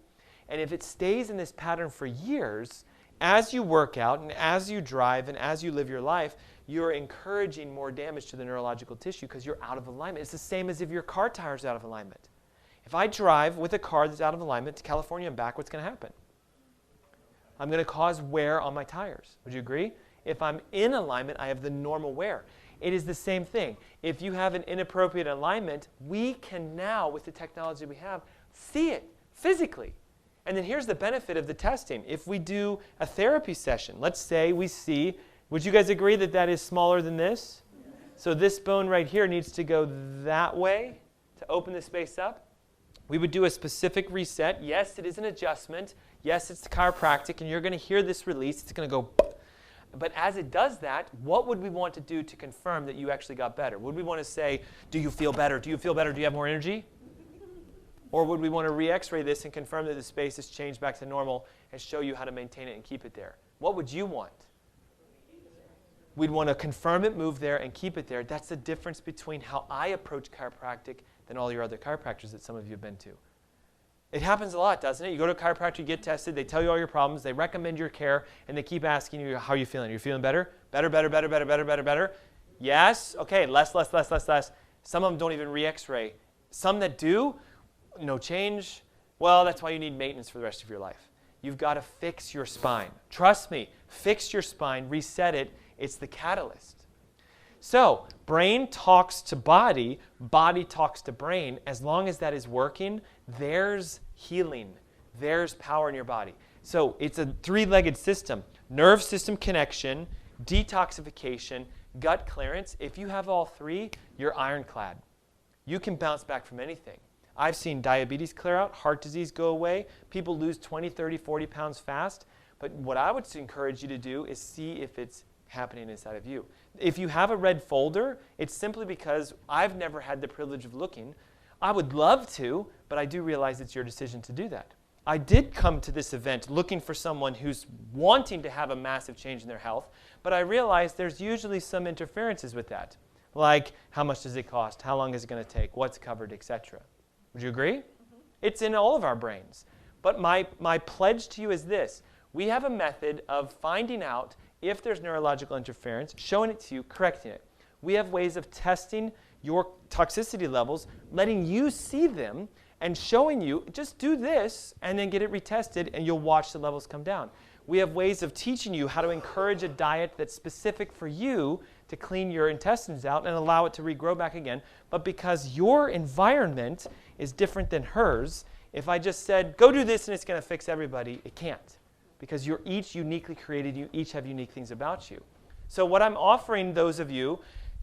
And if it stays in this pattern for years, as you work out and as you drive and as you live your life, you're encouraging more damage to the neurological tissue because you're out of alignment. It's the same as if your car tire is out of alignment. If I drive with a car that's out of alignment to California and back, what's going to happen? I'm going to cause wear on my tires. Would you agree? If I'm in alignment, I have the normal wear. It is the same thing. If you have an inappropriate alignment, we can now, with the technology we have, see it physically. And then here's the benefit of the testing. If we do a therapy session, let's say we see, would you guys agree that that is smaller than this? So this bone right here needs to go that way to open the space up. We would do a specific reset. Yes, it is an adjustment. Yes, it's chiropractic, and you're going to hear this release. It's going to go. But as it does that, what would we want to do to confirm that you actually got better? Would we want to say, do you feel better? Do you feel better? Do you have more energy? Or would we want to re-x-ray this and confirm that the space has changed back to normal and show you how to maintain it and keep it there? What would you want? We'd want to confirm it, move there, and keep it there. That's the difference between how I approach chiropractic than all your other chiropractors that some of you have been to. It happens a lot, doesn't it? You go to a chiropractor, you get tested, they tell you all your problems, they recommend your care, and they keep asking you, how are you feeling? Are you feeling better? Better, better, better, better, better, better, better. Yes? Okay, less, less, less, less, less. Some of them don't even re-x-ray. Some that do, no change. Well, that's why you need maintenance for the rest of your life. You've got to fix your spine. Trust me, fix your spine, reset it. It's the catalyst. So, brain talks to body, body talks to brain. As long as that is working, there's healing. There's power in your body. So, it's a three-legged system. Nerve system connection, detoxification, gut clearance. If you have all three, you're ironclad. You can bounce back from anything. I've seen diabetes clear out, heart disease go away, people lose 20, 30, 40 pounds fast. But what I would encourage you to do is see if it's happening inside of you. If you have a red folder, it's simply because I've never had the privilege of looking. I would love to, but I do realize it's your decision to do that. I did come to this event looking for someone who's wanting to have a massive change in their health, but I realized there's usually some interferences with that, like how much does it cost, how long is it going to take, what's covered, etc. Would you agree? Mm-hmm. It's in all of our brains. But my pledge to you is this. We have a method of finding out if there's neurological interference, showing it to you, correcting it. We have ways of testing your toxicity levels, letting you see them, and showing you, just do this, and then get it retested, and you'll watch the levels come down. We have ways of teaching you how to encourage a diet that's specific for you to clean your intestines out and allow it to regrow back again. But because your environment is different than hers, if I just said, go do this and it's going to fix everybody, it can't. Because you're each uniquely created, you each have unique things about you. So what I'm offering those of you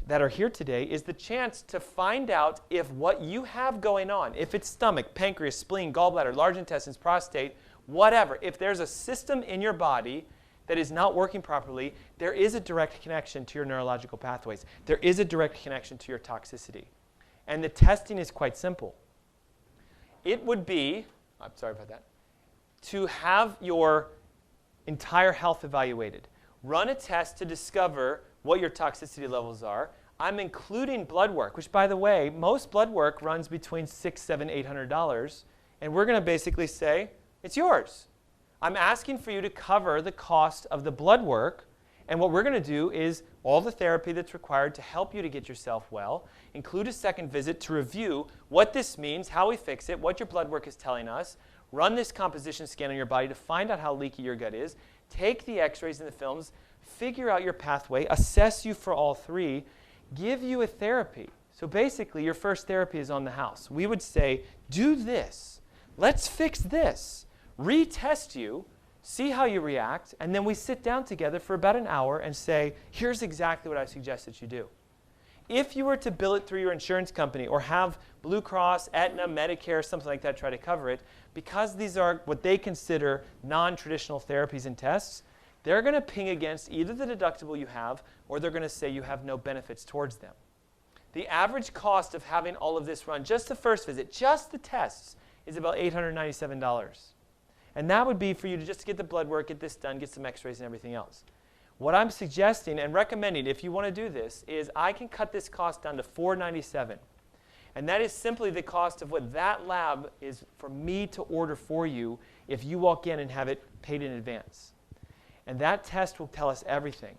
that are here today is the chance to find out if what you have going on, if it's stomach, pancreas, spleen, gallbladder, large intestines, prostate, whatever, if there's a system in your body that is not working properly, there is a direct connection to your neurological pathways. There is a direct connection to your toxicity. And the testing is quite simple. It would be, I'm sorry about that, to have your entire health evaluated. Run a test to discover what your toxicity levels are. I'm including blood work, which, by the way, most blood work runs between $600, $700, $800, and we're going to basically say, it's yours. I'm asking for you to cover the cost of the blood work. And what we're going to do is all the therapy that's required to help you to get yourself well, include a second visit to review what this means, how we fix it, what your blood work is telling us, run this composition scan on your body to find out how leaky your gut is, take the x-rays and the films, figure out your pathway, assess you for all three, give you a therapy. So basically, your first therapy is on the house. We would say, do this. Let's fix this. Retest you. See how you react, and then we sit down together for about an hour and say, here's exactly what I suggest that you do. If you were to bill it through your insurance company or have Blue Cross, Aetna, Medicare, something like that try to cover it, because these are what they consider non-traditional therapies and tests, they're going to ping against either the deductible you have or they're going to say you have no benefits towards them. The average cost of having all of this run, just the first visit, just the tests, is about $897. And that would be for you to just get the blood work, get this done, get some x-rays and everything else. What I'm suggesting and recommending, if you want to do this, is I can cut this cost down to $497. And that is simply the cost of what that lab is for me to order for you if you walk in and have it paid in advance. And that test will tell us everything.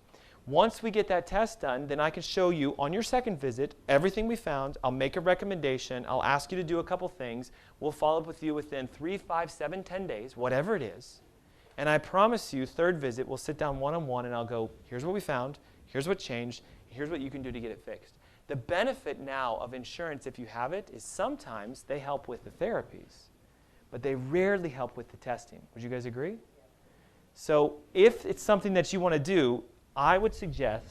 Once we get that test done, then I can show you on your second visit everything we found. I'll make a recommendation. I'll ask you to do a couple things. We'll follow up with you within 3, 5, 7, 10 days, whatever it is. And I promise you, third visit, we'll sit down one-on-one and I'll go, here's what we found, here's what changed, here's what you can do to get it fixed. The benefit now of insurance, if you have it, is sometimes they help with the therapies, but they rarely help with the testing. Would you guys agree? So if it's something that you want to do, I would suggest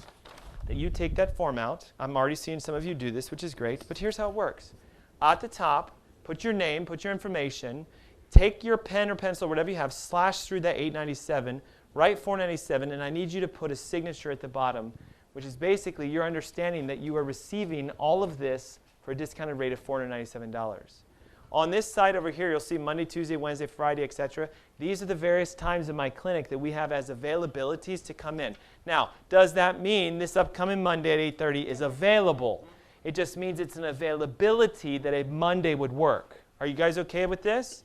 that you take that form out. I'm already seeing some of you do this, which is great, but here's how it works. At the top, put your name, put your information, take your pen or pencil, whatever you have, slash through that 897, write 497, and I need you to put a signature at the bottom, which is basically your understanding that you are receiving all of this for a discounted rate of $497. On this side over here, you'll see Monday, Tuesday, Wednesday, Friday, etc. These are the various times in my clinic that we have as availabilities to come in. Now, does that mean this upcoming Monday at 8:30 is available? It just means it's an availability that a Monday would work. Are you guys okay with this?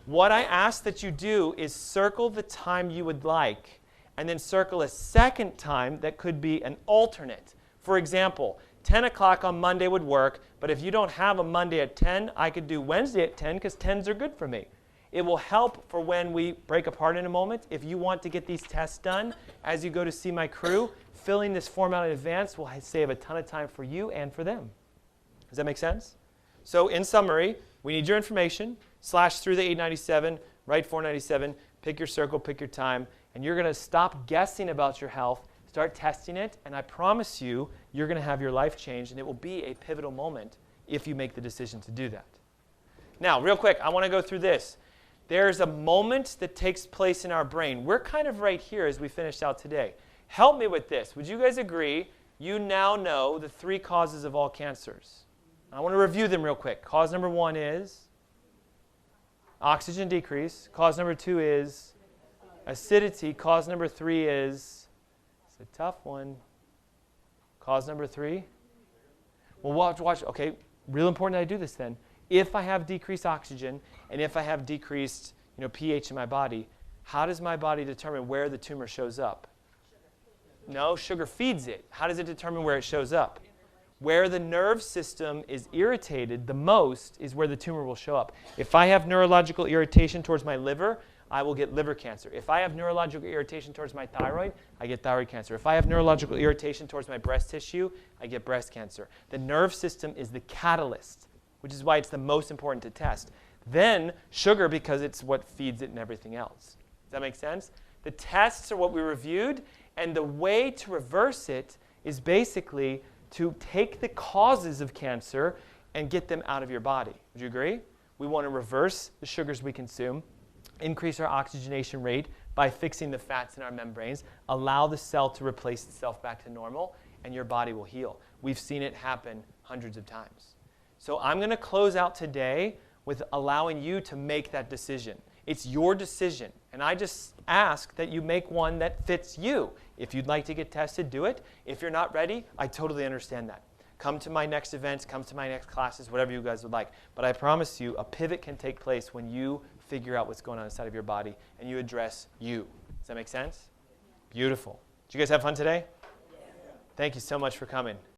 What I ask that you do is circle the time you would like, and then circle a second time that could be an alternate. For example, 10 o'clock on Monday would work, but if you don't have a Monday at 10, I could do Wednesday at 10 because 10s are good for me. It will help for when we break apart in a moment. If you want to get these tests done as you go to see my crew, filling this form out in advance will save a ton of time for you and for them. Does that make sense? So in summary, we need your information, slash through the 897, write 497, pick your circle, pick your time, and you're going to stop guessing about your health, start testing it, and I promise you, you're going to have your life changed, and it will be a pivotal moment if you make the decision to do that. Now, real quick, I want to go through this. There's a moment that takes place in our brain. We're kind of right here as we finished out today. Help me with this. Would you guys agree you now know the 3 causes of all cancers? I want to review them real quick. Cause number 1 is oxygen decrease. Cause number 2 is acidity. Cause number 3 is, it's a tough one. Cause number 3? Well, we'll have to watch. Okay, real important that I do this then. If I have decreased oxygen and if I have decreased pH in my body, how does my body determine where the tumor shows up? No, sugar feeds it. How does it determine where it shows up? Where the nerve system is irritated the most is where the tumor will show up. If I have neurological irritation towards my liver, I will get liver cancer. If I have neurological irritation towards my thyroid, I get thyroid cancer. If I have neurological irritation towards my breast tissue, I get breast cancer. The nerve system is the catalyst, which is why it's the most important to test. Then sugar, because it's what feeds it and everything else. Does that make sense? The tests are what we reviewed, and the way to reverse it is basically to take the causes of cancer and get them out of your body. Would you agree? We want to reverse the sugars we consume, increase our oxygenation rate by fixing the fats in our membranes, allow the cell to replace itself back to normal, and your body will heal. We've seen it happen hundreds of times. So I'm going to close out today with allowing you to make that decision. It's your decision, and I just ask that you make one that fits you. If you'd like to get tested, do it. If you're not ready, I totally understand that. Come to my next events, come to my next classes, whatever you guys would like. But I promise you, a pivot can take place when you figure out what's going on inside of your body, and you address you. Does that make sense? Beautiful. Did you guys have fun today? Thank you so much for coming.